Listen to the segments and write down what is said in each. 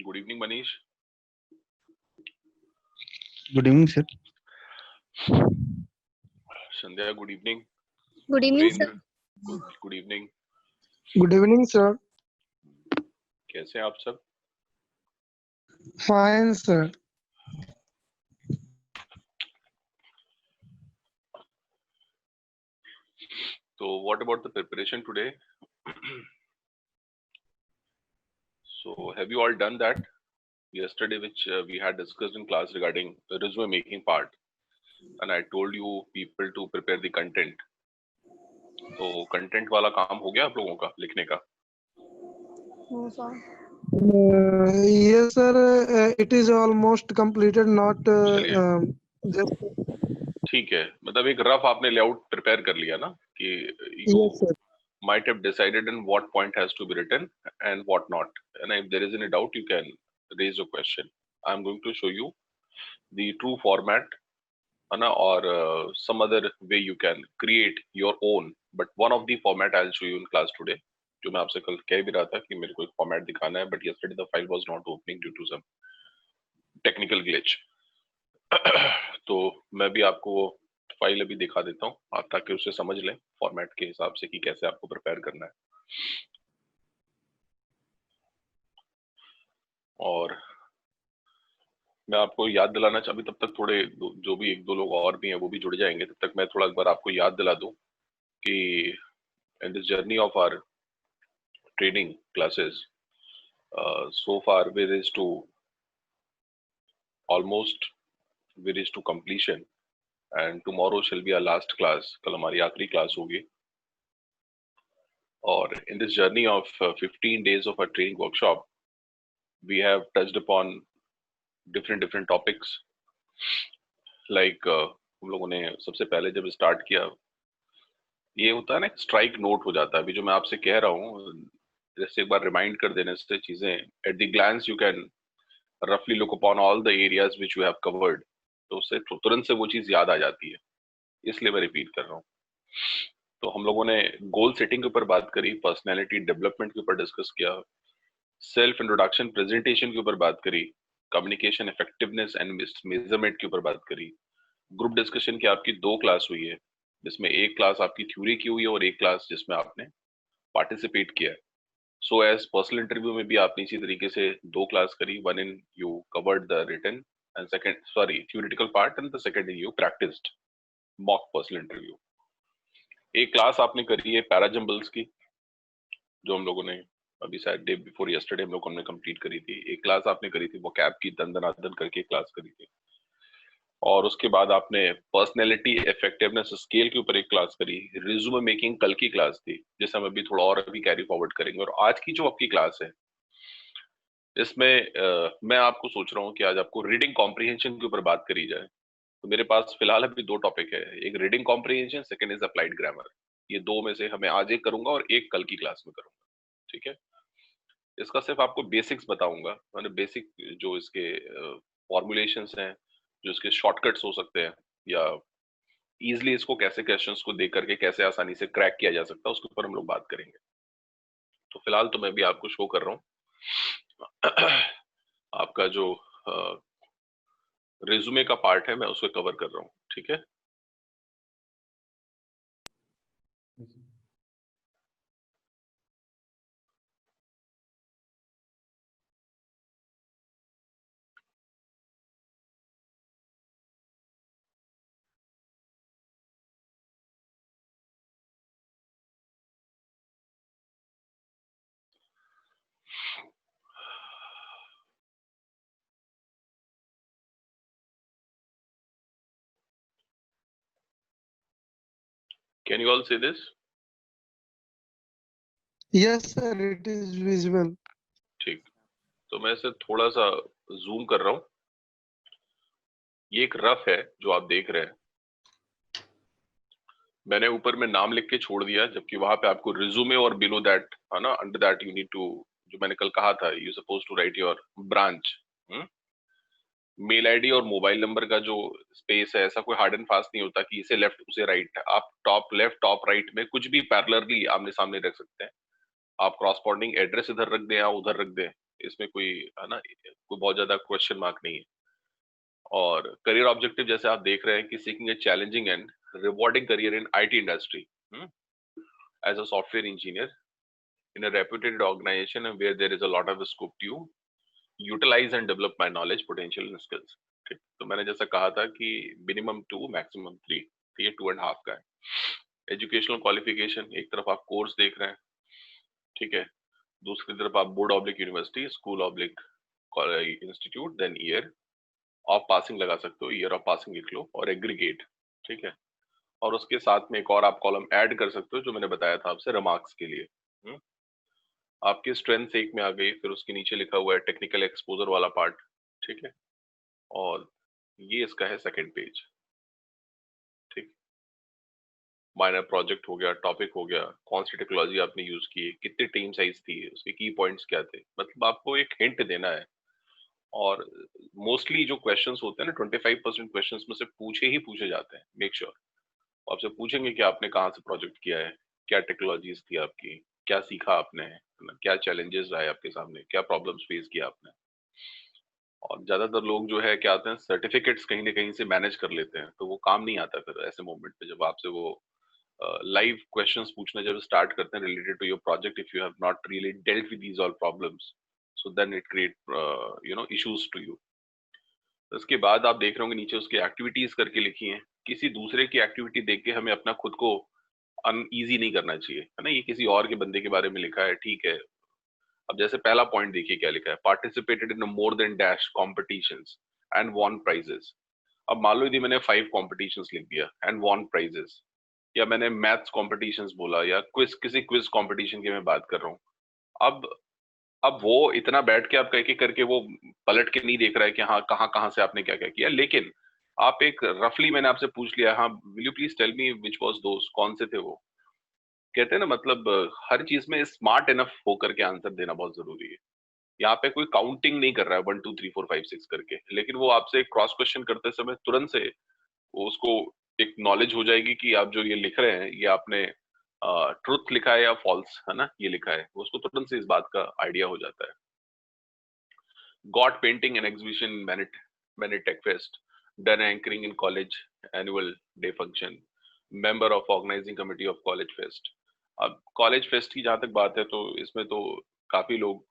Good evening, Manish. Good evening, sir. Sandhya, good evening. Good evening, sir. Surendra, good evening. Good evening, sir. कैसे हैं आप सब? Fine, sir. So, what about the preparation today? So, have you all done that yesterday, which we had discussed in class regarding the resume making part? And I told you people to prepare the content. तो content वाला काम हो गया आप लोगों का लिखने का? No, sir. Yes, sir. It is almost completed. Not चलिए just. ठीक है, मतलब एक रफ आपने लेआउट प्रिपेयर कर लिया ना कि you Yes, sir. might have decided in what point has to be written and what not. And if there is any doubt, you can raise a question. I'm going to show you the true format, है ना, or some other way you can create your own. But one of the format I'll show you in class today. जो मैं आपसे कल कह भी रहा था कि मेरे को एक फॉर्मेट दिखाना है, but yesterday the file was not opening due to some technical glitch. तो मैं भी आपको वो फाइल अभी दिखा देता हूँ, आप ताकि उससे समझ लें फॉर्मेट के हिसाब से कि कैसे आपको प्रिपेयर करना है। और मैं आपको याद दिलाना चाहूँ तब तक थोड़े जो भी एक दो लोग और भी हैं वो भी जुड़ जाएंगे, तब तक मैं थोड़ा एक बार आपको याद दिला दूं कि in this journey of our training classes so far we reached to almost we reached to completion and tomorrow shall be our last class. कल हमारी आखिरी क्लास होगी और in this journey of 15 days of our training workshop we have touched upon different topics like हम लोगों ने सबसे पहले जब स्टार्ट किया ये होता है ना स्ट्राइक नोट हो जाता है। अभी जो मैं आपसे कह रहा हूँ जैसे एक बार रिमाइंड कर देने से चीजें at the glance you can रफली look upon all the areas which you have covered, तो उससे तुरंत से वो चीज याद आ जाती है, इसलिए मैं रिपीट कर रहा हूँ। तो हम लोगों ने गोल सेटिंग के ऊपर बात करी, पर्सनैलिटी डेवलपमेंट के ऊपर डिस्कस किया, सेल्फ इंट्रोडक्शन प्रेजेंटेशन के ऊपर बात करी, कम्युनिकेशन इफेक्टिवनेस एंड मेजरमेंट के ऊपर बात करी, ग्रुप डिस्कशन की आपकी 2 क्लास हुई है जिसमें एक क्लास आपकी थ्योरी की हुई है और एक क्लास जिसमें आपने पार्टिसिपेट किया है। सो एज पर्सनल इंटरव्यू में भी आपने इसी तरीके से 2 क्लास करी, one in you covered the written and second theoretical part and the second in you practised mock personal interview. एक क्लास आपने करी है पैराजम्बल्स की जो हम लोगों ने अभी शायद डे बिफोर यस्टरडे हम लोगों ने कंप्लीट करी थी। एक क्लास आपने करी थी वो कैप की दंदनादन करके क्लास करी थी और उसके बाद आपने पर्सनैलिटी इफेक्टिवनेस स्केल के ऊपर एक क्लास करी, रिज्यूमे मेकिंग कल की क्लास थी जिसे हम अभी थोड़ा और अभी कैरी फॉरवर्ड करेंगे। और आज की जो आपकी क्लास है इसमें मैं आपको सोच रहा हूँ कि आज आपको रीडिंग कॉम्प्रिहेंशन के ऊपर बात करी जाए। तो मेरे पास फिलहाल अभी 2 टॉपिक है, एक reading comprehension, second is applied grammar. ये 2 में से हमें आज एक करूंगा और एक कल की क्लास में करूंगा, ठीक है। इसका सिर्फ आपको बेसिक्स बताऊंगा, मैंने बेसिक जो इसके फॉर्मुलेशंस हैं, जो इसके शॉर्टकट्स हो सकते हैं या इजिली इसको कैसे क्वेश्चंस को देख करके कैसे आसानी से क्रैक किया जा सकता है उसके ऊपर हम लोग बात करेंगे। तो फिलहाल तो मैं भी आपको शो कर रहा हूँ आपका जो रिज्यूमे का पार्ट है मैं उसको कवर कर रहा हूँ, ठीक है। Can you all see this? Yes, sir. It is visible. ठीक, तो मैं इसे थोड़ा सा जूम कर रहा हूँ। ये एक रफ है जो आप देख रहे हैं, मैंने ऊपर में नाम लिख के छोड़ दिया जबकि वहां पे आपको रिज्यूमे और बिलो दैट है ना, under that you need to, जो मैंने कल कहा था you suppose to write your branch, mail ID और मोबाइल नंबर का जो स्पेस है ऐसा कोई हार्ड एंड फास्ट नहीं होता कि इसे लेफ्ट उसे राइट, आप टॉप लेफ्ट टॉप राइट में कुछ भी पैरेलली आमने सामने रख सकते हैं। आप क्रॉसपॉन्डिंग एड्रेस इधर रख दें या उधर रख दें, इसमें कोई है ना, कोई बहुत ज्यादा क्वेश्चन मार्क नहीं है। और करियर ऑब्जेक्टिव जैसे आप देख रहे हैं कि seeking a challenging and rewarding career in IT industry as a software engineer in a reputed organization and where there is a lot of scope to utilize and develop my knowledge, potential and skills। ठीक, तो मैंने जैसा कहा था कि minimum 2 maximum 3, तो ये 2.5 का है। एजुकेशनल क्वालिफिकेशन, एक तरफ आप कोर्स देख रहे हैं, ठीक है, दूसरी तरफ आप board oblique university, school oblique institute, then year of passing लगा सकते हो, ईयर ऑफ पासिंग लिख लो, और एग्रीगेट, ठीक है। और उसके साथ में एक और आप कॉलम ऐड कर सकते हो जो मैंने बताया था आपसे रिमार्क्स के लिए। आपकी स्ट्रेंथ एक में आ गई, फिर उसके नीचे लिखा हुआ है टेक्निकल एक्सपोजर वाला पार्ट, ठीक है, और ये इसका है सेकंड पेज। ठीक, माइनर प्रोजेक्ट हो गया, टॉपिक हो गया, कौन सी टेक्नोलॉजी आपने यूज की, कितनी टीम साइज थी, उसके की पॉइंट्स क्या थे, मतलब आपको एक हिंट देना है। और मोस्टली जो क्वेश्चंस होते हैं ना, 25% क्वेश्चंस में से पूछे ही पूछे जाते हैं। मेक श्योर आपसे पूछेंगे कि आपने कहाँ से प्रोजेक्ट किया है, क्या टेक्नोलॉजीज थी आपकी, क्या सीखा आपने, है ना, क्या चैलेंजेस आए आपके सामने, क्या प्रॉब्लम्स फेस किया आपने। और ज्यादातर लोग जो है क्या आते हैं, सर्टिफिकेट्स कहीं ना कहीं से मैनेज कर लेते हैं, तो वो काम नहीं आता फिर ऐसे मोमेंट पे जब आपसे वो लाइव क्वेश्चंस पूछना जब स्टार्ट करते हैं related to your project, if you have not really dealt with these all problems, so then it create issues to you. उसके बाद आप देख रहे होंगे नीचे उसकी एक्टिविटीज करके लिखी हैं। किसी दूसरे की एक्टिविटी देख के हमें अपना खुद को अनईजी नहीं करना चाहिए, है ना, ये किसी और के बंदे के बारे में लिखा है, ठीक है। अब जैसे पहला पॉइंट देखिए क्या लिखा है, participated in more than dash competitions and won prizes. अब मान लो यदि मैंने 5 कॉम्पिटिशंस लिख दिया एंड वॉन प्राइजेस, या मैंने मैथ्स कॉम्पिटिशंस बोला, या क्विज, किसी क्विज कॉम्पिटिशन की मैं बात कर रहा हूँ। अब वो इतना बैठ के आप कह के करके वो पलट के नहीं देख रहा है कि हाँ कहाँ कहाँ से आपने क्या क्या किया, लेकिन आप एक रफली मैंने आपसे पूछ लिया, हाँ will you please tell me which was those, कौन से थे वो। कहते हैं ना, मतलब हर चीज में स्मार्ट इनफ होकर के आंसर देना बहुत जरूरी है। यहाँ पे कोई काउंटिंग नहीं कर रहा है 1 2 3 4 5 6 करके, लेकिन वो आपसे क्रॉस क्वेश्चन करते समय तुरंत से वो उसको एक नॉलेज हो जाएगी कि आप जो ये लिख रहे हैं ये आपने ट्रुथ लिखा है या फॉल्स, है ना, ये लिखा है, उसको तुरंत से इस बात का आइडिया हो जाता है। गॉट पेंटिंग एंड एग्जीबिशन मैंने tech fest, done anchoring in college annual day function, member of organising committee of college fest. अब कॉलेज फेस्ट की जहां तक बात है तो इसमें तो काफी लोग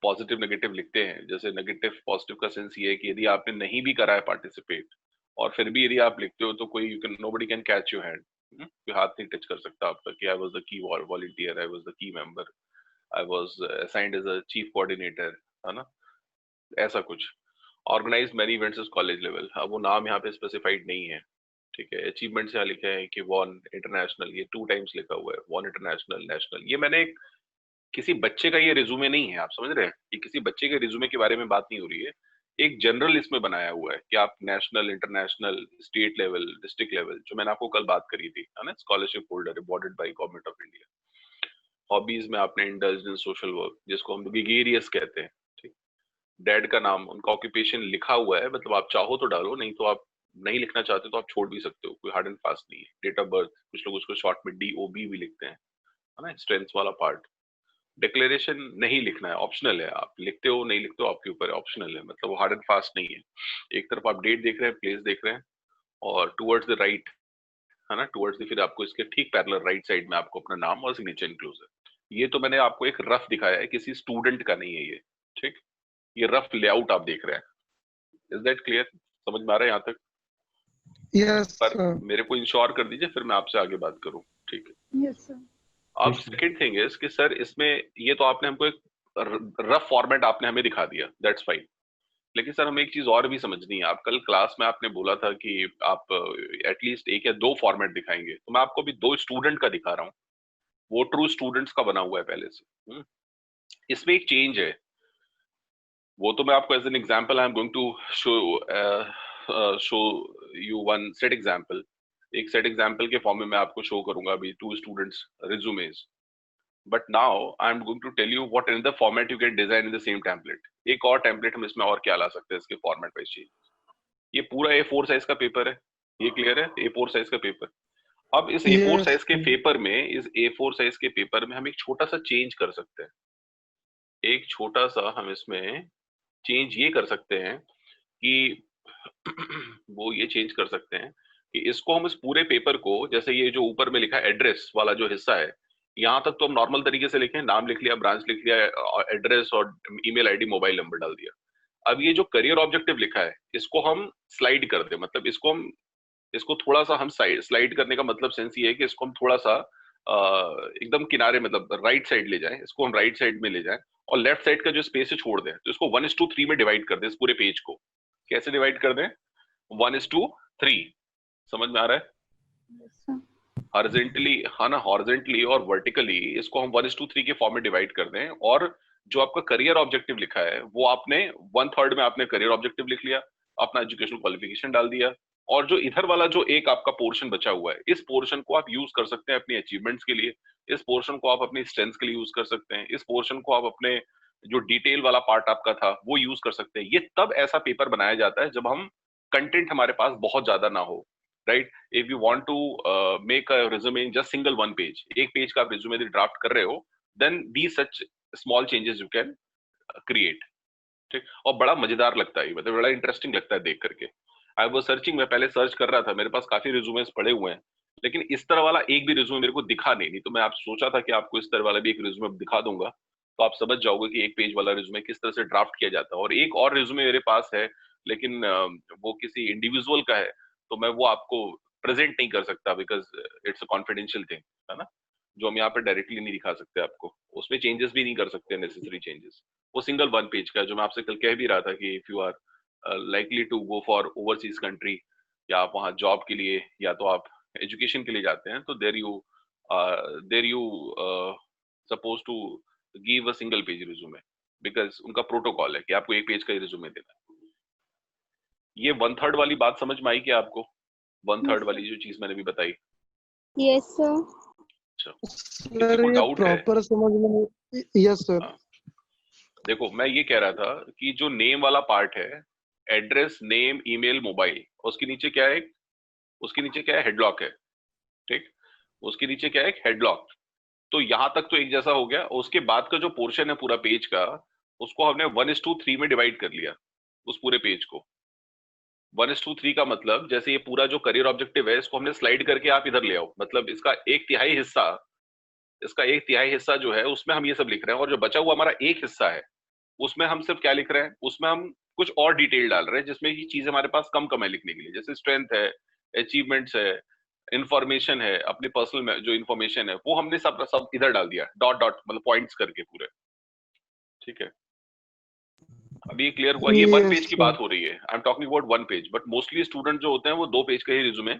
पॉजिटिव नेगेटिव लिखते हैं। जैसे नेगेटिव पॉजिटिव का सेंस ये है कि यदि आपने नहीं भी करा है पार्टिसिपेट और फिर भी यदि आप लिखते हो तो कोई you can, nobody can catch your hand, कोई हाथ नहीं टच कर सकता आपका कि I was the key volunteer, I was the key member, I was assigned as a chief coordinator, है ना, ऐसा कुछ। Organise many events is college level, अब वो नाम यहाँ पे स्पेसिफाइड नहीं है, ठीक है। अचीवमेंट्स यहाँ लिखे हैं कि वॉन इंटरनेशनल, ये 2 टाइम्स लिखा हुआ है, वॉन इंटरनेशनल, नेशनल। ये मैंने किसी बच्चे का ये रिज्यूमे नहीं है, आप समझ रहे हैं, ये किसी बच्चे के रिज्यूमे के बारे में बात नहीं हो रही है। एक जनरल इसमें बनाया हुआ है कि आप national, international, state level, district level, जो मैंने आपको कल बात करी थी, है ना, scholarship holder awarded by government of India. Hobbies में आपने इंडल्ज्ड इन सोशल वर्क, जिसको हम गिगेरियस कहते हैं, ठीक। डैड का नाम, उनका ऑक्यूपेशन लिखा हुआ है, मतलब आप चाहो तो डालो, नहीं तो आप नहीं लिखना चाहते तो आप छोड़ भी सकते हो, कोई हार्ड एंड फास्ट नहीं है। डेट ऑफ बर्थ, कुछ लोग उसको शॉर्ट में DOB भी लिखते हैं, है ना, स्ट्रेंथ वाला पार्ट। डिक्लेरेशन नहीं लिखना है, ऑप्शनल है, आप लिखते हो नहीं लिखते हो आपके ऊपर है, ऑप्शनल है, मतलब वो हार्ड एंड फास्ट नहीं है। एक तरफ आप डेट देख रहे हैं, प्लेस देख रहे हैं, और टुवर्ड्स द राइट, है ना, टुवर्ड्स द, फिर आपको इसके ठीक पैरेलल राइट साइड में आपको अपना नाम और सिग्नेचर इंक्लूज है। ये तो मैंने आपको एक रफ दिखाया है, किसी स्टूडेंट का नहीं है ये, ठीक। ये रफ लेआउट आप देख रहे हैं। इज दैट क्लियर, समझ में आ रहा है यहाँ तक? Yes, पर sir. मेरे को इंश्योर कर दीजिए, फिर मैं आपसे आगे बात करूँ, ठीक है। Yes, sir. अब सेकंड थिंग इज कि सर इसमें ये तो आपने हमको एक रफ फॉर्मेट आपने हमें दिखा दिया, दैट्स फाइन। लेकिन सर हमें एक चीज और भी समझनी है। आप कल क्लास में आपने बोला था कि आप एटलीस्ट 1 या 2 फॉर्मेट दिखाएंगे, तो मैं आपको अभी 2 स्टूडेंट का दिखा रहा हूँ। वो ट्रू स्टूडेंट्स का बना हुआ है पहले से। इसमें एक चेंज है, वो तो मैं आपको as an example I am going to show you one set example. एक सेट एग्जांपल के फॉर्म में मैं आपको शो करूंगा अभी 2 students resumes. But now I am going to tell you what in the format you can design in the same template. एक और template हम इसमें और क्या ला सकते हैं इसके फॉर्मेट वाइज चेंज। ये पूरा A4 साइज का पेपर है, ये क्लियर है, A4 साइज का पेपर। अब इस A4 Yes, साइज के पेपर में, इस A4 साइज के पेपर में हम एक छोटा सा चेंज कर सकते हैं, एक छोटा सा हम इसमें चेंज ये कर सकते हैं कि वो ये चेंज कर सकते हैं कि इसको हम इस पूरे पेपर को, जैसे ये जो ऊपर में लिखा है एड्रेस वाला जो हिस्सा है, यहाँ तक तो हम नॉर्मल तरीके से लिखें, नाम लिख लिया, ब्रांच लिख लिया, एड्रेस और ईमेल आईडी मोबाइल नंबर डाल दिया। अब ये जो करियर ऑब्जेक्टिव लिखा है इसको हम स्लाइड कर दें, मतलब इसको थोड़ा सा हम स्लाइड करने का मतलब सेंस ये है कि इसको हम थोड़ा सा एकदम किनारे, मतलब राइट साइड ले जाएं, इसको हम राइट साइड में ले जाएं और लेफ्ट साइड का जो स्पेस है छोड़ दें, तो इसको 1:3 में डिवाइड कर दें इस पूरे पेज को। कैसे डिवाइड कर दें? 1:3। समझ में आ रहा है? Yes, sir. हॉरिजेंटली, हाँ ना, हॉरिजेंटली और वर्टिकली इसको हम 1:3 के फॉर्म में डिवाइड कर दें, और जो आपका करियर ऑब्जेक्टिव लिखा है वो आपने 1/3 में आपने करियर ऑब्जेक्टिव लिख लिया, अपना एजुकेशनल क्वालिफिकेशन डाल दिया, और जो इधर वाला जो एक आपका पोर्शन बचा हुआ है, इस पोर्शन को आप यूज कर सकते हैं अपनी अचीवमेंट्स के लिए, इस पोर्शन को आप अपनी स्ट्रेंथ्स के लिए यूज कर सकते हैं, इस पोर्शन को आप अपने जो डिटेल वाला पार्ट आपका था वो यूज कर सकते हैं। ये तब ऐसा पेपर बनाया जाता है जब हम कंटेंट हमारे पास बहुत ज्यादा ना हो, right? If you want to make a resume in just single one page, एक पेज का आप रिज्यूमे ड्राफ्ट कर रहे हो, then the such small changes you can create. ठीक, और बड़ा मजेदार लगता है, मतलब बड़ा इंटरेस्टिंग लगता है देख करके। आई वाज सर्चिंग, मैं पहले सर्च कर रहा था, मेरे पास काफी रिज्यूमेस पड़े हुए हैं, लेकिन इस तरह वाला एक भी रिज्यूमे मेरे को दिखा नहीं तो मैं आप सोचा था कि आपको इस तरह वाला भी एक रिज्यूमे दिखा दूंगा, तो आप समझ जाओगे कि एक पेज वाला रिज्यूमे किस तरह से ड्राफ्ट किया जाता है। और एक और रिज्यूमे मेरे पास है, लेकिन वो किसी इंडिविजुअल का है, तो मैं वो आपको प्रेजेंट नहीं कर सकता, because it's a confidential thing, है ना, जो हम यहाँ पे डायरेक्टली नहीं दिखा सकते आपको, उसमें चेंजेस भी नहीं कर सकते नेसेसरी चेंजेस। वो सिंगल वन पेज का है, जो मैं आपसे कल कह भी रहा था कि if you are likely to go for overseas country, या आप वहाँ जॉब के लिए या तो आप एजुकेशन के लिए जाते हैं, तो there you suppose to give a single page resume, because उनका प्रोटोकॉल है कि आपको एक पेज का ही रिज्यूमे देना है। ये 1/3 वाली बात समझ में आई क्या आपको? 1/3 Yes, वाली जो चीज मैंने भी बताई। yes, sir. अच्छा, किसी सर को ये डाउट है? प्रॉपर समझ में नहीं। Yes sir. हाँ, देखो मैं ये कह रहा था कि जो नेम वाला पार्ट है, एड्रेस, नेम, ईमेल, मोबाइल, उसके नीचे क्या है? उसके नीचे क्या है? हेडलॉक है। ठीक, उसके नीचे क्या है? हेडलॉक। तो यहां तक तो एक जैसा हो गया, उसके बाद का जो पोर्शन है पूरा पेज का, उसको हमने 1:3 में डिवाइड कर लिया, उस पूरे पेज को। 1:3 का मतलब, जैसे ये पूरा जो करियर ऑब्जेक्टिव है इसको हमने स्लाइड करके आप इधर ले आओ, मतलब इसका एक तिहाई हिस्सा जो है उसमें हम ये सब लिख रहे हैं, और जो बचा हुआ हमारा एक हिस्सा है उसमें हम सिर्फ क्या लिख रहे हैं? उसमें हम कुछ और डिटेल डाल रहे हैं, जिसमें ये चीज हमारे पास कम कम है लिखने के लिए, जैसे स्ट्रेंथ है, अचीवमेंट्स है, इंफॉर्मेशन है, अपने पर्सनल जो इंफॉर्मेशन है वो हमने सब सब इधर डाल दिया, डॉट डॉट मतलब पॉइंट्स करके पूरे। ठीक है, अभी ये क्लियर हुआ? ये वन पेज यस की सर। बात हो रही है, I am talking about one page, but mostly student जो होते हैं वो 2 पेज का ही रिज्यूमे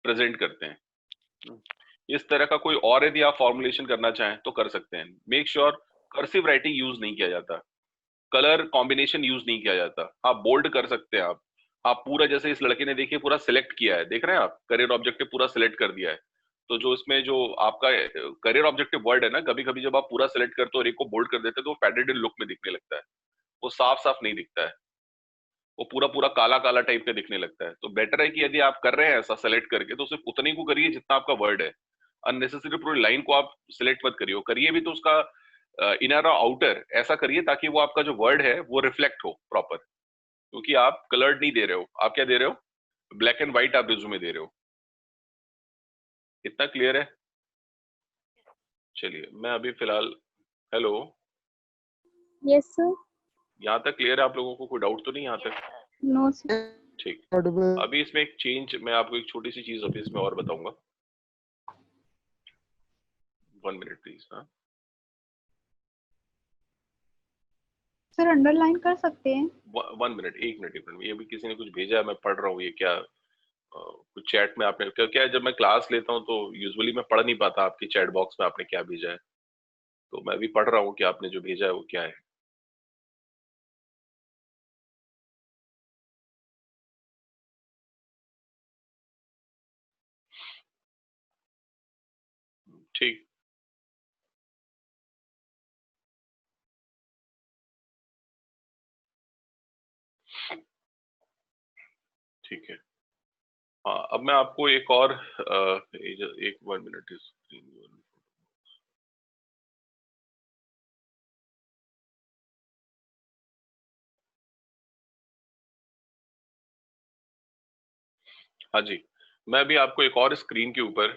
प्रेजेंट करते हैं। इस तरह का कोई और यदि आप फॉर्मुलेशन करना चाहें तो कर सकते हैं। Make sure cursive writing use नहीं किया जाता, कलर कॉम्बिनेशन यूज नहीं किया जाता। आप बोल्ड कर सकते हैं, आप पूरा, जैसे इस लड़के ने देखिए पूरा सिलेक्ट किया है, देख रहे हैं आप, करियर ऑब्जेक्टिव पूरा सिलेक्ट कर दिया है। तो जो इसमें जो आपका करियर ऑब्जेक्टिव वर्ड है ना, कभी कभी जब आप पूरा सिलेक्ट करते हो और एक को बोल्ड कर देते हो तो वो पैडेड लुक में दिखने लगता है, वो साफ साफ नहीं दिखता है, वो पूरा पूरा काला काला टाइप का दिखने लगता है। तो बेटर है कि यदि आप कर रहे हैं ऐसा सेलेक्ट करके, तो सिर्फ उतने को करिए जितना आपका वर्ड है। अननेसेसरी पूरी लाइन को आप सिलेक्ट मत करिए, करिए भी तो उसका इनर और आउटर ऐसा करिए ताकि वो आपका जो वर्ड है वो रिफ्लेक्ट हो प्रॉपर, क्योंकि आप कलर्ड नहीं दे रहे हो, आप क्या दे रहे हो? ब्लैक एंड व्हाइट आप रिज्यूमे दे रहे हो। इतना क्लियर है? चलिए मैं अभी फिलहाल, हेलो, Yes, sir. यहाँ तक क्लियर है? आप लोगों को कोई डाउट तो नहीं यहाँ तक? No, sir. ठीक, अभी इसमें एक चेंज, मैं आपको एक छोटी सी चीज अभी इसमें और बताऊंगा। 1 मिनट प्लीज। हाँ, सर अंडरलाइन कर सकते हैं? 1 मिनट, 1 मिनट, ये भी किसी ने कुछ भेजा है, मैं पढ़ रहा हूँ, ये क्या कुछ चैट में आपने क्या क्या है, जब मैं क्लास लेता हूँ तो यूजुअली मैं पढ़ नहीं पाता आपकी चैट बॉक्स में आपने क्या भेजा है, तो मैं भी पढ़ रहा हूँ कि आपने जो भेजा है वो क्या है। ठीक, ठीक है। हाँ, अब मैं आपको एक और एक 1 मिनट हाँ जी, मैं अभी आपको एक और स्क्रीन के ऊपर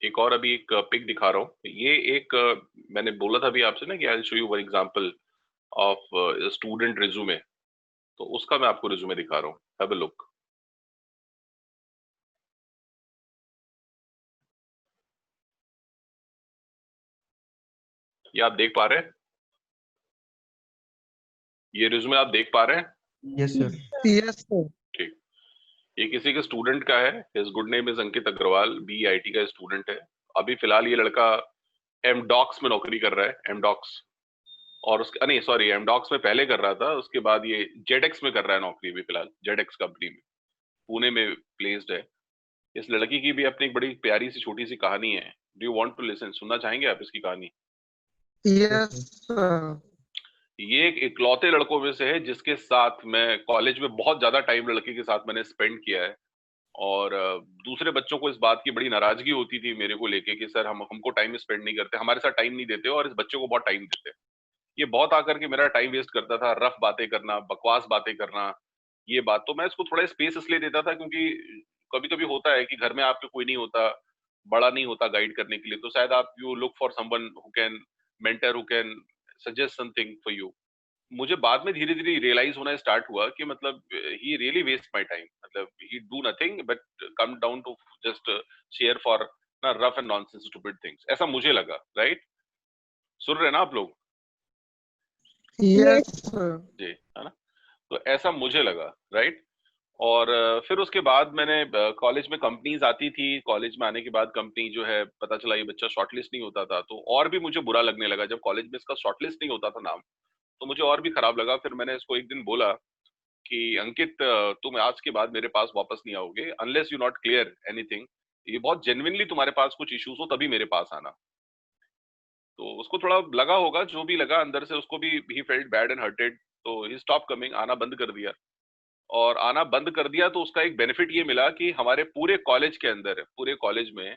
एक और अभी एक पिक दिखा रहा हूँ। ये एक मैंने बोला था अभी आपसे ना कि I will show you one example of student resume, तो उसका मैं आपको रिज्यूमे दिखा रहा हूँ। Have a look. ये आप देख पा रहे हैं? ये रिज्यूमे आप देख पा रहे हैं? Yes sir. Yes sir. ठीक। ये किसी के स्टूडेंट का है। His good name is Ankit Agarwal, BIT का स्टूडेंट है। अभी फिलहाल ये लड़का एमडॉक्स में नौकरी कर रहा है। एमडॉक्स, और उसके नहीं सॉरी, एमडॉक्स में पहले कर रहा था, उसके बाद ये जेडेक्स में कर रहा है नौकरी अभी फिलहाल। जेडेक्स कंपनी में पुणे में प्लेस्ड है। इस लड़की की भी अपनी एक बड़ी प्यारी सी छोटी सी कहानी है। Do you want to listen? सुनना चाहेंगे आप इसकी कहानी? Yes sir. ये एक इकलौते लड़कों में से है जिसके साथ मैं कॉलेज में बहुत ज्यादा टाइम लड़के के साथ मैंने स्पेंड किया है। और दूसरे बच्चों को इस बात की बड़ी नाराजगी होती थी मेरे को लेके कि सर हम हमको टाइम स्पेंड नहीं करते, हमारे साथ टाइम नहीं देते और इस बच्चे को बहुत टाइम देते हैं। ये बहुत आकर के मेरा टाइम वेस्ट करता था, रफ बातें करना, बकवास बातें करना। ये बात तो मैं इसको थोड़ा स्पेस इसलिए देता था क्योंकि कभी कभी होता है कि घर में आपके कोई नहीं होता, बड़ा नहीं होता गाइड करने के लिए, तो शायद आप you look for someone who can mentor, who can suggest something for you. मुझे बाद में धीरे धीरे रियलाइज होना स्टार्ट हुआ कि मतलब he really waste my time, मतलब he do nothing but come down to just share for ना rough and nonsense stupid things. ऐसा मुझे लगा। राइट? सुन रहे हैं ना आप लोग? Yes sir. जी, है ना? तो ऐसा मुझे लगा। राइट? और फिर उसके बाद मैंने कॉलेज में कंपनीज आती थी, कॉलेज में आने के बाद कंपनी जो है पता चला ये बच्चा शॉर्टलिस्ट नहीं होता था, तो और भी मुझे बुरा लगने लगा जब कॉलेज में इसका शॉर्टलिस्ट नहीं होता था नाम, तो मुझे और भी खराब लगा। फिर मैंने इसको एक दिन बोला कि अंकित तुम आज के बाद मेरे पास वापस नहीं आओगे unless you not clear anything. ये बहुत जेन्युइनली तुम्हारे पास कुछ इश्यूज हो तभी मेरे पास आना। तो उसको थोड़ा लगा होगा, जो भी लगा अंदर से उसको भी, he felt bad and hurted, तो ही स्टॉप कमिंग, आना बंद कर दिया। और आना बंद कर दिया तो उसका एक बेनिफिट ये मिला कि हमारे पूरे कॉलेज के अंदर, पूरे कॉलेज में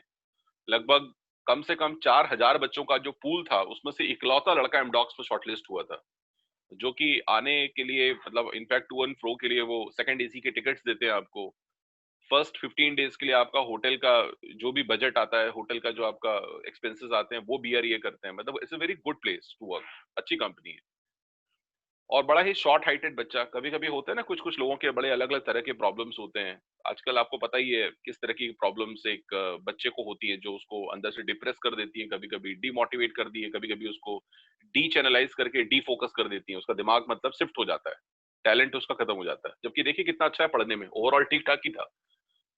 लगभग कम से कम 4,000 बच्चों का जो पूल था उसमें से इकलौता लड़का एमडॉक्स में शॉर्टलिस्ट हुआ था, जो कि आने के लिए मतलब इनफैक्ट टू एंड फ्रो के लिए वो सेकंड एसी के टिकट्स देते हैं आपको। फर्स्ट 15 डेज के लिए आपका होटल का जो भी बजट आता है, होटल का जो आपका एक्सपेंसेस आते हैं वो बियर ये करते हैं। मतलब it's a very good place to work, अच्छी कंपनी है। और बड़ा ही शॉर्ट हाइटेड बच्चा। कभी कभी होता है ना कुछ कुछ लोगों के बड़े अलग अलग तरह के प्रॉब्लम्स होते हैं। आजकल आपको पता ही है किस तरह की प्रॉब्लम्स एक बच्चे को होती है, जो उसको अंदर से डिप्रेस कर देती है, कभी कभी डीमोटिवेट कर दी है, कभी कभी उसको डी चैनलाइज करके डी फोकस कर देती है। उसका दिमाग मतलब शिफ्ट हो जाता है, टैलेंट उसका खत्म हो जाता है। जबकि देखिए कितना अच्छा है पढ़ने में, ओवरऑल ठीक ठाक ही था।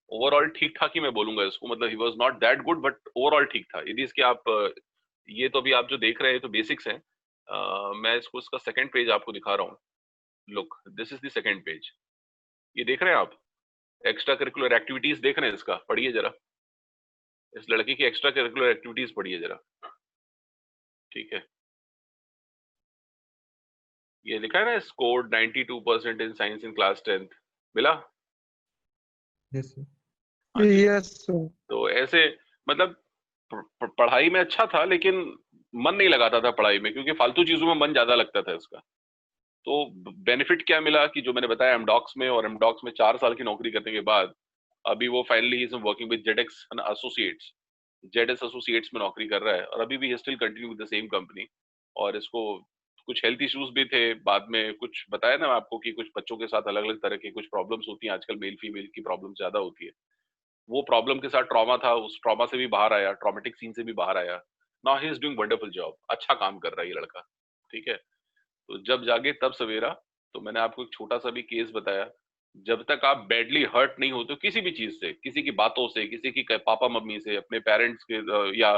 ओवरऑल ठीक ठाक ही मैं बोलूंगा इसको, मतलब he was not that good but overall ठीक था। यदि इसके आप ये तो अभी आप जो देख रहे हैं तो बेसिक्स हैं। मैं इसको इसका सेकंड पेज आपको दिखा रहा हूँ। Look, this is the second page. ये देख रहे हैं आप? एक्स्ट्रा करिकुलर एक्टिविटीज देख रहे हैं? इसका पढ़िए जरा, इस लड़के की एक्स्ट्रा करिकुलर एक्टिविटीज पढ़िए जरा। ठीक है, ये लिखा है ना, scored 92% in science in class 10th। मिला? Yes sir. हाँ जी। Yes sir. तो ऐसे मतलब पढ़ाई में अच्छा था लेकिन मन नहीं लगाता था पढ़ाई में, क्योंकि फालतू चीजों में मन ज्यादा लगता था इसका। तो बेनिफिट क्या मिला कि जो मैंने बताया एमडॉक्स में, और एमडॉक्स में 4 साल की नौकरी करने के बाद अभी वो finally is working with Zedex associates, Zedex associates में नौकरी कर रहा है, और अभी भी still continue with the same company. और इसको कुछ हेल्थ इश्यूज भी थे बाद में, कुछ बताया ना आपको कि कुछ बच्चों के साथ अलग अलग तरह की कुछ प्रॉब्लम्स होती हैं आजकल, मेल फीमेल की प्रॉब्लम ज्यादा होती है। वो प्रॉब्लम के साथ ट्रॉमा था, उस ट्रॉमा से भी बाहर आया, ट्रॉमेटिक सीन से भी बाहर आया। Now he is doing wonderful job, अच्छा काम कर रहा है ये लड़का। ठीक है? तो जब जागे तब सवेरा। तो मैंने आपको एक छोटा सा भी केस बताया। जब तक आप बैडली हर्ट नहीं होते किसी भी चीज से, किसी की बातों से, किसी की पापा मम्मी से, अपने पेरेंट्स के या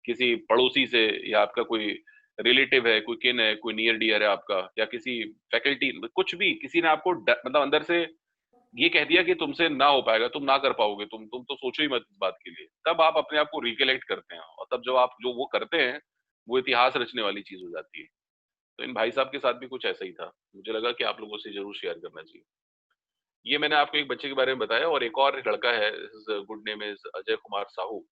किसी पड़ोसी से, या आपका कोई रिलेटिव है, कोई किन है, कोई नियर डियर है आपका, या किसी फैकल्टी, कुछ भी किसी ने आपको मतलब अंदर से ये कह दिया कि तुमसे ना हो पाएगा, तुम ना कर पाओगे, तुम तो सोचो ही मत इस बात के लिए, तब आप अपने आप को रिकलेक्ट करते हैं, और तब जब आप जो वो करते हैं वो इतिहास रचने वाली चीज हो जाती है। तो इन भाई साहब के साथ भी कुछ ऐसा ही था। मुझे लगा कि आप लोगों से जरूर शेयर करना चाहिए। ये मैंने आपको एक बच्चे के बारे में बताया, और एक और लड़का है, good name is Ajay Kumar Sahu.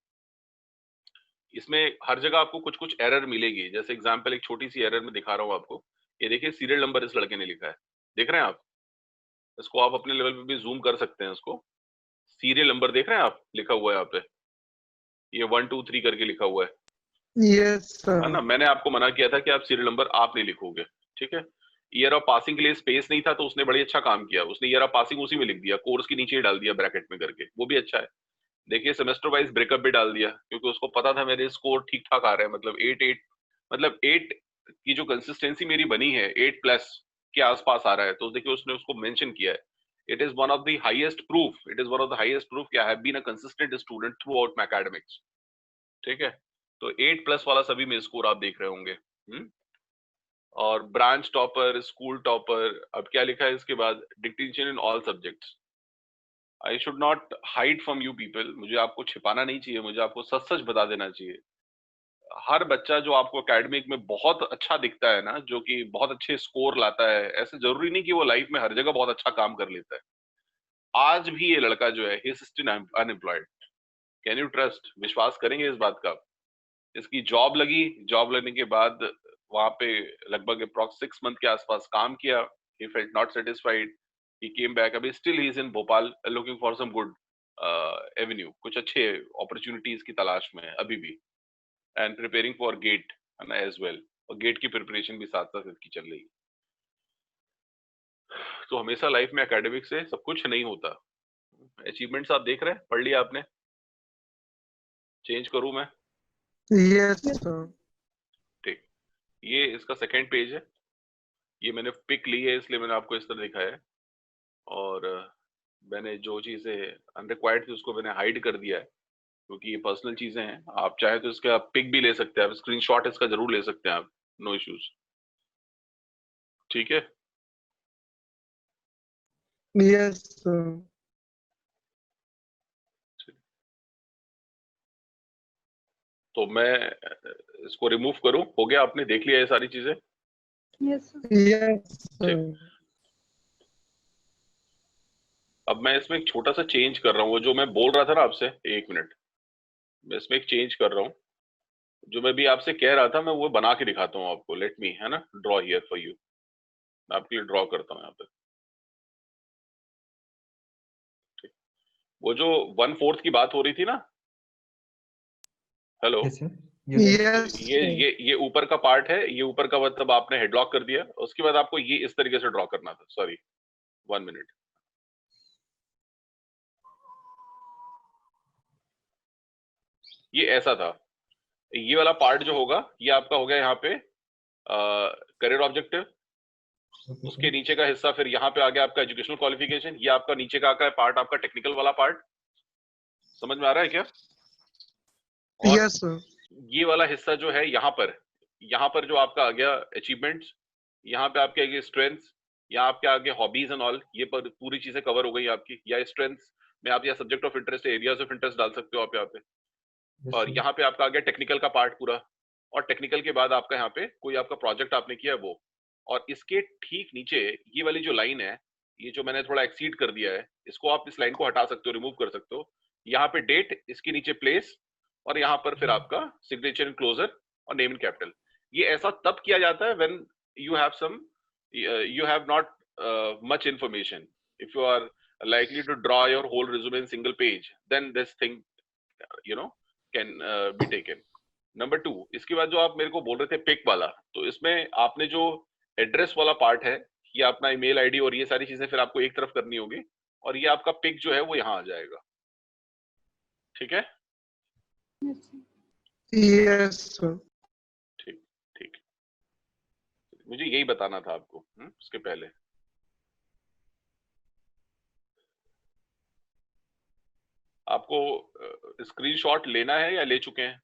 इसमें हर जगह आपको कुछ कुछ एरर मिलेगी। जैसे एग्जांपल एक छोटी सी एरर में दिखा रहा हूँ आपको। ये देखिए सीरियल नंबर इस लड़के ने लिखा है, देख रहे हैं आप? इसको आप अपने लेवल पे भी जूम कर सकते हैं इसको। सीरियल नंबर देख रहे हैं आप, लिखा हुआ है यहाँ पे, ये 1 2 3 करके लिखा हुआ है Yes, है ना। sir. मैंने आपको मना किया था कि आप सीरियल नंबर आप नहीं लिखोगे, ठीक है। ईयर ऑफ पासिंग के लिए स्पेस नहीं था, तो उसने बड़ी अच्छा काम किया, उसने ईयर ऑफ पासिंग उसी में लिख दिया, कोर्स के नीचे ही डाल दिया ब्रैकेट में करके, वो भी अच्छा है। देखिए सेमेस्टर वाइज ब्रेकअप भी डाल दिया, क्योंकि उसको पता था मेरे स्कोर ठीक ठाक आ रहे हैं, मतलब 8 मतलब 8 की जो कंसिस्टेंसी मेरी बनी है 8 प्लस के आसपास आ रहा है, तो देखिए उसने उसको मेंशन किया है। It is one of the highest proof, it is one of the highest proof कि I have been a consistent student throughout my academics, ठीक है। तो 8 प्लस वाला सभी में स्कोर आप देख रहे होंगे। और ब्रांच टॉपर, स्कूल टॉपर, अब क्या लिखा है इसके बाद, dictation in all subjects. I should not hide from you people, मुझे आपको छिपाना नहीं चाहिए, मुझे आपको सच सच बता देना चाहिए। हर बच्चा जो आपको एकेडमिक में बहुत अच्छा दिखता है ना, जो कि बहुत अच्छे स्कोर लाता है, ऐसे जरूरी नहीं कि वो लाइफ में हर जगह बहुत अच्छा काम कर लेता है। आज भी ये लड़का जो है he is still unemployed. Can you trust, विश्वास करेंगे इस बात का। इसकी जॉब लगी, जॉब लगने के बाद वहां पे लगभग अप्रॉक्स 6 मंथ के आसपास काम किया, he felt not satisfied, he came back, अभी still he is in Bhopal looking for some good avenue, कुछ अच्छे अपॉर्चुनिटीज की तलाश में है अभी भी, and preparing for GATE as well, और गेट की प्रिपरेशन भी साथ साथ इसकी चल रही है। तो हमेशा लाइफ में एकेडमिक से सब कुछ नहीं होता। अचीवमेंट्स आप देख रहे हैं, पढ़ लिया आपने, चेंज करूं मैं? Yes, sir. ठीक, ये इसका सेकंड पेज है, ये मैंने पिक ली है इसलिए मैंने आपको इस तरह दिखाया है, और मैंने जो चीजें अनरिक्वायर्ड थी उसको मैंने हाइड कर दिया है, क्योंकि ये पर्सनल चीजें हैं। आप चाहे तो इसका पिक भी ले सकते हैं, आप स्क्रीनशॉट इसका जरूर ले सकते हैं आप, नो इश्यूज, ठीक है। Yes, sir. तो मैं इसको रिमूव करूं, हो गया, आपने देख लिया ये सारी चीजें? Yes Yes, sir. अब मैं इसमें एक छोटा सा चेंज कर रहा हूँ, वो जो मैं बोल रहा था ना आपसे, 1 मिनट, मैं इसमें एक चेंज कर रहा हूँ। जो मैं भी आपसे कह रहा था मैं वो बना के दिखाता हूँ आपको, लेट मी, है ना, ड्रॉ हियर फॉर यू, मैं आपके लिए ड्रॉ करता हूँ यहाँ पे। ठीक। वो जो 1/4 की बात हो रही थी ना, hello, Yes, sir. Yes, sir. Yes, ये sir. ये ऊपर का पार्ट है, ये ऊपर का मतलब आपने हेडलॉक कर दिया, उसके बाद आपको ये इस तरीके से ड्रॉ करना था, सॉरी 1 मिनट। ये ऐसा था, ये वाला पार्ट जो होगा ये आपका हो गया यहाँ पे करियर ऑब्जेक्टिव, Okay, उसके sir. नीचे का हिस्सा फिर यहाँ पे आ गया आपका एजुकेशनल क्वालिफिकेशन, ये आपका नीचे का पार्ट आपका टेक्निकल वाला पार्ट, समझ में आ रहा है क्या? और Yes, sir. ये वाला हिस्सा जो है यहाँ पर जो आपका आ गया अचीवमेंट्स, यहाँ पे आपके आगे स्ट्रेंथ्स, यहाँ आपके आगे हॉबीज एंड ऑल, ये पर पूरी चीजें कवर हो गई आपकी, या स्ट्रेंथ्स में आप या subject of interest, areas of interest डाल सकते हो आप यहाँ पे। Yes, और sir. यहाँ पे आपका आ गया टेक्निकल का पार्ट पूरा, और टेक्निकल के बाद आपका यहाँ पे कोई आपका प्रोजेक्ट आपने किया है वो, और इसके ठीक नीचे ये वाली जो लाइन है, ये जो मैंने थोड़ा एक्सीड कर दिया है, इसको आप इस लाइन को हटा सकते हो, रिमूव कर सकते हो। यहाँ पे डेट, इसके नीचे प्लेस, और यहाँ पर फिर आपका सिग्नेचर एंड क्लोजर और नेम इन कैपिटल। ये ऐसा तब किया जाता है when you have not much information. If you are likely to draw your whole resume in single page, then this thing can be taken. Number 2, इसके बाद जो आप मेरे को बोल रहे थे पिक वाला, तो इसमें आपने जो एड्रेस वाला पार्ट है, ये अपना ईमेल आईडी और ये सारी चीजें फिर आपको एक तरफ करनी होगी, और ये आपका पिक जो है वो यहाँ आ जाएगा, ठीक है। Yes, sir. ठीक ठीक, मुझे यही बताना था आपको उसके पहले। आपको स्क्रीनशॉट लेना है या ले चुके हैं?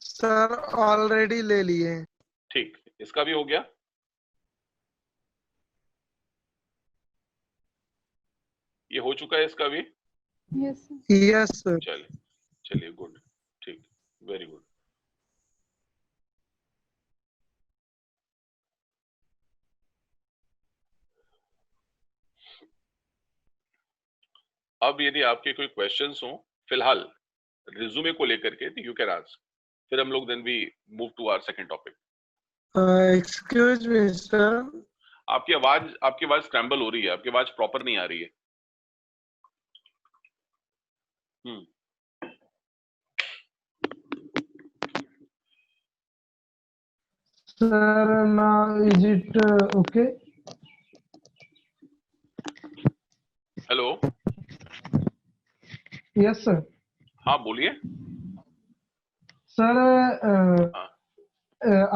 Sir, already ले लिए. ठीक, इसका भी हो गया। ये हो चुका है इसका भी। Yes Yes, sir. चलिए गुड, ठीक, वेरी गुड। अब यदि आपके कोई क्वेश्चंस हो फिलहाल रिज्यूमे को लेकर के, तो यू कैन आस्क, फिर हम लोग then we move to our second topic. Excuse me, sir. आपकी आवाज स्क्रैम्बल हो रही है, आपकी आवाज प्रॉपर नहीं आ रही है। हम्म Sir, now is it okay? Hello, Yes, sir. हाँ बोलिए। सर हाँ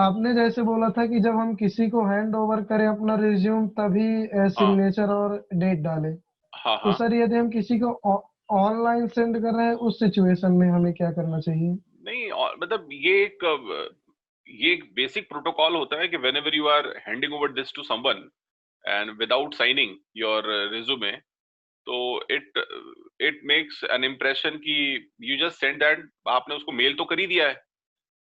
आपने जैसे बोला था कि जब हम किसी को हैंड ओवर करें अपना रिज्यूम तभी हाँ सिग्नेचर और डेट डालें। हाँ तो हाँ। सर यदि हम किसी को ऑनलाइन सेंड कर रहे हैं उस सिचुएशन में हमें क्या करना चाहिए? नहीं मतलब ये एक बेसिक प्रोटोकॉल होता है कि whenever you are handing over this to someone and without signing your resume, तो इट मेक्स एन इम्प्रेशन कि यू जस्ट सेंड दैट, आपने उसको मेल तो कर ही दिया है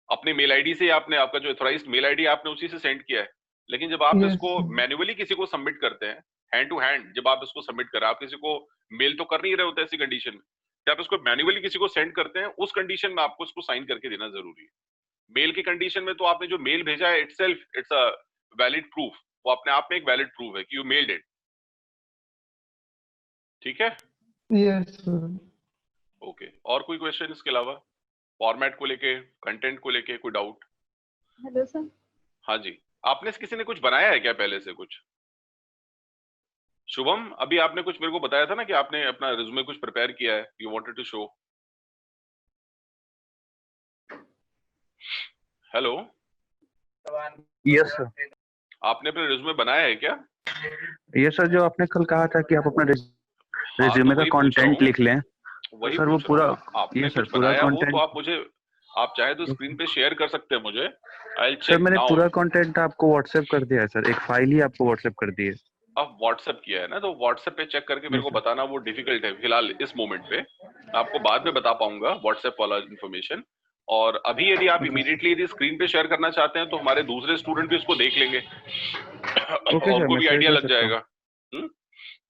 अपने मेल आईडी से, आपने आपका जो ऑथराइज्ड मेल आईडी आपने उसी से सेंड किया है। लेकिन जब आप यस इसको सर। मैन्युअली किसी को सबमिट करते हैं, हैंड टू हैंड, जब आप इसको सबमिट करें, आप किसी को मेल तो कर नहीं रहे होते ऐसी कंडीशन में, जब आप इसको मैन्युअली किसी को सेंड करते हैं उस कंडीशन में आपको इसको साइन करके देना जरूरी है। मेल की कंडीशन में तो आपने जो मेल भेजा है itself it's a valid proof, वो अपने आप में एक वैलिड प्रूफ है कि यू मेल्ड इट। ठीक है, यस सर। ओके। और कोई क्वेश्चन इसके अलावा, फॉर्मेट को लेके, कंटेंट को लेके कोई डाउट? Hello sir. हाँ जी, आपने किसी ने कुछ बनाया है क्या पहले से कुछ? शुभम, अभी आपने कुछ मेरे को बताया था ना कि आपने अपना रिज्यूमे कुछ प्रिपेयर किया है, you wanted to show. Hello, yes sir. आपने अपना रिज्यूमे बनाया है क्या? यस सर, जो आपने कल कहा था कि आप अपना हाँ, रिज्यूमे तो का वही पूछ रहा कंटेंट हूँ, लिख लें, तो वही सर वो पूछ रहा पूरा, हूँ। आपने ये सर कुछ पूरा बनाया हो तो कंटेंट, आप मुझे, आप चाहे तो स्क्रीन पे शेयर कर सकते हैं मुझे, आई विल सर चेक मैंने नाउ। पूरा कंटेंट आपको व्हाट्सएप कर दिया है सर, एक फाइल ही आपको व्हाट्सएप कर दी है। आप व्हाट्सएप किया है ना, तो व्हाट्सएप पे चेक करके मेरे यस को सर। बताना, वो डिफिकल्ट है फिलहाल इस मोमेंट पे, आपको बाद में बता पाऊंगा व्हाट्सएप वाला इन्फॉर्मेशन। और अभी यदि आप ओके इमीडिएटली यदि स्क्रीन पे शेयर करना चाहते हैं तो हमारे दूसरे स्टूडेंट भी उसको देख लेंगे ओके और सर, उनको मैं भी शेयर आइडिया कर लग सकता हूँ। जाएगा।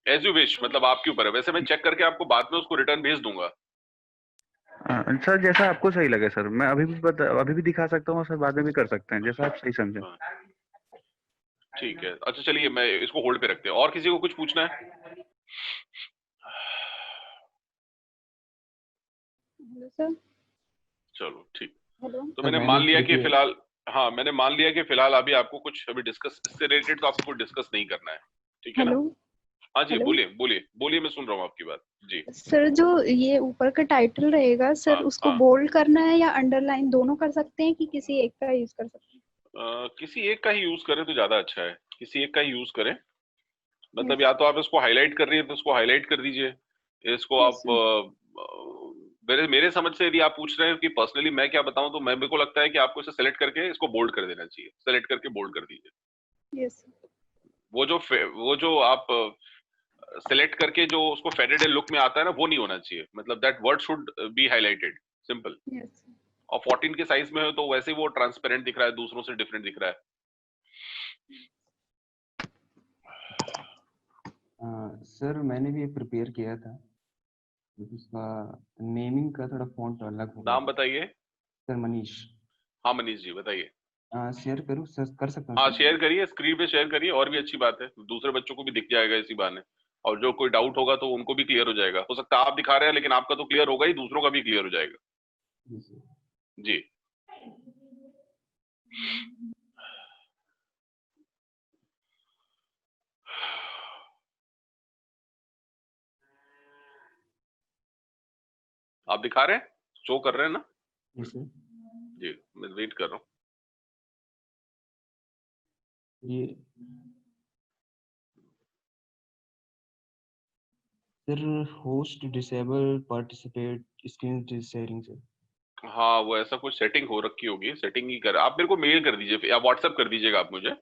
एज यू विश, मतलब आपके ऊपर है। वैसे मैं चेक करके आपको बाद में उसको रिटर्न भेज दूंगा। सर जैसा आपको सही लगे सर, मैं अभी भी दिखा सकता हूँ सर, बाद में भी कर सकते हैं, जैसा आप सही समझे। हाँ, ठीक है, अच्छा चलिए, मैं इसको होल्ड पे रखते हैं। और किसी को कुछ पूछना है? Hello sir. चलो ठीक। हेलो। तो सर मैंने मैंने मान लिया कि देखिए, फिलहाल, हाँ मैंने मान लिया कि फिलहाल अभी आपको कुछ अभी डिस्कस, इससे रिलेटेड तो आपको कुछ डिस्कस नहीं करना है, ठीक है ना? हेलो। हाँ जी, हेलो बोलिए बोलिए बोलिए, मैं सुन रहा हूँ आपकी बात जी। सर, जो ये ऊपर का टाइटल रहेगा सर, हाँ उसको हाँ, बोल्ड करना है या अंडरलाइन, दोनों कर सकते हैं कि किसी एक का यूज कर सकते हैं? किसी एक का ही यूज करें तो ज्यादा अच्छा है, किसी एक का ही यूज करें। मतलब यस। या तो आप इसको हाईलाइट कर रही है तो इसको हाईलाइट कर दीजिए, इसको यस आप सर। मेरे समझ से यदि आप पूछ रहे हैं कि पर्सनली मैं क्या बताऊं, तो मैं, मेरे को लगता है कि आपको इसे सेलेक्ट करके इसको बोल्ड कर देना चाहिए, सेलेक्ट करके बोल्ड कर दीजिए। यस। वो जो आप सेलेक्ट करके जो उसको फेडेड लुक में आता है ना, वो नहीं होना चाहिए, मतलब that word should be highlighted, simple. Yes. और 14 के साइज में हो तो वैसे ही वो ट्रांसपेरेंट दिख रहा है, दूसरों से डिफरेंट दिख रहा है। सर मैंने भी एक प्रिपेयर किया था, उसका नेमिंग का थोड़ा फॉन्ट अलग हो गया नाम था। बताइए। सर मनीष। हाँ मनीष जी बताइए। शेयर करूँ सर, कर सकता हूँ हाँ सर? शेयर करिए, स्क्रीन पे शेयर करिए, और भी अच्छी बात है, दूसरे बच्चों को भी दिख जाएगा इसी बहाने, और जो कोई डाउट होगा तो उनको भी क्लियर हो जाएगा। हो सकता है आप दिखा रहे हैं लेकिन आपका तो क्लियर होगा ही, दूसरों का भी क्लियर हो जाएगा जी सर। जी। आप दिखा रहे हैं, शो कर रहे हैं ना? जी सर। जी, मैं वेट कर रहा हूँ। ये sir, host disable participate screen sharing sir. हाँ वो ऐसा कुछ सेटिंग हो रखी होगी, सेटिंग ही कर, आप मेरे को मेल कर दीजिए या व्हाट्सएप कर दीजिएगा आप मुझे,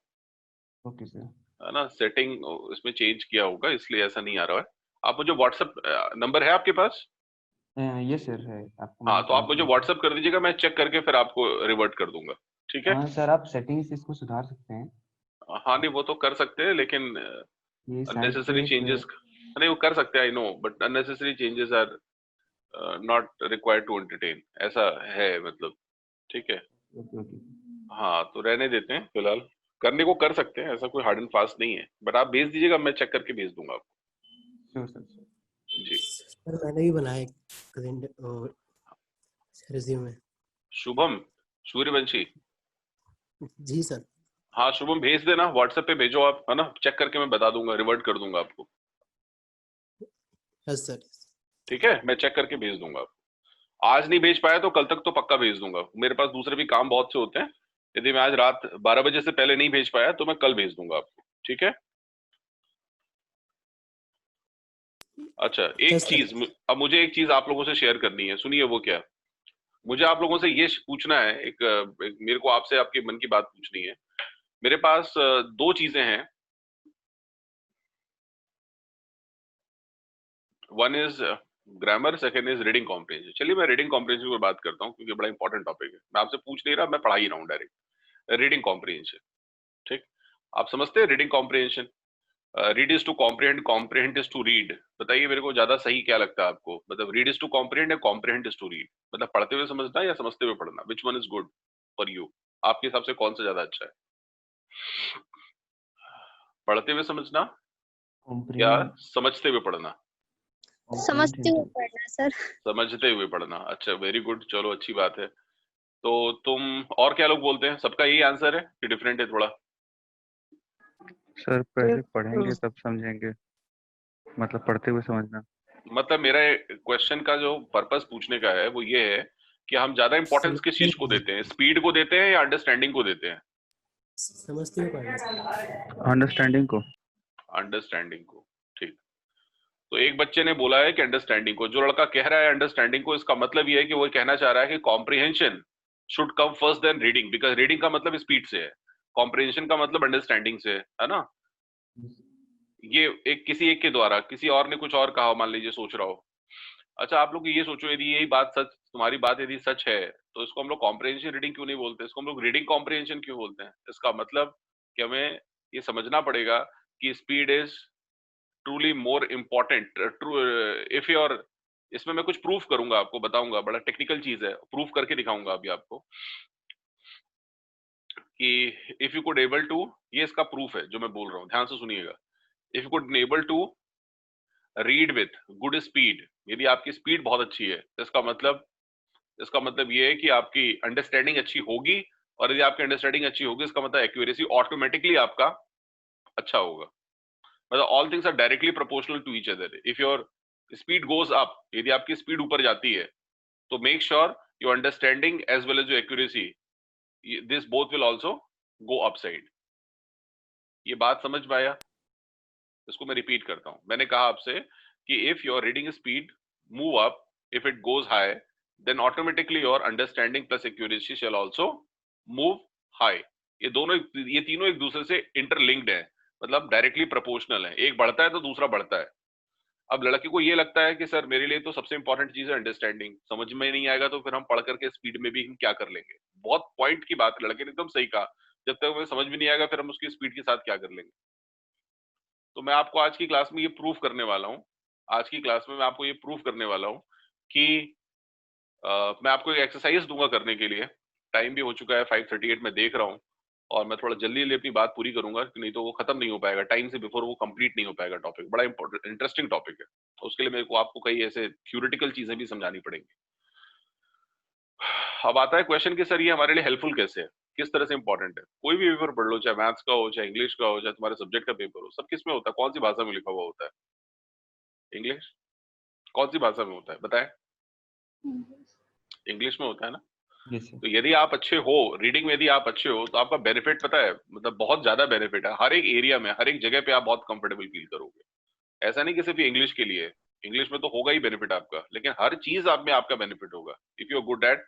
ओके सर। है ना? सेटिंग इसमें चेंज किया होगा इसलिए ऐसा नहीं आ रहा है। आप मुझे व्हाट्सएप नंबर है आपके पास? यस सर है, आपको हाँ मैंने तो आप कॉल मुझे किया था। व्हाट्सएप कर दीजिएगा, मैं चेक करके फिर आपको रिवर्ट कर दूंगा, ठीक है? हाँ सर, आप सेटिंग्स इसको सुधार सकते हैं। हाँ नहीं वो तो कर सकते हैं, लेकिन ये साइट पे अननेसेसरी एक, चेंजेस नहीं वो कर सकते हैं, I know, but unnecessary changes are not required to entertain, ऐसा है मतलब, ठीक है? ओके ओके हाँ तो रहने देते हैं फिलहाल, करने को कर सकते हैं, ऐसा कोई हार्ड एंड फास्ट नहीं है, बट आप भेज दीजिएगा, मैं चेक करके भेज दूंगा आपको। Sure sir. जी सर मैंने भी बनाया एक रिज्यूमे। शुभम सूर्यवंशी, जी सर। हाँ शुभम भेज देना, व्हाट्सएप पे भेजो आप, है ना, चेक करके मैं बता दूंगा, रिवर्ट कर दूंगा आपको। Yes sir. ठीक है, मैं चेक करके भेज दूंगा आपको। आज नहीं भेज पाया तो कल तक तो पक्का भेज दूंगा, मेरे पास दूसरे भी काम बहुत से होते हैं। यदि मैं आज रात 12 बजे से पहले नहीं भेज पाया तो मैं कल भेज दूंगा आपको, ठीक है। अच्छा एक यस सर। चीज, अब मुझे एक चीज आप लोगों से शेयर करनी है, सुनिए वो क्या। मुझे आप लोगों से ये पूछना है, एक मेरे को आपसे आपके मन की बात पूछनी है। मेरे पास दो चीजें हैं, one is grammar, second is reading comprehension. चलिए मैं रीडिंग कॉम्प्रिहेंशन पर बात करता हूँ क्योंकि बड़ा इंपॉर्टेंट टॉपिक है। मैं आपसे पूछ नहीं रहा, मैं पढ़ा ही रहा हूँ डायरेक्ट। रीडिंग कॉम्प्रिहेंशन, ठीक, आप समझते हैं reading comprehension? Read is to comprehend, comprehend is to read. बताइए मेरे को ज्यादा सही क्या लगता है आपको, मतलब रीड इज टू कॉम्प्रिहेंड या कॉम्प्रिहेंड इज टू रीड? मतलब पढ़ते हुए समझना या समझते हुए पढ़ना, which one is good for you? आपके हिसाब से कौन सा ज्यादा अच्छा है, पढ़ते हुए समझना या कॉम्प्रिहेंड समझते हुए पढ़ना? समझते हुए कॉम्प्रिहेंशन। पढ़ना सर। समझते हुए पढ़ना, अच्छा वेरी गुड, चलो अच्छी बात है। तो तुम और क्या लोग बोलते हैं, सबका यही आंसर है कि डिफरेंट है थोड़ा? सर पहले Yes, पढ़ेंगे sir. तब समझेंगे, मतलब पढ़ते हुए समझना। मतलब मेरा क्वेश्चन का जो पर्पस पूछने का है वो ये है कि हम ज्यादा इंपॉर्टेंस किस समझते चीज को हुए देते हैं, स्पीड को देते हैं या अंडरस्टैंडिंग को देते हैं? समझते हुए पढ़ना सर। अंडरस्टैंडिंग को। अंडरस्टैंडिंग को, ठीक। तो एक बच्चे ने बोला है कि अंडरस्टैंडिंग को, जो लड़का कह रहा है अंडरस्टैंडिंग को, इसका मतलब ये है कि वो कहना चाह रहा है कि comprehension should come first than reading, because reading का मतलब स्पीड से है, कॉम्प्रिहेंशन का मतलब अंडरस्टैंडिंग से है ना। ये एक किसी एक के द्वारा, किसी और ने कुछ और कहा, मान लीजिए सोच रहा हो। अच्छा आप लोग ये सोचो, यदि यही बात सच, तुम्हारी बात यदि सच है, तो इसको हम लोग कॉम्प्रिहेंशन रीडिंग क्यों नहीं बोलते, इसको हम लोग रीडिंग कॉम्प्रिहेंशन क्यों बोलते हैं? इसका मतलब कि हमें ये समझना पड़ेगा कि speed is truly more important, true if your, इसमें मैं कुछ प्रूफ करूंगा आपको, बताऊंगा, बड़ा टेक्निकल चीज है, प्रूफ करके दिखाऊंगा अभी आपको कि if you could able to, ये इसका प्रूफ है जो मैं बोल रहा हूँ, ध्यान से सुनिएगा। If you could able to read with good speed, यदि आपकी स्पीड बहुत अच्छी है, तो इसका मतलब ये है कि आपकी अंडरस्टैंडिंग अच्छी होगी, और यदि आपकी अंडरस्टैंडिंग अच्छी होगी इसका मतलब एक्यूरेसी ऑटोमेटिकली आपका अच्छा होगा। मतलब all things are directly proportional to each other. If your speed goes up, यदि आपकी स्पीड ऊपर जाती है, तो make sure your understanding as well as your accuracy, this both will also go up side. ये बात समझ में आया? इसको मैं रिपीट करता हूं, मैंने कहा आपसे कि if your reading speed move up, if it goes high, then automatically your understanding plus accuracy shall also move high. ये दोनों, ये तीनों एक दूसरे से इंटरलिंक्ड है, मतलब डायरेक्टली प्रोपोर्शनल है, एक बढ़ता है तो दूसरा बढ़ता है। अब लड़के को ये लगता है कि सर मेरे लिए तो सबसे इंपॉर्टेंट चीज है अंडरस्टैंडिंग, समझ में नहीं आएगा तो फिर हम पढ़ करके स्पीड में भी हम क्या कर लेंगे। बहुत पॉइंट की बात है, लड़के ने एकदम सही कहा, जब तक हमें समझ में नहीं आएगा फिर हम उसकी स्पीड के साथ क्या कर लेंगे। तो मैं आपको आज की क्लास में ये प्रूफ करने वाला हूँ, आज की क्लास में मैं आपको ये प्रूफ करने वाला हूँ कि मैं आपको एक एक्सरसाइज दूंगा करने के लिए। टाइम भी हो चुका है 5:38 मैं देख रहा हूँ, और मैं थोड़ा जल्दी जल्दी अपनी बात पूरी करूंगा, नहीं तो वो खत्म नहीं हो पाएगा टाइम से बिफोर, वो कंप्लीट नहीं हो पाएगा टॉपिक, बड़ा इंटरेस्टिंग टॉपिक है। तो उसके लिए मेरे को आपको कई ऐसे थ्योरेटिकल चीजें भी समझानी पड़ेंगी। अब आता है क्वेश्चन कि सर ये हमारे लिए हेल्पफुल कैसे है, किस तरह से इंपॉर्टेंट है। कोई भी पेपर पढ़ लो, चाहे मैथ्स का हो, चाहे इंग्लिश का हो, चाहे तुम्हारे सब्जेक्ट का पेपर हो, सब किस में होता है, कौन सी भाषा में लिखा हुआ होता है? इंग्लिश। कौन सी भाषा में होता है बताएं? इंग्लिश में होता है ना। Yes sir. तो यदि आप अच्छे हो रीडिंग में, यदि आप अच्छे हो तो आपका बेनिफिट पता है, मतलब बहुत ज्यादा बेनिफिट है, हर एक एरिया में, हर एक जगह पे आप बहुत कंफर्टेबल फील करोगे। ऐसा नहीं कि सिर्फ इंग्लिश के लिए, इंग्लिश में तो होगा ही बेनिफिट आपका, लेकिन हर चीज आप में आपका बेनिफिट होगा if you are good at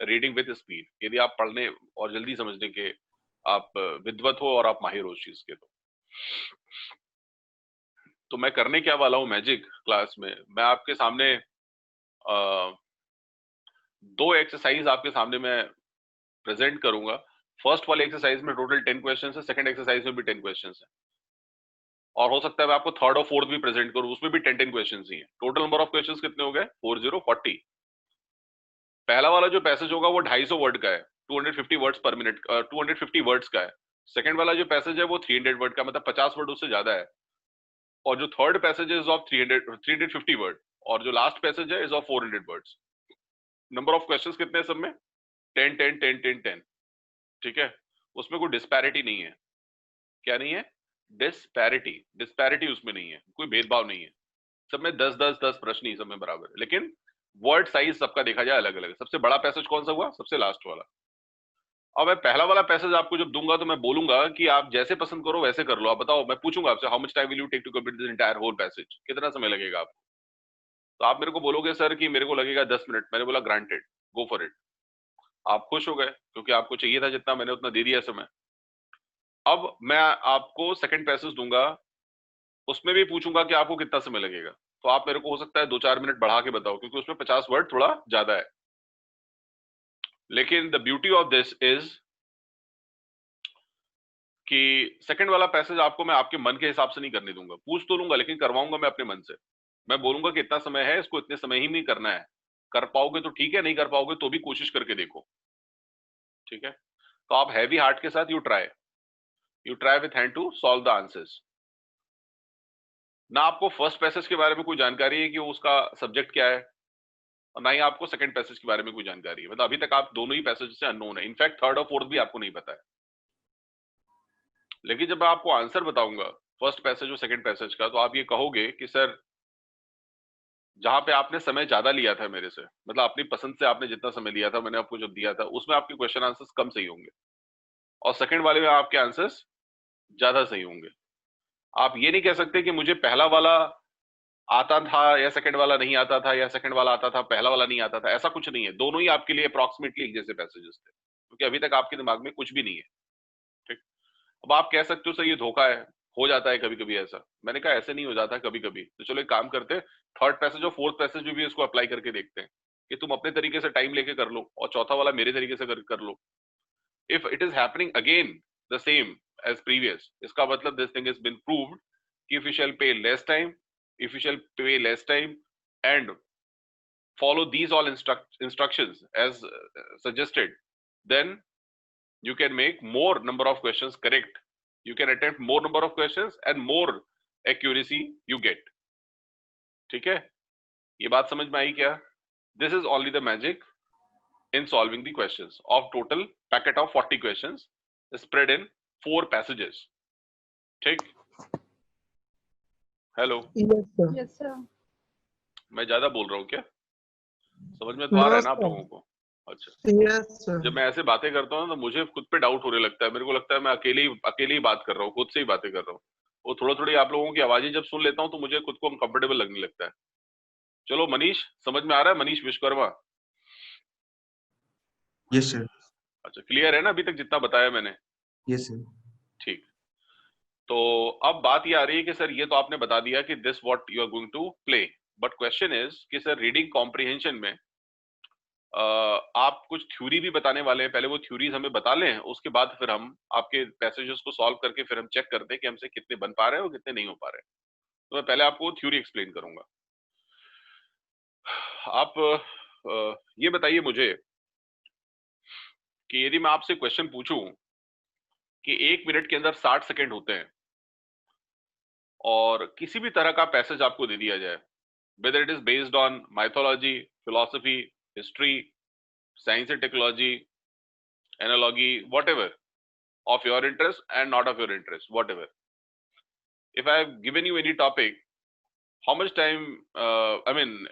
reading with speed. यदि आप पढ़ने और जल्दी समझने के आप विद्वत हो और आप माहिर हो उस चीज के। तो मैं करने क्या वाला हूँ मैजिक क्लास में, मैं आपके सामने दो एक्सरसाइज आपके सामने मैं प्रेजेंट करूंगा। फर्स्ट वाले एक्सरसाइज में टोटल 10 क्वेश्चंस है, सेकंड एक्सरसाइज में भी 10 क्वेश्चंस है, और हो सकता है मैं आपको थर्ड और फोर्थ भी प्रेजेंट करूं, उसमें भी 10 क्वेश्चंस ही है। टोटल नंबर ऑफ क्वेश्चंस कितने हो गए? 40। पहला वाला जो पैसेज होगा वो 250 वर्ड का है, 250 वर्ड्स पर मिनट, 250 वर्ड्स का है। सेकंड वाला जो पैसेज है वो 300 वर्ड का, मतलब 50 वर्ड उससे ज्यादा है। और जो third passage is of 350 word, और जो लास्ट पैसेज है is of 400 words. Number of questions कितने हैं सब में? 10 10 10 10 10। ठीक है, उसमें कोई डिस्पैरिटी नहीं है। क्या नहीं है? डिस्पैरिटी उसमें नहीं है, कोई भेदभाव नहीं है। सब में 10 10 10 प्रश्न ही सब में बराबर है, लेकिन वर्ड साइज सबका देखा जाए अलग अलग। सबसे बड़ा पैसेज कौन सा हुआ? सबसे लास्ट वाला। अब मैं पहला वाला पैसेज आपको जब दूंगा तो मैं बोलूंगा कि आप जैसे पसंद करो वैसे कर लो। आप बताओ, मैं पूछूंगा आपसे how much time will you take to complete this entire whole passage, कितना समय लगेगा आपको? तो आप मेरे को बोलोगे सर कि मेरे को लगेगा 10 मिनट। मैंने बोला ग्रांटेड, गो फॉर इट। आप खुश हो गए क्योंकि आपको चाहिए था जितना, मैंने उतना दे दिया समय। अब मैं आपको सेकंड पैसेज दूंगा, उसमें भी पूछूंगा कि आपको कितना समय लगेगा। तो आप मेरे को हो सकता है 2-4 मिनट बढ़ा के बताओ, क्योंकि उसमें 50 वर्ड थोड़ा ज्यादा है। लेकिन the beauty of this is कि सेकंड वाला पैसेज आपको मैं आपके मन के हिसाब से नहीं करने दूंगा। पूछ तो लूंगा लेकिन करवाऊंगा मैं अपने मन से। मैं बोलूंगा कि इतना समय है, इसको इतने समय ही में करना है। कर पाओगे तो ठीक है, नहीं कर पाओगे तो भी कोशिश करके देखो। ठीक है, तो आप हैवी हार्ट के साथ you try with hand to solve the answers. ना आपको फर्स्ट पैसेज के बारे में कोई जानकारी है कि उसका सब्जेक्ट क्या है, और ना ही आपको सेकंड पैसेज के बारे में कोई जानकारी है। मतलब अभी तक आप दोनों ही पैसेज से अननोन है। इनफैक्ट थर्ड और फोर्थ भी आपको नहीं पता है। लेकिन जब मैं आपको आंसर बताऊंगा फर्स्ट पैसेज और सेकंड पैसेज का, तो आप ये कहोगे कि सर जहां पे आपने समय ज्यादा लिया था मेरे से, मतलब अपनी पसंद से आपने जितना समय लिया था, मैंने आपको जब दिया था, उसमें आपके क्वेश्चन आंसर्स कम सही होंगे, और सेकंड वाले में आपके आंसर्स ज्यादा सही होंगे। आप ये नहीं कह सकते कि मुझे पहला वाला आता था या सेकंड वाला नहीं आता था, या सेकंड वाला आता था पहला वाला नहीं आता था। ऐसा कुछ नहीं है, दोनों ही आपके लिए अप्रॉक्सीमेटली एक जैसे पैसेजेस थे, क्योंकि अभी तक आपके दिमाग में कुछ भी नहीं है। ठीक, अब आप कह सकते हो सर ये धोखा है, हो जाता है कभी कभी ऐसा। मैंने कहा ऐसे नहीं हो जाता कभी कभी। तो चलो एक काम करते हैं, थर्ड पैसेज और फोर्थ पैसेज में भी इसको अप्लाई करके देखते हैं कि तुम अपने तरीके से टाइम लेके कर लो, और चौथा वाला मेरे तरीके से कर लो। If it is happening again the same as previous, इसका मतलब this thing is been proved कि if you shall pay less time, if you shall pay less time and follow these all instructions as suggested, then you can make more number of questions correct. You can attempt more number of questions and more accuracy you get. ठीक है, ये बात समझ में आई क्या? This is only the magic in solving the questions of total packet of 40 questions spread in 4 passages. ठीक, hello, Yes, sir. Yes sir. मैं ज्यादा बोल रहा हूँ क्या? समझ में तो आ रहा है ना आप No, लोगों को? अच्छा, Yes, sir. जब मैं ऐसे बातें करता हूँ तो मुझे खुद पे डाउट होने लगता है। मेरे को लगता है मैं अकेले ही बात कर रहा हूँ, खुद से ही बातें कर रहा हूँ। वो थोड़ी आप लोगों की आवाजें जब सुन लेता हूँ तो मुझे खुद को अनकंफर्टेबल लगने लगता है। चलो मनीष, समझ में आ रहा है? Manish Vishwakarma, yes sir. अच्छा क्लियर है ना अभी तक जितना बताया मैंने? Yes sir. ठीक, तो अब बात ये आ रही है कि सर ये तो आपने बता दिया कि this what you are going to play, but question is कि सर रीडिंग कॉम्प्रिहेंशन में आप कुछ थ्योरी भी बताने वाले हैं। पहले वो थ्योरीज हमें बता लें, उसके बाद फिर हम आपके पैसेजेस को सॉल्व करके फिर हम चेक करते हैं कि हमसे कितने बन पा रहे हैं और कितने नहीं हो पा रहे हैं। तो मैं पहले आपको थ्योरी एक्सप्लेन करूंगा। आप ये बताइए मुझे कि यदि मैं आपसे क्वेश्चन पूछूं कि 1 मिनट के अंदर 60 सेकंड होते हैं, और किसी भी तरह का पैसेज आपको दे दिया जाए, whether it is based on mythology, philosophy, history, science and technology, analogy, whatever, of your interest and not of your interest, whatever. If I have given you any topic, how much time,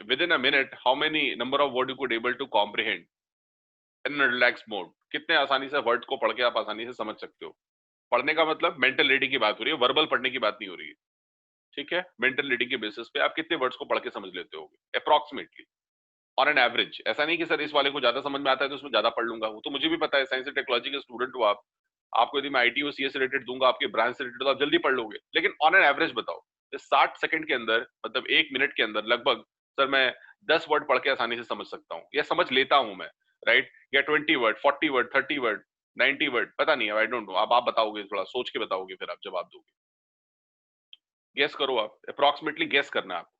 within a minute, how many number of words you could able to comprehend in a relaxed mode? कितने आसानी से words को पढ़ के आप आसानी से समझ सकते हो? पढ़ने का मतलब मेंटल रीडिंग की बात हो रही है, वर्बल पढ़ने की बात नहीं हो रही है। ठीक है, मेंटल रीडिंग के बेसिस पे आप कितने वर्ड्स को पढ़ के समझ लेते होगे अप्रॉक्सीमेटली ऑन एन एवरेज? ऐसा नहीं कि सर इस वाले को ज्यादा समझ में आता है तो उसमें ज्यादा पढ़ लूंगा, वो तो मुझे भी पता है, साइंस एंड टेक्नोलॉजी के स्टूडेंट हो आप। आपको यदि मैं आईटी और सीएस रिलेटेड दूंगा, आपके ब्रांच से रिलेटेड, तो आप जल्दी पढ़ लोगे। लेकिन ऑन एन एवरेज बताओ, 60 सेकंड के अंदर, मतलब 1 मिनट के अंदर लगभग सर मैं 10 वर्ड पढ़ के आसानी से समझ सकता हूँ, या समझ लेता हूँ मैं, राइट? या 20 वर्ड, 40 वर्ड, 30 वर्ड, 90 वर्ड, पता नहीं है, आई डोंट नो। आप बताओगे, थोड़ा सोच के बताओगे, फिर आप जवाब दोगे। गेस करो, आप अप्रॉक्सीमेटली गेस करना है आपको।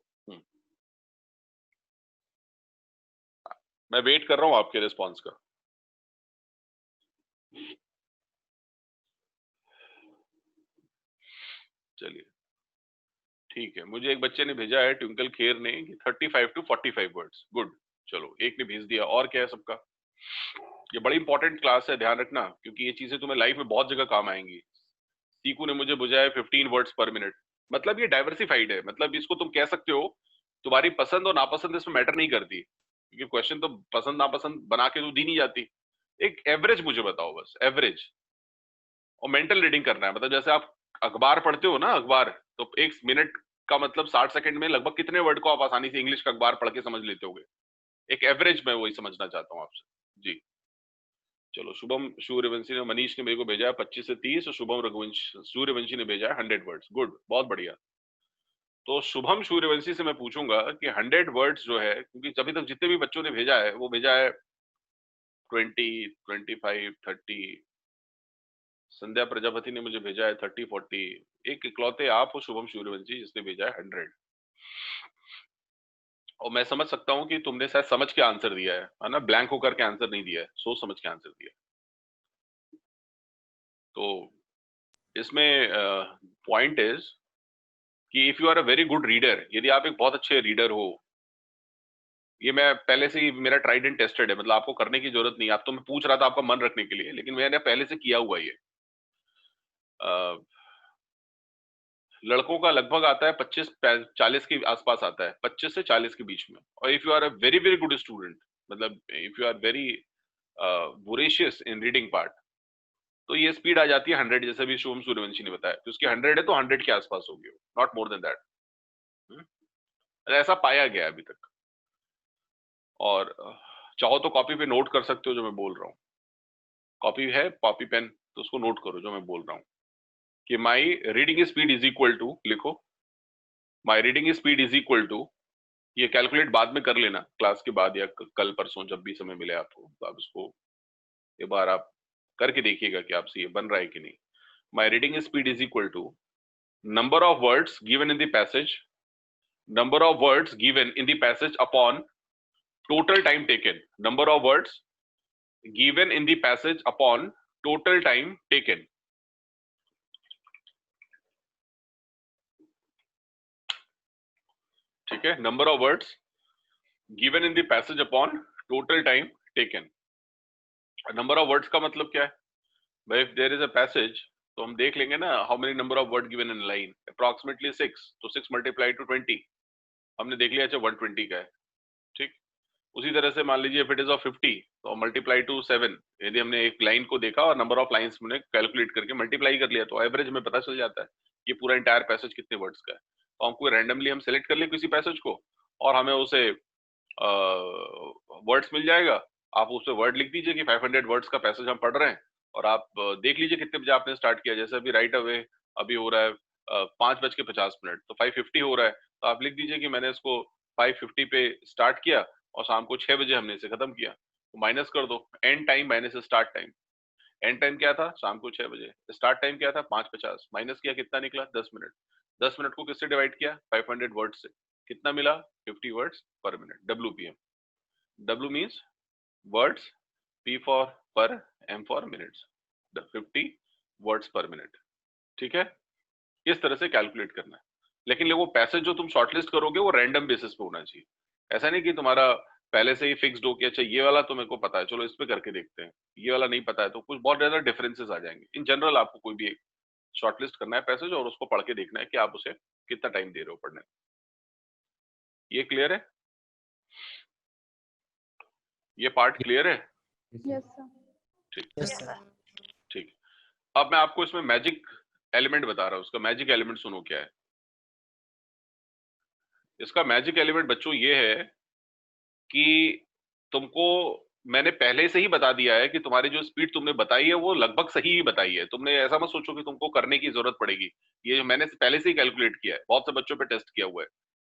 मैं वेट कर रहा हूं आपके रिस्पॉन्स का। चलिए ठीक है, मुझे एक बच्चे ने भेजा है ट्विंकल खेर ने कि 35 to 45 वर्ड्स। गुड, चलो एक ने भेज दिया। और क्या है सबका? ये बड़ी इंपॉर्टेंट क्लास है, ध्यान रखना, क्योंकि ये चीजें तुम्हें लाइफ में बहुत जगह काम आएंगी। सीकू ने मुझे भेजा है 15 वर्ड्स पर मिनट। मतलब ये डाइवर्सिफाइड है, मतलब इसको तुम कह सकते हो तुम्हारी पसंद और नापसंद इसमें मैटर नहीं करती, क्योंकि क्वेश्चन तो पसंद नापसंद बना के तो दी नहीं जाती। एक एवरेज मुझे बताओ, बस एवरेज। और मेंटल रीडिंग करना है, मतलब जैसे आप अखबार पढ़ते हो ना, अखबार, तो एक मिनट का मतलब 60 सेकंड में लगभग कितने वर्ड को आप आसानी से इंग्लिश का अखबार पढ़ के समझ लेते होगे? एक एवरेज मैं वही समझना चाहता हूँ आपसे जी। चलो, शुभम सूर्यवंशी ने, मनीष ने मेरे को भेजा है 25 से 30, और शुभम रघुवंश सूर्यवंशी ने भेजा है 100 वर्ड्स। गुड, बहुत बढ़िया। तो शुभम सूर्यवंशी से मैं पूछूंगा कि 100 वर्ड्स जो है, क्योंकि अभी तक जितने भी बच्चों ने भेजा है वो भेजा है 20, 25, 30। संध्या प्रजापति ने मुझे भेजा है 30, 40। एक इकलौते आप हो शुभम सूर्यवंशी जिसने भेजा है 100। और मैं समझ सकता हूं कि तुमने शायद समझ के आंसर दिया है ना, ब्लैंक होकर के आंसर नहीं दिया है, सोच समझ के आंसर दिया है। तो इसमें पॉइंट इज कि if you are a very good reader, यदि आप एक बहुत अच्छे रीडर हो, ये मैं पहले से ही, मेरा ट्राइड एंड टेस्टेड है, मतलब आपको करने की जरूरत नहीं। आप तो मैं पूछ रहा था आपका मन रखने के लिए, लेकिन मैंने पहले से किया हुआ ये। लड़कों का लगभग आता है 25-40 के आसपास आता है, 25 से 40 के बीच में। और if you are a very very good student, मतलब if you are very voracious in reading part, तो ये स्पीड आ जाती है 100, जैसे भी शुभम सूर्यवंशी ने बताया। तो उसकी 100 है तो 100 के आसपास होगी, नॉट मोर देन दैट। ऐसा पाया गया अभी तक। और चाहो तो कॉपी पे नोट कर सकते हो जो मैं बोल रहा हूँ। कॉपी है, कॉपी पेन, तो उसको नोट करो जो मैं बोल रहा हूँ कि my reading speed is equal to, लिखो, my reading speed is equal to, ये कैलकुलेट बाद में कर लेना क्लास के बाद या कल परसों जब भी समय मिले आपको, तो आप इसको एक बार आप करके देखिएगा कि आपसे ये बन रहा है कि नहीं। My reading speed is equal to number of words given in the passage, number of words given in the passage upon total time taken, number of words given in the passage upon total time taken। ठीक है, number of words given in the passage upon total time taken। number of words का मतलब क्या है भाई? if there is a passage, तो हम देख लेंगे ना how many number of words given in a line, approximately 6, तो 6 multiplied to 20 हमने देख लिया, अच्छा 120 का है। ठीक, उसी तरह से मान लीजिए इफ इट इज ऑफ 50 तो मल्टीप्लाई टू 7, यदि हमने एक लाइन को देखा और नंबर ऑफ लाइंस हमने कैलकुलेट करके मल्टीप्लाई कर लिया, तो एवरेज में पता चल जाता है ये पूरा इंटायर पैसेज कितने वर्ड्स का है। तो हमको रैंडमली हम सेलेक्ट कर ले किसी पैसेज को और हमें उसे वर्ड्स मिल जाएगा। आप उससे वर्ड लिख दीजिए कि 500 वर्ड्स का पैसेज हम पढ़ रहे हैं, और आप देख लीजिए कितने बजे आपने स्टार्ट किया। जैसे अभी राइट अवे अभी हो रहा है 5:50, तो 5:50 हो रहा है, तो आप लिख दीजिए कि मैंने इसको 5:50 पे स्टार्ट किया और शाम को 6 बजे हमने इसे खत्म किया। तो माइनस कर दो, and time minus start time. And time क्या था? शाम को 6 बजे। स्टार्ट टाइम क्या था? 5:50। माइनस किया, कितना निकला? 10 मिनट। 10 मिनट को किससे डिवाइड किया? 500 वर्ड से। कितना मिला? 50 वर्ड्स पर minute, WPM। W means words, P for पर, M फॉर मिनट्स, 50 वर्ड्स पर मिनट। ठीक है, इस तरह से कैलकुलेट करना है। लेकिन वो पैसेज जो तुम शॉर्टलिस्ट करोगे वो रैंडम बेसिस पे होना चाहिए। ऐसा नहीं कि तुम्हारा पहले से ही फिक्स्ड हो कि अच्छा ये वाला तो मेरे को पता है, चलो इस पे करके देखते हैं, ये वाला नहीं पता है, तो कुछ बहुत ज्यादा डिफरेंसेस आ जाएंगे। इन जनरल आपको कोई भी एक शॉर्टलिस्ट करना है पैसेज और उसको पढ़ के देखना है कि आप उसे कितना टाइम दे रहे हो पढ़ने। ये क्लियर है? ये पार्ट क्लियर है? Yes sir. ठीक यस सर। ठीक। अब मैं आपको इसमें मैजिक एलिमेंट बता रहा हूं। उसका मैजिक एलिमेंट सुनो क्या है। इसका मैजिक एलिमेंट बच्चों ये है कि तुमको मैंने पहले से ही बता दिया है कि तुम्हारी जो स्पीड तुमने बताई है वो लगभग सही ही बताई है। तुमने ऐसा मत सोचो कि तुमको करने की जरूरत पड़ेगी, ये मैंने पहले से ही कैलकुलेट किया है, बहुत से बच्चों पे टेस्ट किया हुआ है।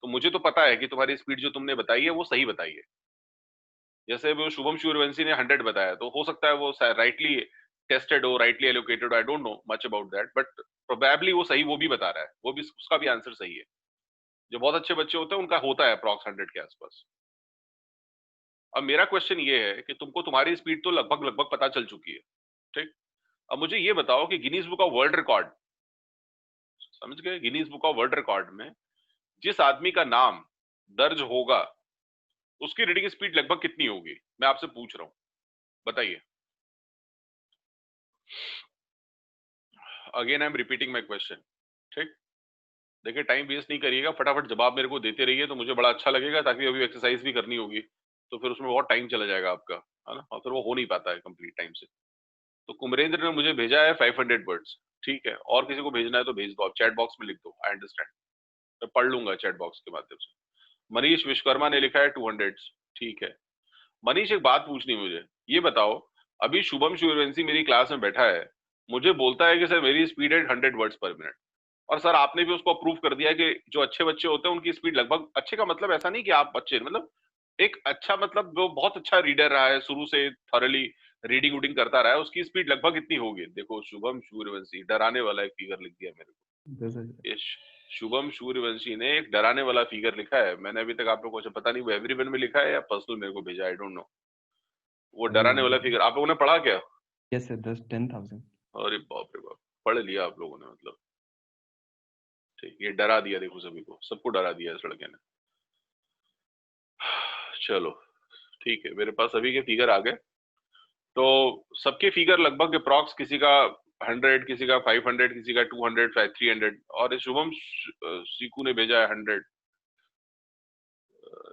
तो मुझे तो पता है कि तुम्हारी स्पीड जो तुमने बताई है वो सही बताई है। जैसे वो शुभम सूर्यवंशी ने 100 बताया, तो हो सकता है वो राइटली टेस्टेड हो, rightly allocated, I don't know much about that, but probably वो सही वो भी बता रहा है, वो भी उसका भी आंसर सही है। जो बहुत अच्छे बच्चे होते हैं उनका होता है अप्रॉक्स 100 के आसपास। अब मेरा क्वेश्चन ये है कि तुमको तुम्हारी स्पीड तो लगभग लगभग पता चल चुकी है, ठीक। अब मुझे ये बताओ कि Guinness book of world record, समझ गए, Guinness book of world record में जिस आदमी का नाम दर्ज होगा उसकी रीडिंग स्पीड लगभग कितनी होगी? मैं आपसे पूछ रहा हूं, बताइए। Again I am repeating my question. ठीक, देखिए टाइम वेस्ट नहीं करिएगा, फटाफट जवाब मेरे को देते रहिए तो मुझे बड़ा अच्छा लगेगा, ताकि अभी एक्सरसाइज भी करनी होगी तो फिर उसमें बहुत टाइम चला जाएगा आपका, है ना, और फिर वो हो नहीं पाता है कंप्लीट टाइम से। तो कुमरेंद्र ने मुझे भेजा है 500 वर्ड्स, ठीक है, और किसी को भेजना है तो भेज दो, आप चैट बॉक्स में लिख दो, आई अंडरस्टैंड, मैं पढ़ लूंगा चैट बॉक्स के माध्यम से। मनीष विश्वकर्मा ने लिखा है 200, ठीक है। मनीष एक बात पूछनी मुझे, ये बताओ, अभी शुभम सूर्यवंशी मेरी क्लास में बैठा है, मुझे बोलता है कि सर मेरी स्पीड है 100 वर्ड्स पर मिनट, और सर आपने भी उसको अप्रूव कर दिया कि जो अच्छे बच्चे होते हैं उनकी स्पीड लगभग, अच्छे का मतलब ऐसा नहीं कि आप बच्चे, मतलब एक अच्छा, मतलब जो बहुत अच्छा रीडर रहा है, शुरू से थॉरली रीडिंग वूडिंग करता रहा है, उसकी स्पीड लगभग इतनी होगी। देखो शुभम सूर्यवंशी डराने वाला एक फिगर लिख दिया मेरे को। 10,000। ये शुभम सूर्यवंशी ने एक डराने वाला फिगर लिखा है, मैंने अभी तक आप लोगों को पता नहीं वो एवरीवन में लिखा है या पर्सनल मेरे को भेजा, आई डोंट नो। वो डराने वाला फिगर आप लोगों ने पढ़ा क्या? Yes sir, 10,000। अरे बाप रे बाप, पढ़ लिया आप लोगों ने मतलब। ठीक, ये डरा दिया, देखो सभी को, सबको डरा दिया इस लड़के ने। चलो ठीक है, मेरे पास सभी के फिगर आ गए, तो सबके फिगर लगभग अप्रॉक्स, किसी का 100, किसी का 500, किसी का 200, 300, और इस शुभम सीकू ने भेजा है 100।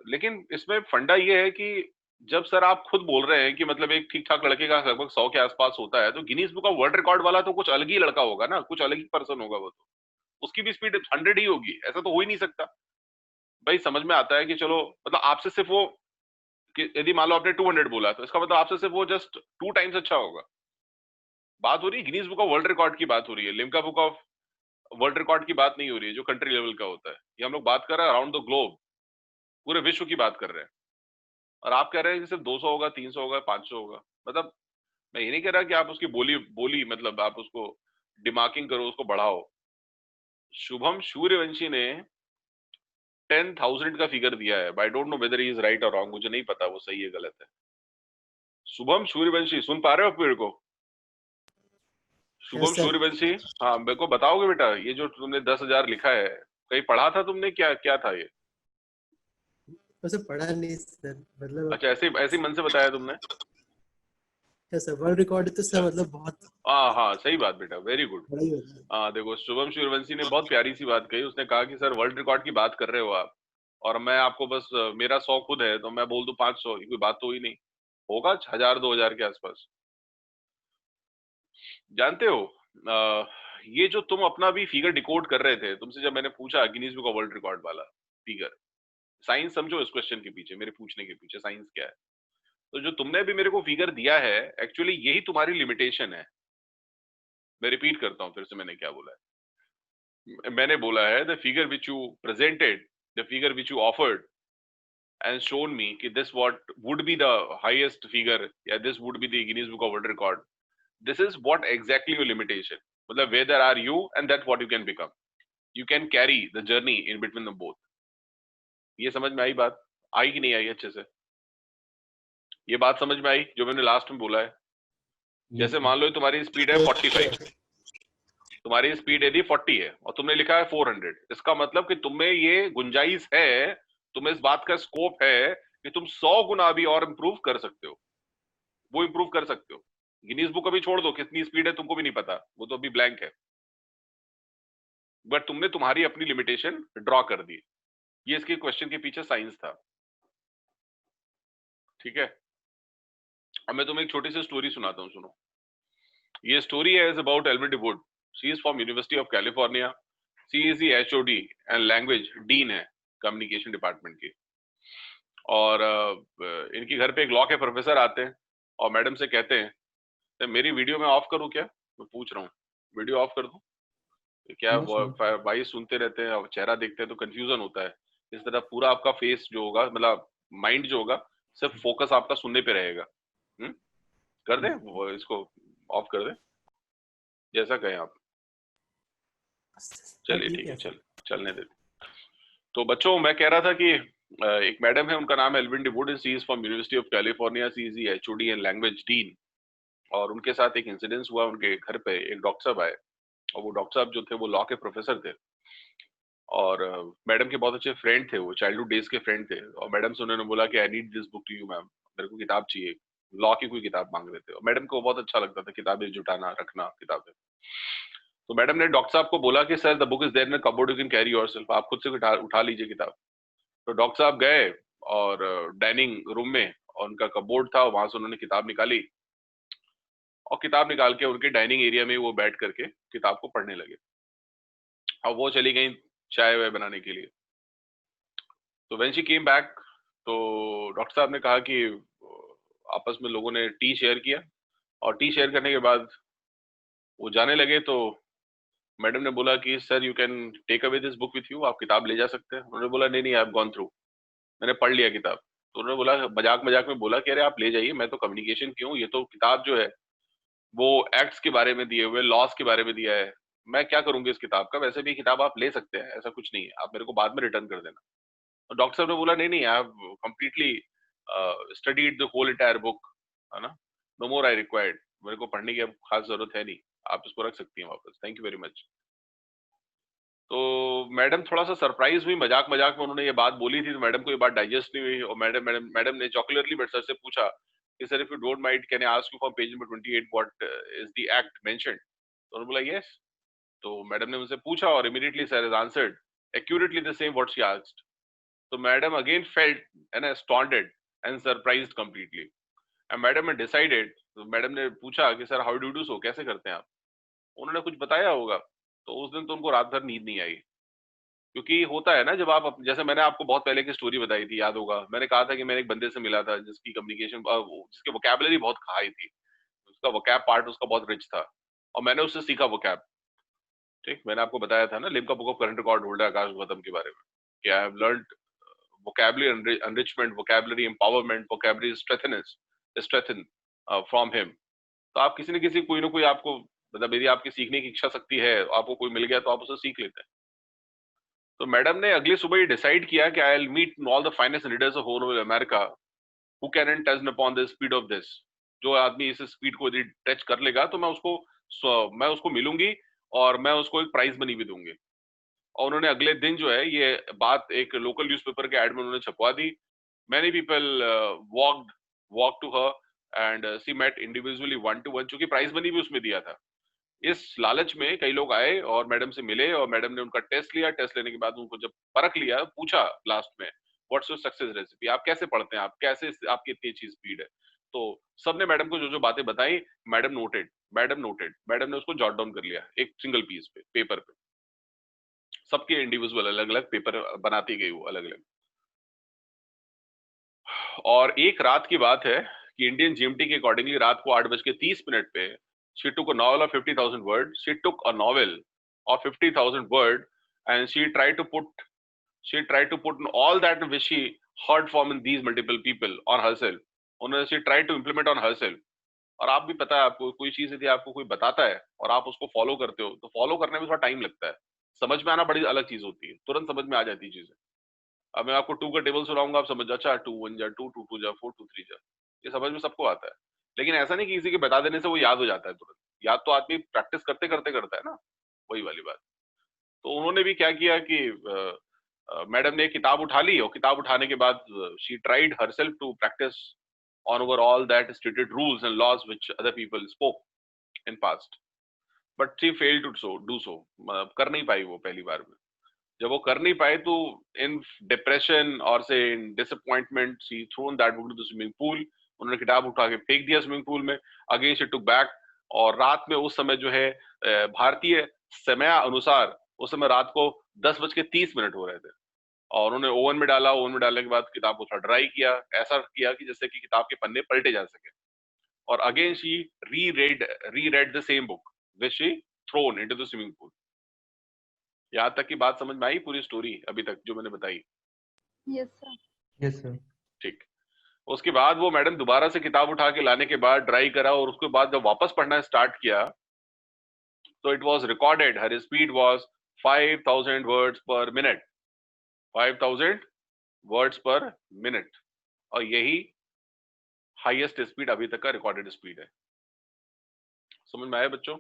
लेकिन इसमें फंडा ये है कि जब सर आप खुद बोल रहे हैं कि मतलब एक ठीक ठाक लड़के का लगभग 100 के आसपास होता है, तो Guinness book of world record वाला तो कुछ अलग ही लड़का होगा ना, कुछ अलग ही पर्सन होगा वो, तो उसकी भी स्पीड 100 ही होगी, ऐसा तो हो ही नहीं सकता भाई। समझ में आता है कि चलो, मतलब आपसे सिर्फ वो, कि यदि मान लो आपने 200 बोला तो इसका मतलब आपसे सिर्फ वो जस्ट 2 टाइम्स अच्छा होगा। बात हो रही है Guinness book of world record की, बात हो रही है, Limca book of world record की बात नहीं हो रही है जो कंट्री लेवल का होता है। ये हम लोग बात कर रहे हैं अराउंड द ग्लोब, पूरे विश्व की बात कर रहे हैं, और आप कह रहे हैं कि सिर्फ 200 होगा, 300 होगा, 500 होगा। मतलब मैं ये नहीं कह रहा कि आप उसकी बोली बोली मतलब आप उसको डिमार्किंग करो, उसको बढ़ाओ। शुभम सूर्यवंशी ने 10,000 का फिगर दिया है, I don't know whether he is right और रॉन्ग, मुझे नहीं पता वो सही है गलत है। शुभम सूर्यवंशी, सुन पा रहे हो मेरे को? Shubham yes sir. सूर्यवंशी, हाँ मेरे को बताओगे बेटा, ये जो तुमने 10,000 लिखा है, कहीं पढ़ा था तुमने, क्या क्या था ये? वैसे पढ़ा नहीं सर, मतलब अच्छा, ऐसे ऐसे ही मन से बताया तुमने? यस सर, वर्ल्ड रिकॉर्ड तो अच्छा, सर मतलब बहुत हाँ हाँ सही बात बेटा, वेरी गुड। बड़ा ही होता है। हाँ देखो, शुभम सूर्यवंशी ने बहुत प्यारी सी बात कही, उसने कहा कि सर वर्ल्ड रिकॉर्ड की बात कर रहे हो आप, और मैं आपको बस मेरा 100 खुद है तो मैं बोल दूं 500, ये कोई बात तो हुई नहीं, होगा 1000 2000 के आसपास। जानते हो, ये जो तुम अपना भी फिगर डिकोड कर रहे थे, तुमसे जब मैंने पूछा Guinness book of world record वाला फिगर, साइंस समझो इस क्वेश्चन के पीछे, मेरे पूछने के पीछे साइंस क्या है। तो जो तुमने अभी मेरे को फिगर दिया है, एक्चुअली यही तुम्हारी लिमिटेशन है। मैं रिपीट करता हूं फिर से, मैंने क्या बोला है। मैंने बोला है the figure which you presented, the figure which you offered and shown me कि this what would be the highest figure, या this would be the Guinness Book of World Record. This is what exactly your limitation, मतलब where there are you and that's what you can become. You can carry the journey in between them both. ये समझ में आई बात? आई कि नहीं आई अच्छे से? ये बात समझ में आई जो मैंने लास्ट में बोला है? जैसे मान लो तुम्हारी स्पीड है 45, तुम्हारी स्पीड यदि 40 है और तुमने लिखा है 400, इसका मतलब कि तुम्हें ये गुंजाइश है, तुम्हें इस बात का स्कोप है कि तुम 100 गुना भी और इंप्रूव कर सकते हो, वो इंप्रूव कर सकते हो। गिनीज बुक अभी छोड़ दो, कितनी स्पीड है तुमको भी नहीं पता, वो तो अभी ब्लैंक है, बट तुमने तुम्हारी अपनी लिमिटेशन ड्रॉ कर दी। ये इसके क्वेश्चन के पीछे साइंस था, ठीक है। अब मैं तुम्हें एक छोटी सी स्टोरी सुनाता हूँ, सुनो। ये स्टोरी है about Elvin Wood. She is from University of California, she is the HOD and language dean है कम्युनिकेशन डिपार्टमेंट की। और इनके घर पे एक लॉ के प्रोफेसर आते हैं और मैडम से कहते हैं, तो मेरी वीडियो में ऑफ करूं क्या? मैं पूछ रहा हूँ, वीडियो ऑफ कर दूं क्या? भाई सुनते रहते हैं और चेहरा देखते हैं तो कंफ्यूजन होता है। इस तरह पूरा आपका फेस जो होगा, मतलब माइंड जो होगा, सिर्फ फोकस आपका सुनने पे रहेगा। कर दे वो, इसको ऑफ कर दे, जैसा कहें आप। चलिए ठीक है, चलने दे। तो बच्चों, मैं कह रहा था कि एक मैडम है, उनका नाम है Elvin Wood, she is from University of California, she is the HOD and language dean. और उनके साथ एक इंसिडेंस हुआ, उनके घर पे एक डॉक्टर साहब आए, और वो डॉक्टर साहब जो थे वो लॉ के प्रोफेसर थे। और मैडम के बहुत अच्छे फ्रेंड थे, वो चाइल्डहुड डेज के फ्रेंड थे, और मैडम से उन्होंने बोला कि I need this book to you ma'am, मेरे को किताब चाहिए, लॉ की कोई किताब मांग रहे थे, और मैडम को बहुत अच्छा लगता था किताबें जुटाना, रखना किताबें। तो मैडम ने डॉक्टर साहब को बोला कि sir the book is there in cupboard, you can carry yourself, आप खुद से उठा लीजिए किताब। तो डॉक्टर साहब गए और डाइनिंग रूम में, और उनका कबोर्ड था, वहां से उन्होंने किताब निकाली, और किताब निकाल के उनके डाइनिंग एरिया में वो बैठ करके किताब को पढ़ने लगे। अब वो चली गई चाय वाय बनाने के लिए। तो व्हेन शी केम बैक, तो डॉक्टर साहब ने कहा कि आपस में लोगों ने टी शेयर किया, और टी शेयर करने के बाद वो जाने लगे, तो मैडम ने बोला कि sir you can take away this book with you, आप किताब ले जा सकते हैं। उन्होंने बोला नहीं नहीं, आई हैव गॉन थ्रू, मैंने पढ़ लिया किताब। तो उन्होंने बोला, मजाक मजाक में बोला कि अरे आप ले जाइए, मैं तो कम्युनिकेशन क्यों, ये तो किताब जो है वो एक्ट्स के बारे में दिए हुए, लॉस के बारे में दिया है, मैं क्या करूंगी इस किताब का, वैसे भी किताब आप ले सकते हैं, ऐसा कुछ नहीं है, आप मेरे को बाद में रिटर्न कर देना। तो डॉक्टर साहब ने बोला नहीं नहीं, I have completely studied the whole entire book, है ना, नो मोर आई रिक्वायर्ड, मेरे को पढ़ने की अब खास जरूरत है नहीं, आप इसको रख सकती हैं वापस, थैंक यू वेरी मच। तो मैडम थोड़ा सा सरप्राइज हुई, मजाक मजाक में उन्होंने ये बात बोली थी, तो मैडम को ये बात डाइजेस्ट नहीं हुई, और मैडम ने जॉकुलरली मेरे सर से पूछा कि sir if you don't mind can I ask you from page number 28 what is the act mentioned. तो उन्होंने बोला यस। तो मैडम ने मुझसे पूछा, और immediately sir has answered accurately the same what she asked. तो madam again felt and astounded and surprised completely, and madam ने डिसाइडेड, तो मैडम ने पूछा कि sir how do do so, कैसे करते हैं आप, उन्होंने कुछ बताया होगा। तो उस दिन तो उनको रात भर नींद नहीं आई, क्योंकि होता है ना, जब आप जैसे मैंने आपको बहुत पहले की स्टोरी बताई थी, याद होगा, मैंने कहा था कि मैंने एक बंदे से मिला था जिसकी कम्युनिकेशन, जिसके वोकैबुलरी बहुत हाई थी, उसका वोकैब पार्ट उसका बहुत रिच था, और मैंने उससे सीखा वोकैब। ठीक, मैंने आपको बताया था ना Limca book of current record holder Akash Gautam के बारे में, कि I have learned vocabulary enrichment, vocabulary empowerment, vocabulary strengthen from him। तो आप किसी न किसी कोई ना कोई आपको, मतलब यदि आपकी सीखने की इच्छा शक्ति है, आपको कोई मिल गया तो आप उसे सीख लेते हैं। तो मैडम ने अगली सुबह ये डिसाइड किया कि I will meet all the finest leaders of whole America who can touch upon the speed of this. जो आदमी इस स्पीड को यदि टच कर लेगा तो मैं उसको मिलूंगी, और मैं उसको एक प्राइज मनी भी दूंगी। और उन्होंने अगले दिन जो है ये बात एक लोकल न्यूज़पेपर के एड में उन्होंने छपवा दी। Many people walk to her and she met individually 1-to-1, चूंकि प्राइज मनी भी उसमें दिया था। इस लालच में कई लोग आए और मैडम से मिले, और मैडम ने उनका टेस्ट लिया। टेस्ट लेने के बाद उनको जब परख लिया, पूछा लास्ट में व्हाट्स योर सक्सेस रेसिपी, आप कैसे पढ़ते हैं, आप कैसे, आपकी इतनी अच्छी स्पीड है। तो सबने मैडम को जो जो बातें बताई, मैडम नोटेड, मैडम ने उसको जॉट डाउन कर लिया एक सिंगल पीस पे, पेपर पे। सबके इंडिविजुअल अलग अलग पेपर बनाती गई वो अलग अलग। और एक रात की बात है कि इंडियन जीएमटी के अकॉर्डिंगली रात को 8:30 पे she took a novel of 50,000 words, she took a novel of 50,000 words and she tried to put all that which she heard from these multiple people on herself, उन्होंने she tried to implement on herself। और आप भी पता है, आपको कोई चीज यदि आपको कोई बताता है और आप उसको फॉलो करते हो, तो फॉलो करने में थोड़ा टाइम लगता है, समझ में आना बड़ी अलग चीज होती है, तुरंत समझ में आ जाती है चीजें। अब मैं आपको 2 का टेबल सुनाऊंगा, आप समझ, अच्छा 2 1 जा 2 2 2 जा 4 2 3 जा, ये समझ में सबको आता है। लेकिन ऐसा नहीं कि किसी के बता देने से वो याद हो जाता है तुरंत, याद तो आदमी प्रैक्टिस करते करते करता है ना, वही वाली बात। तो उन्होंने भी क्या किया कि मैडम ने किताब उठा ली, और किताब उठाने के बाद she tried herself to practice on over all that stated rules and laws which other people spoke in past, but she failed to do so। कर नहीं पाई वो पहली बार में। जब वो कर नहीं पाए तो इन डिप्रेशन और से in disappointment she thrown that book to the swimming pool, उन्होंने किताब उठा के फेंक दिया स्विमिंग पूल में। अगेन शी टुक बैक, और रात में उस समय जो है भारतीय समय अनुसार उस समय रात को 10:30 हो रहे थे, और उन्होंने ओवन में डाला। ओवन में डालने के बाद किताब को थोड़ा ड्राई किया, ऐसा किया कि जिससे कि किताब के पन्ने पलटे जा सके, और again she reread the same book which she thrown into the swimming pool. यहाँ तक की बात समझ में आई पूरी स्टोरी अभी तक जो मैंने बताई? Yes sir. Yes sir. ठीक। उसके बाद वो मैडम दोबारा से किताब उठा के लाने के बाद ड्राई करा, और उसके बाद जब वापस पढ़ना स्टार्ट किया तो it was recorded her speed was 5000 words पर मिनट, 5000 वर्ड्स पर मिनट, और यही हाईएस्ट स्पीड अभी तक का रिकॉर्डेड स्पीड है। समझ में आया बच्चों?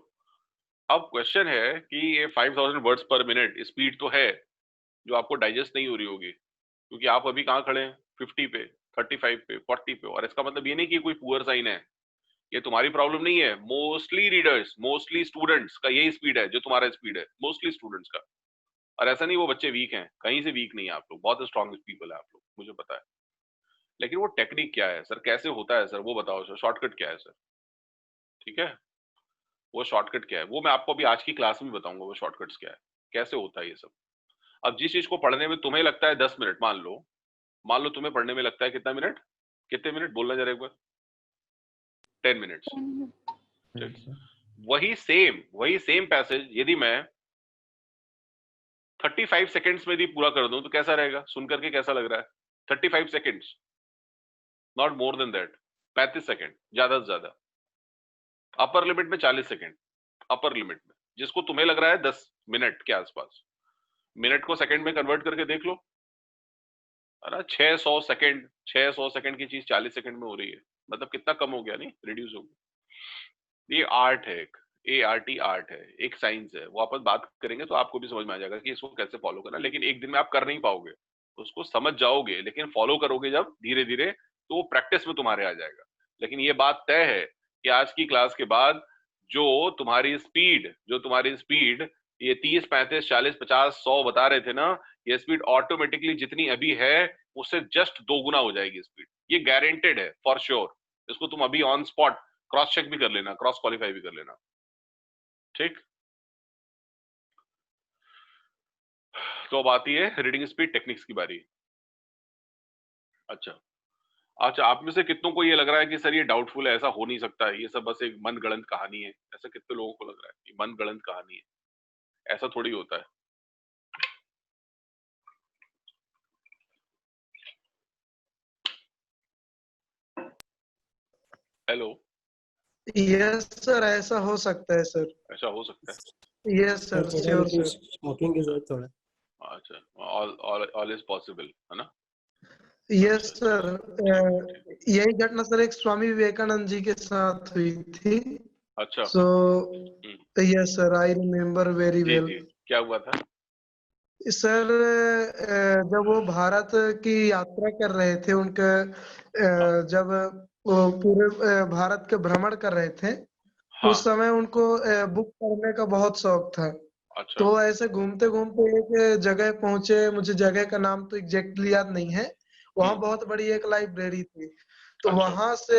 अब क्वेश्चन है कि ये 5000 वर्ड्स पर मिनट स्पीड तो है, जो आपको डाइजेस्ट नहीं हो रही होगी, क्योंकि आप अभी कहाँ खड़े हैं, 50 पे, 35 पे, 40 पे। और इसका मतलब ये नहीं कि कोई पुअर साइन है, ये तुम्हारी प्रॉब्लम नहीं है। मोस्टली रीडर्स, मोस्टली स्टूडेंट्स का यही स्पीड है जो तुम्हारा स्पीड है, मोस्टली स्टूडेंट्स का। और ऐसा नहीं वो बच्चे वीक हैं, कहीं से वीक नहीं है आप लोग, बहुत स्ट्रॉन्ग पीपल है आप लोग, मुझे पता है। लेकिन वो टेक्निक क्या है सर, कैसे होता है सर, वो बताओ सर, शॉर्टकट क्या है सर, ठीक है? वो शॉर्टकट क्या है वो मैं आपको अभी आज की क्लास में बताऊंगा, वो शॉर्टकट्स क्या है, कैसे होता है ये सब। अब जिस चीज को पढ़ने में तुम्हें लगता है 10 मिनट, मान लो तुम्हें पढ़ने में लगता है कितना मिनट, कितने मिनट बोलना जरा एक बार, 10 मिनट्स। वही सेम पैसेज यदि मैं 35 सेकेंड्स में यदि पूरा कर दूं तो कैसा रहेगा, सुन करके कैसा लग रहा है? 35 seconds, not more than that, 35 second ज्यादा से ज्यादा, अपर लिमिट में 40 सेकेंड, अपर लिमिट में, जिसको तुम्हें लग रहा है 10 मिनट के आसपास। मिनट को सेकंड में कन्वर्ट करके देख लो, है ना? 600 सेकंड की चीज 40 सेकंड में हो रही है, मतलब कितना कम हो गया, नहीं रिड्यूस हो गया। ये आर्ट है, एक ART आर्ट है, एक साइंस है, वो अपन बात करेंगे तो आपको भी समझ में आ जाएगा कि इसको कैसे फॉलो करना। लेकिन एक दिन में आप कर नहीं पाओगे, उसको समझ जाओगे, लेकिन फॉलो करोगे जब धीरे धीरे, तो वो प्रैक्टिस में तुम्हारे आ जाएगा। लेकिन ये बात तय है कि आज की क्लास के बाद जो तुम्हारी स्पीड ये 30, 35, 40, 50, 100 बता रहे थे ना, ये स्पीड ऑटोमेटिकली जितनी अभी है उससे जस्ट 2 गुना हो जाएगी स्पीड, ये गारंटेड है फॉर श्योर। इसको तुम अभी ऑन स्पॉट क्रॉस चेक भी कर लेना, क्रॉस क्वालिफाई भी कर लेना, ठीक? तो अब आती है रीडिंग स्पीड टेक्निक्स की बारी। अच्छा, आप में से कितनों को ये लग रहा है कि सर ये डाउटफुल है, ऐसा हो नहीं सकता है, ये सब बस एक मनगढ़ंत कहानी है? ऐसा कितने लोगों को लग रहा है कि मनगढ़ंत कहानी है, ऐसा थोड़ी होता है? हेलो, यस सर, ऐसा हो सकता है सर। ऐसा हो सकता है? Yes sir, sure sir. Smoking की जरूरत थोड़ा। अच्छा, ऑल इज पॉसिबल, है ना? यस सर, यही घटना सर एक स्वामी विवेकानंद जी के साथ हुई थी। अच्छा, so yes sir, I remember very जी वेल। जी, क्या हुआ था? सर जब वो भारत की यात्रा कर रहे थे, उनके जब वो पूरे भारत के भ्रमण कर रहे थे, हाँ, उस समय उनको बुक पढ़ने का बहुत शौक था। अच्छा, तो ऐसे घूमते घूमते एक जगह पहुंचे, मुझे जगह का नाम तो एग्जैक्टली याद नहीं है। वहां बहुत बड़ी एक लाइब्रेरी थी, तो अच्छा, वहां से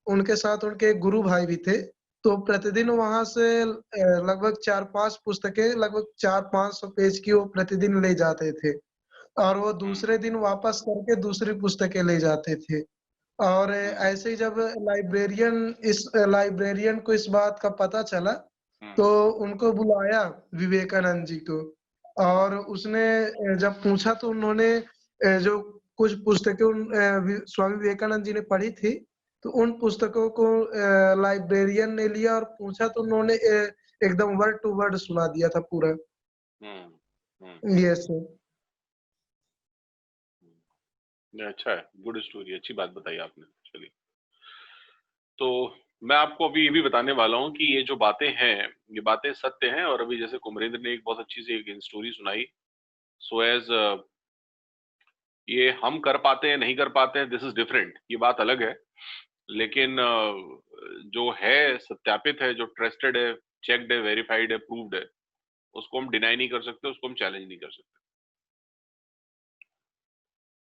उनके साथ उनके एक गुरु भाई भी थे। तो प्रतिदिन वहां से लगभग 4-5 पुस्तकें, लगभग 400-500 पेज की वो प्रतिदिन ले जाते थे, और वो दूसरे दिन वापस करके दूसरी पुस्तकें ले जाते थे। और ऐसे ही जब लाइब्रेरियन को इस बात का पता चला, तो उनको बुलाया विवेकानंद जी को, और उसने जब पूछा तो उन्होंने जो कुछ पुस्तकें स्वामी विवेकानंद जी ने पढ़ी थी, तो उन पुस्तकों को लाइब्रेरियन ने लिया और पूछा, तो उन्होंने एकदम वर्ड टू वर्ड सुना दिया था पूरा। Yes sir. अच्छा है, गुड स्टोरी, अच्छी बात बताई आपने। चलिए, तो मैं आपको अभी ये भी बताने वाला हूँ कि ये जो बातें हैं, ये बातें सत्य हैं। और अभी जैसे कुमरेंद्र ने एक बहुत अच्छी सी एक स्टोरी सुनाई, सो एज ये हम कर पाते हैं नहीं कर पाते हैं, दिस इज डिफरेंट, ये बात अलग है। लेकिन जो है सत्यापित है, जो ट्रस्टेड है, चेक्ड है, वेरीफाइड है, प्रूव्ड है, उसको हम डिनाई नहीं कर सकते, उसको हम चैलेंज नहीं कर सकते।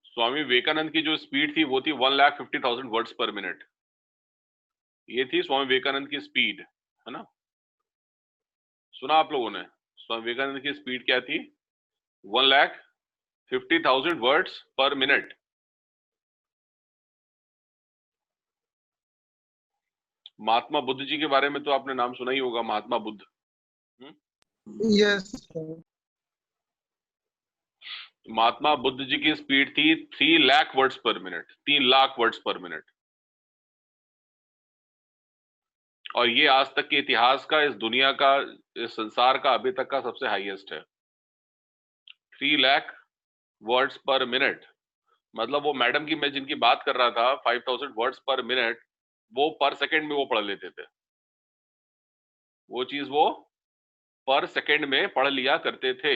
स्वामी विवेकानंद की जो स्पीड थी वो थी 1,50,000 वर्ड्स पर मिनट। ये थी स्वामी विवेकानंद की स्पीड, है ना? सुना आप लोगों ने? स्वामी विवेकानंद की स्पीड क्या थी? 1,50,000 वर्ड्स पर मिनट। महात्मा बुद्ध जी के बारे में तो आपने नाम सुना ही होगा, महात्मा बुद्ध। यस। महात्मा बुद्ध जी की स्पीड थी 3 लाख वर्ड्स पर मिनट, 3 लाख वर्ड्स पर मिनट। और ये आज तक के इतिहास का, इस दुनिया का, इस संसार का अभी तक का सबसे हाईएस्ट है, 3 लाख वर्ड्स पर मिनट। मतलब वो मैडम की, मैं जिनकी बात कर रहा था, 5,000 वर्ड्स पर मिनट, वो पर सेकंड में वो पढ़ लेते थे। वो चीज वो पर सेकंड में पढ़ लिया करते थे।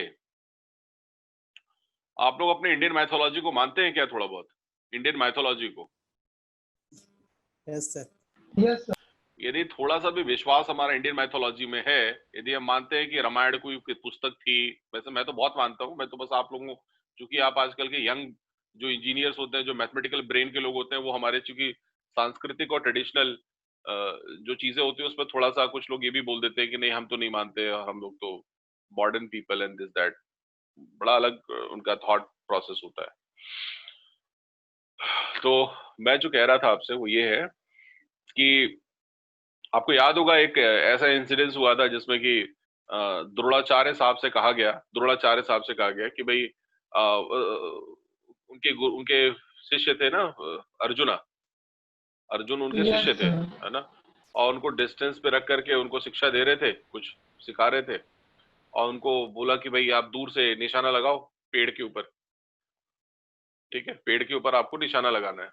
आप लोग अपने इंडियन मैथोलॉजी को मानते हैं क्या? थोड़ा बहुत इंडियन मैथोलॉजी को? Yes sir. Yes sir. यदि थोड़ा सा भी विश्वास हमारा इंडियन मैथोलॉजी में है, यदि हम मानते हैं कि रामायण कोई पुस्तक थी, वैसे मैं तो बहुत मानता हूँ, मैं तो बस आप लोगों, चूंकि आप आजकल के यंग जो इंजीनियर्स होते हैं, जो मैथमेटिकल ब्रेन के लोग होते हैं, वो हमारे चूंकि सांस्कृतिक और ट्रेडिशनल जो चीजें होती है उस पर थोड़ा सा कुछ लोग ये भी बोल देते हैं कि नहीं हम तो नहीं मानते, हम लोग तो modern people and this that, बड़ा अलग उनका थॉट प्रोसेस होता है। तो मैं जो कह रहा था आपसे वो ये है कि आपको याद होगा एक ऐसा इंसिडेंस हुआ था जिसमें कि द्रोणाचार्य साहब से कहा गया, द्रोणाचार्य साहब से कहा गया कि भाई उनके शिष्य थे ना, अर्जुना, अर्जुन उनके यस शिष्य थे, सर। है ना, और उनको डिस्टेंस पे रख करके उनको शिक्षा दे रहे थे, कुछ सिखा रहे थे, और उनको बोला कि भाई आप दूर से निशाना लगाओ पेड़ के ऊपर, ठीक है, पेड़ के ऊपर आपको निशाना लगाना है।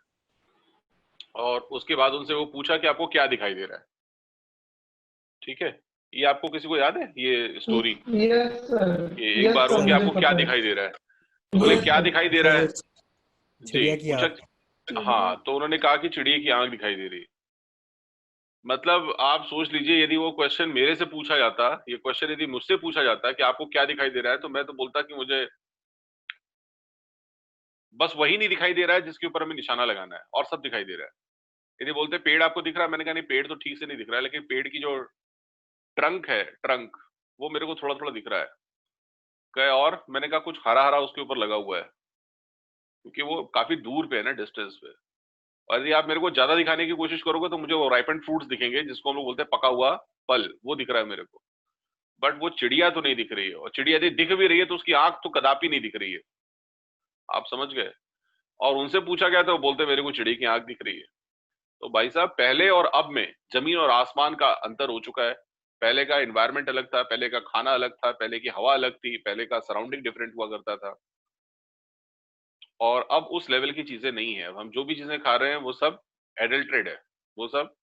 और उसके बाद उनसे वो पूछा कि आपको क्या दिखाई दे रहा है, ठीक है, ये आपको किसी को याद है ये स्टोरी? Yes sir. ये एक यस बार हो सर, कि मुझे आपको क्या पता है। दिखाई दे रहा है, तो बोले यस क्या सर। दिखाई दे रहा है सर जी, चिड़िया की पूछा। आँख। हाँ, तो उन्होंने कहा कि चिड़िया की आंख दिखाई दे रही। मतलब आप सोच लीजिए, यदि वो क्वेश्चन मेरे से पूछा जाता, ये क्वेश्चन यदि मुझसे पूछा जाता कि आपको क्या दिखाई दे रहा है, तो मैं तो बोलता कि मुझे बस वही नहीं दिखाई दे रहा है जिसके ऊपर हमें निशाना लगाना है, और सब दिखाई दे रहा है। यदि बोलते पेड़ आपको दिख रहा है, मैंने कहा नहीं पेड़ तो ठीक से नहीं दिख रहा है, लेकिन पेड़ की जो ट्रंक है, ट्रंक, वो मेरे को थोड़ा थोड़ा दिख रहा है। कहे और मैंने कहा कुछ हरा हरा उसके ऊपर लगा हुआ है, क्योंकि वो काफी दूर पे है ना, डिस्टेंस पे। और यदि आप मेरे को ज्यादा दिखाने की कोशिश करोगे तो मुझे वो राइपेंड फ्रूट्स दिखेंगे, जिसको हम लोग बोलते हैं पका हुआ फल, वो दिख रहा है मेरे को। बट वो चिड़िया तो नहीं दिख रही है, और चिड़िया यदि दिख भी रही है तो उसकी आंख तो कदापि नहीं दिख रही है, आप समझ गए। और उनसे पूछा गया तो वो बोलते मेरे को चिड़िया की आंख दिख रही है। तो भाई साहब, पहले और अब में जमीन और आसमान का अंतर हो चुका है। पहले का एनवायरनमेंट अलग था, पहले का खाना अलग था, पहले की हवा अलग थी, पहले का सराउंडिंग डिफरेंट हुआ करता था, और अब उस लेवल की चीजें नहीं है। अब हम जो भी चीजें खा रहे हैं वो सब एडल्ट्रेड है, वो सब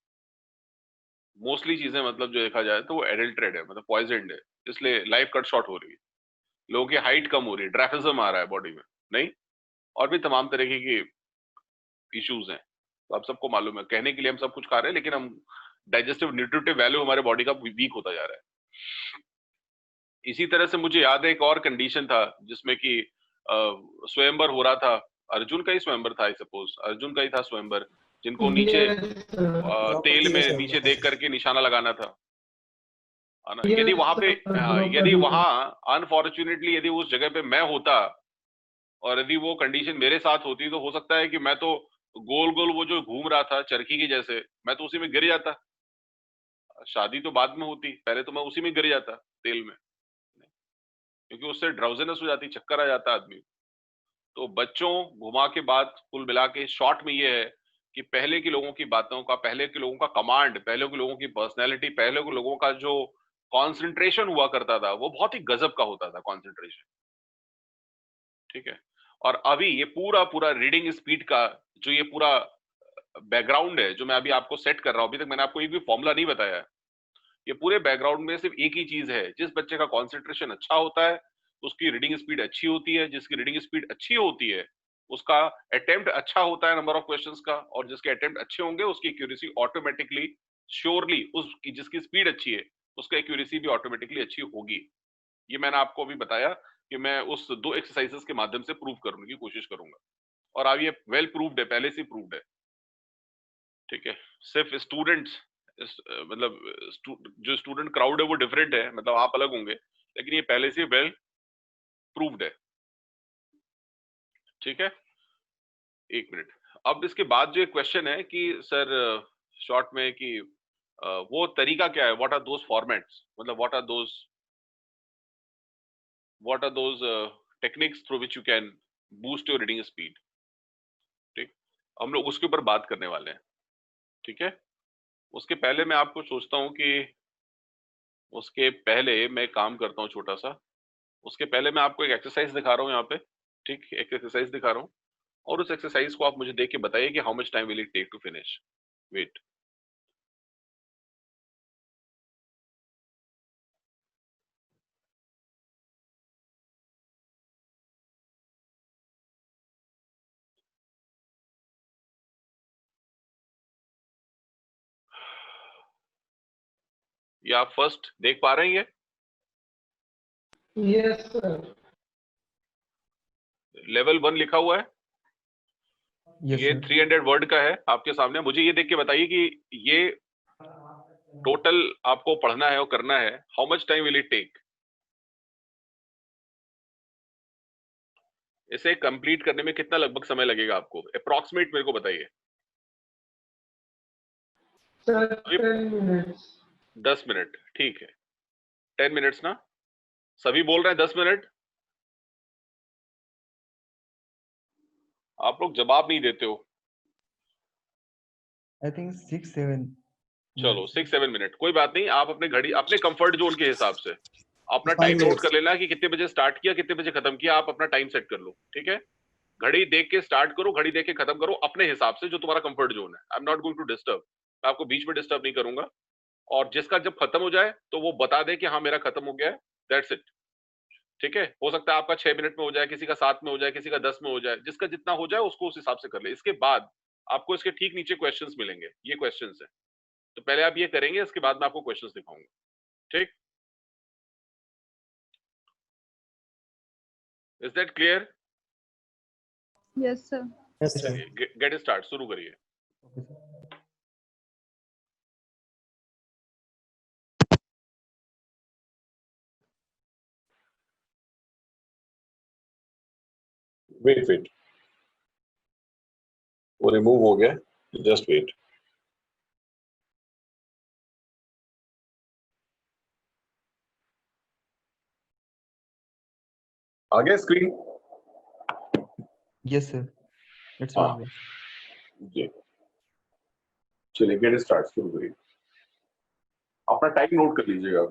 मोस्टली चीजें, मतलब जो देखा जाए तो वो एडल्ट्रेड है, मतलब पॉइजनड है, इसलिए लाइफ कट शॉर्ट हो रही है, लोगों की हाइट कम हो रही है, ड्रैफिज्म आ रहा है बॉडी में, नहीं, और भी तमाम तरीके की इश्यूज हैं। तो आप सबको मालूम है, कहने के लिए हम सब कुछ खा रहे हैं, लेकिन हम डाइजेस्टिव न्यूट्रिटिव वैल्यू हमारे बॉडी का वीक होता जा रहा है। इसी तरह से मुझे याद है एक और कंडीशन था जिसमें कि स्वयंवर हो रहा था, अर्जुन का ही स्वयंवर था, आई सपोज अर्जुन का ही था स्वयंवर, जिनको नीचे यस सर। द्रौपदी तेल का में नीचे स्वयंवर था देख सर। करके निशाना लगाना था, है ना। यदि यस वहां पे, सर, यदि द्रौपदी का। वहां अनफॉर्चुनेटली यदि उस जगह पे मैं होता, और यदि वो कंडीशन मेरे साथ होती, तो हो सकता है कि मैं तो गोल गोल वो जो घूम रहा था चरखी की जैसे, मैं तो उसी में गिर जाता। शादी तो बाद में होती, पहले तो मैं उसी में गिर जाता, तेल में, क्योंकि उससे ड्राउजीनेस हो जाती, चक्कर आ जाता आदमी। तो बच्चों, घुमा के बात कुल मिला के शॉर्ट में ये है कि पहले के लोगों की बातों का, पहले के लोगों का कमांड, पहले के लोगों की पर्सनैलिटी, पहले के लोगों का जो कॉन्सेंट्रेशन हुआ करता था, वो बहुत ही गजब का होता था कॉन्सेंट्रेशन, ठीक है। और अभी ये पूरा पूरा रीडिंग स्पीड का जो ये पूरा बैकग्राउंड है, जो मैं अभी आपको सेट कर रहा हूं, अभी तक मैंने आपको एक भी फॉर्मूला नहीं बताया है। ये पूरे बैकग्राउंड में सिर्फ एक ही चीज है, जिस बच्चे का कॉन्सेंट्रेशन अच्छा होता है उसकी रीडिंग स्पीड अच्छी होती है, जिसकी रीडिंग स्पीड अच्छी होती है उसका अटेम्प्ट अच्छा होता है नंबर ऑफ क्वेश्चंस का, और जिसके अटेम्प्ट अच्छे होंगे उसकी एक्यूरेसी ऑटोमेटिकली, श्योरली, उसकी जिसकी स्पीड अच्छी है उसका एक्यूरेसी भी ऑटोमेटिकली अच्छी होगी। ये मैंने आपको अभी बताया कि मैं उस दो एक्सरसाइजेस के माध्यम से प्रूव करने की कोशिश करूंगा, और अब ये वेल प्रूव्ड है, पहले से प्रूव्ड है, ठीक है। सिर्फ स्टूडेंट्स, मतलब जो स्टूडेंट क्राउड है वो डिफरेंट है, मतलब आप अलग होंगे, लेकिन ये पहले से वेल प्रूव्ड है, ठीक है। एक मिनट। अब इसके बाद जो एक क्वेश्चन है कि सर, शॉर्ट में कि वो तरीका क्या है, व्हाट आर दोज फॉर्मेट्स, मतलब what are those techniques through which you can boost your reading speed, ठीक, हम लोग उसके ऊपर बात करने वाले हैं, ठीक है। उसके पहले मैं आपको सोचता हूं कि उसके पहले मैं एक काम करता हूं छोटा सा, उसके पहले मैं आपको एक एक्सरसाइज दिखा रहा हूं यहाँ पे, ठीक, एक एक्सरसाइज दिखा रहा हूं, और उस एक्सरसाइज को आप मुझे देख के बताइए कि how much time will it take to finish. Wait. या आप फर्स्ट देख पा रहे हैं? ये यस सर। लेवल 1 लिखा हुआ है, यस ये सर 300 वर्ड का है आपके सामने। मुझे ये देख के बताइए कि ये टोटल आपको पढ़ना है और करना है, how much time will it take? इसे कंप्लीट करने में कितना लगभग समय लगेगा आपको, अप्रॉक्सीमेट मेरे को बताइए। Sir 10 minutes. 10 मिनट, ठीक है। 10 मिनट्स ना, सभी बोल रहे हैं 10 मिनट। आप लोग जवाब नहीं देते हो। आई थिंक 6-7 चलो 6-7 मिनट, कोई बात नहीं। आप अपने घड़ी, अपने कंफर्ट जोन के हिसाब से अपना 5 टाइम नोट minutes. कर लेना कि कितने बजे स्टार्ट किया, कितने बजे खत्म किया। आप अपना टाइम सेट कर लो, ठीक है? घड़ी देख के स्टार्ट करो, घड़ी देख के खत्म करो अपने हिसाब से, जो तुम्हारा कंफर्ट जोन है। I am not going to disturb, मैं आपको बीच में डिस्टर्ब नहीं करूंगा। और जिसका जब खत्म हो जाए तो वो बता दे कि हाँ मेरा खत्म हो गया है, दैट्स इट। ठीक है, हो सकता है आपका 6 मिनट में हो जाए, किसी का 7 में हो जाए, किसी का 10 में हो जाए। जिसका जितना हो जाए उसको उस हिसाब से कर ले। इसके बाद आपको इसके ठीक नीचे क्वेश्चंस मिलेंगे, ये क्वेश्चंस है। तो पहले आप ये करेंगे, इसके बाद मैं आपको क्वेश्चंस दिखाऊंगा, ठीक? Is that clear? Yes sir. Yes, sir. चलिए गेट स्टार्ट, शुरू करिए। ओके सर वेट वेट, वो रिमूव हो गया, जस्ट वेट। आ गया स्क्रीन? यस सर इट्स हाँ विजिबल जी, चलिए गेट स्टार्ट, शुरू करिए। अपना टाइम नोट कर लीजिएगा।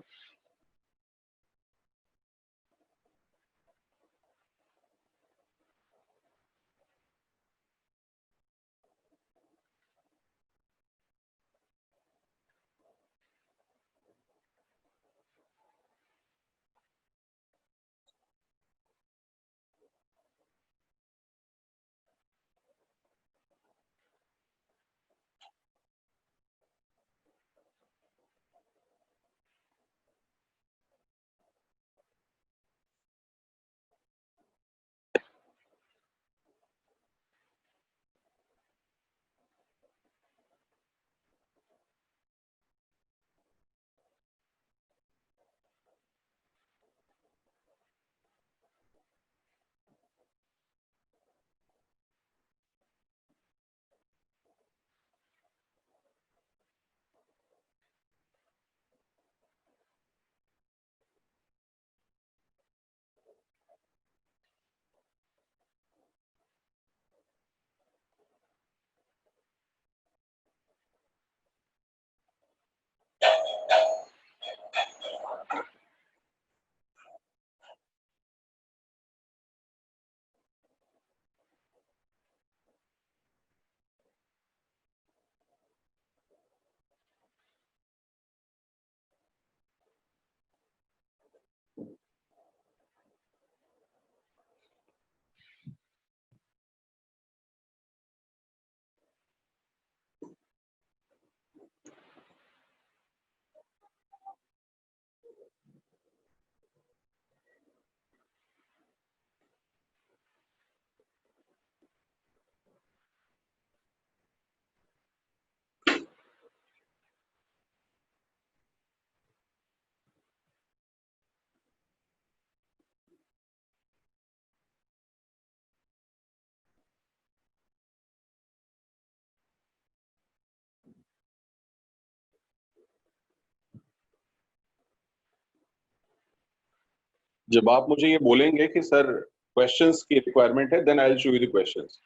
जब आप मुझे ये बोलेंगे कि सर क्वेश्चंस की रिक्वायरमेंट है, then I will show you the questions.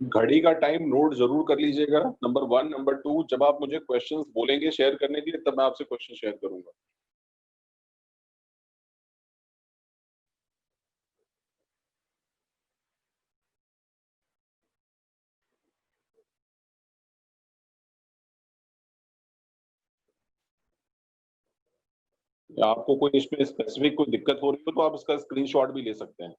घड़ी का टाइम नोट जरूर कर लीजिएगा, नंबर 1। नंबर 2, जब आप मुझे क्वेश्चंस बोलेंगे शेयर करने के लिए, तब मैं आपसे क्वेश्चन शेयर करूंगा। या आपको कोई इसमें स्पेसिफिक कोई दिक्कत हो रही हो तो आप इसका स्क्रीनशॉट भी ले सकते हैं।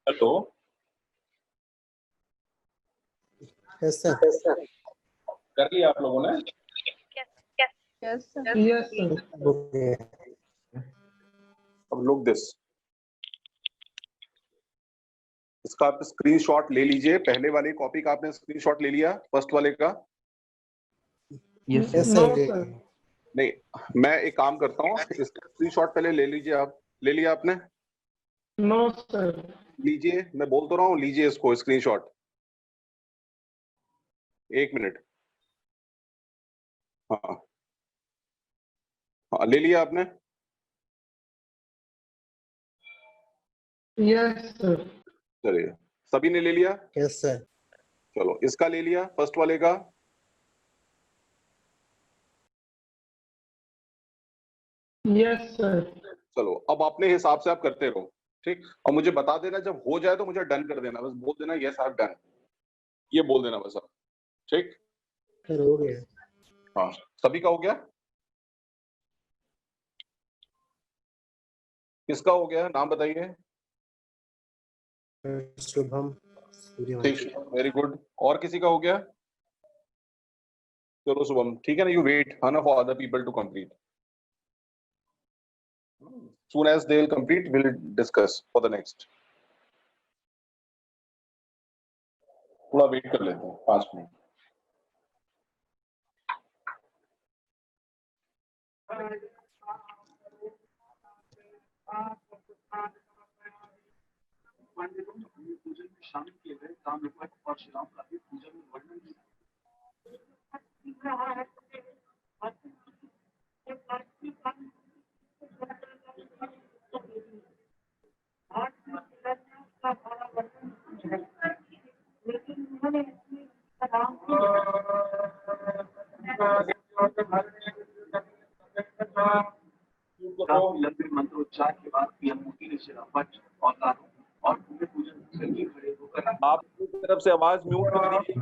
हेलो। Yes, sir. कर लिया आप लोगों ने? Yes sir. Yes sir. Okay. अब लुक दिस, इसका आप स्क्रीनशॉट ले लीजिए। पहले वाली कॉपी का आपने स्क्रीनशॉट ले लिया, फर्स्ट वाले का? Yes Yes, no sir. Sir. नहीं, मैं एक काम करता हूँ, इसका स्क्रीनशॉट पहले ले लीजिए। आप ले लिया आपने? No sir. लीजिए, मैं बोल तो रहा हूँ, लीजिए इसको स्क्रीनशॉट। 1 मिनट। हाँ हाँ, ले लिया आपने? Yes sir. चलिए, सभी ने ले लिया? Yes, sir. चलो, इसका ले लिया, फर्स्ट वाले का? Yes sir. चलो, अब अपने हिसाब से आप करते रहो, ठीक? और मुझे बता देना, जब हो जाए तो मुझे डन कर देना, बस बोल देना यस आप डन, ये बोल देना बस आप, ठीक? Sir, हो गया। हाँ, सभी का हो गया? किसका हो गया, नाम बताइए। शुभम सूर्यवंशी। ठीक, वेरी गुड। और किसी का हो गया? चलो शुभम, ठीक है ना, you wait for other people to complete. Soon as they will complete, we'll discuss for the next. थोड़ा वेट कर लेते हैं 5 मिनट। पूजन में शामिल किए गए काम और श्रीराम का भी पूजन में वर्णन किया। आपकी तरफ से आवाज म्यूट हो रही है।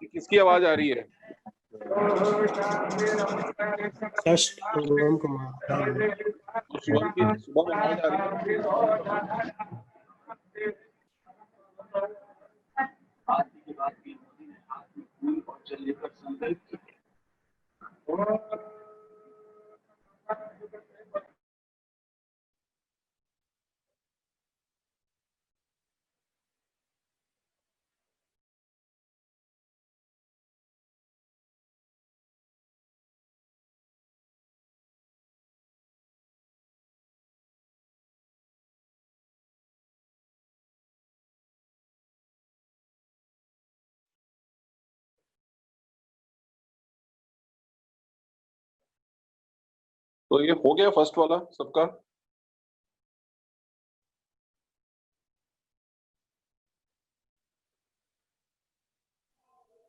किसकी आवाज आ रही है? शुभम कुमार। शुभम की शुभम आवाज आ रही है। तो ये हो गया फर्स्ट वाला सबका?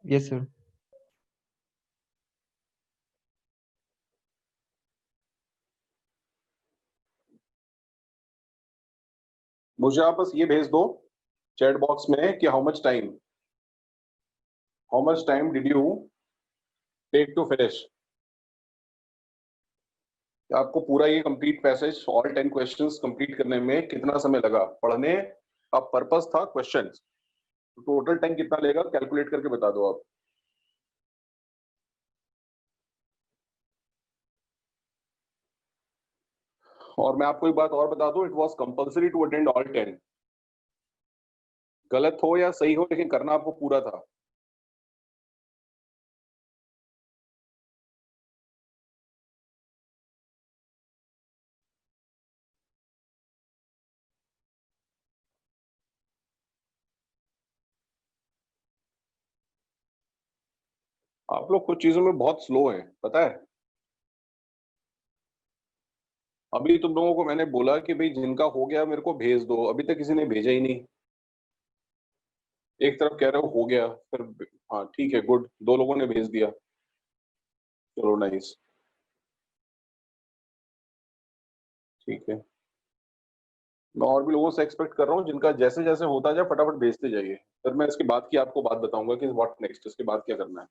Yes sir. मुझे आप बस ये भेज दो चैट बॉक्स में कि how much time did you take to finish. आपको पूरा ये complete passage all 10 questions complete करने में कितना समय लगा? पढ़ने का पर्पस था क्वेश्चंस, तो टोटल टाइम कितना लेगा कैलकुलेट करके बता दो आप। और मैं आपको एक बात और बता दूं, it was compulsory to attend all 10। गलत हो या सही हो, लेकिन करना आपको पूरा था। आप लोग कुछ चीजों में बहुत स्लो हैं, पता है। अभी तुम लोगों को मैंने बोला कि भाई जिनका हो गया मेरे को भेज दो, अभी तक किसी ने भेजा ही नहीं। एक तरफ कह रहे हो गया, फिर हाँ ठीक है गुड, 2 लोगों ने भेज दिया, चलो नाइस, ठीक है। मैं और भी लोगों से एक्सपेक्ट कर रहा हूँ जिनका जैसे जैसे होता जाए फटाफट भेजते जाइए, फिर मैं इसके बाद की आपको बात बताऊंगा कि व्हाट नेक्स्ट, इसके बाद क्या करना है।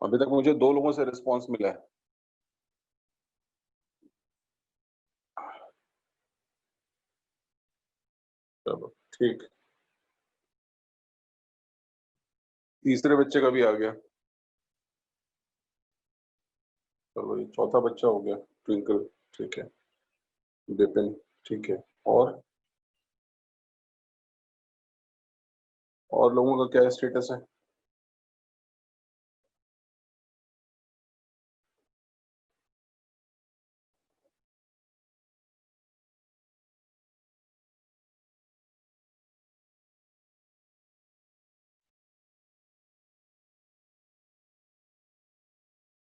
अभी तक मुझे 2 लोगों से रिस्पॉन्स मिला है। चलो ठीक, तीसरे बच्चे का भी आ गया। चलो ये चौथा बच्चा हो गया, ट्विंकल, ठीक है। विपिन, ठीक है। और लोगों का क्या स्टेटस है?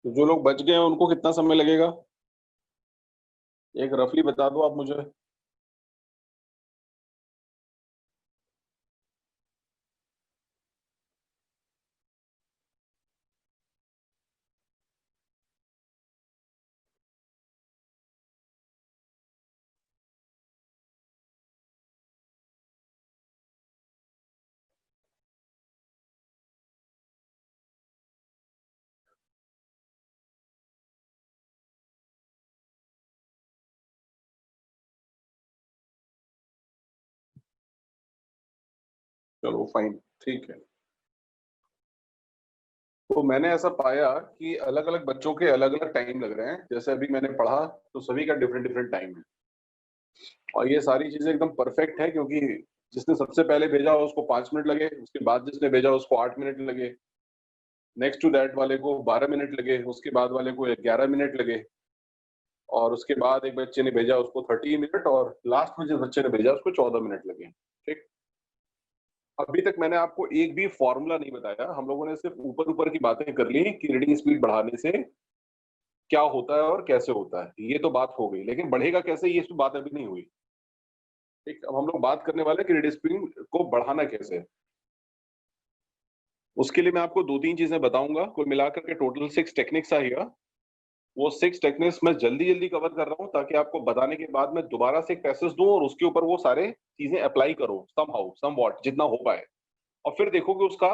तो जो लोग बच गए हैं उनको कितना समय लगेगा, एक रफली बता दो आप मुझे। चलो फाइन, ठीक है। तो मैंने ऐसा पाया कि अलग अलग बच्चों के अलग अलग टाइम लग रहे हैं। जैसे अभी मैंने पढ़ा तो सभी का डिफरेंट डिफरेंट टाइम है, और ये सारी चीजें एकदम परफेक्ट है, क्योंकि जिसने सबसे पहले भेजा उसको 5 मिनट लगे, उसके बाद जिसने भेजा उसको 8 मिनट लगे, नेक्स्ट टू दैट वाले को 12 मिनट लगे, उसके बाद वाले को 11 मिनट लगे, और उसके बाद एक बच्चे ने भेजा उसको 30 मिनट, और लास्ट में जिस बच्चे ने भेजा उसको 14 मिनट लगे। ठीक, अभी तक मैंने आपको एक भी फॉर्मूला नहीं बताया, हम लोगों ने सिर्फ ऊपर ऊपर की बातें कर ली कि रीडिंग स्पीड बढ़ाने से क्या होता है और कैसे होता है, ये तो बात हो गई, लेकिन बढ़ेगा कैसे ये बात अभी नहीं हुई। ठीक, अब हम लोग बात करने वाले हैं कि रीडिंग स्पीड को बढ़ाना कैसे है। उसके लिए मैं आपको 2-3 चीजें बताऊंगा, कुल मिलाकर के टोटल 6 टेक्निक्स आएगा। वो 6 टेक्निक्स मैं जल्दी कवर कर रहा हूँ ताकि आपको बताने के बाद मैं दोबारा से एक पैसेज दूं और उसके ऊपर वो सारे चीजें अप्लाई करो समहाउ समवॉट जितना हो पाए, और फिर देखो कि उसका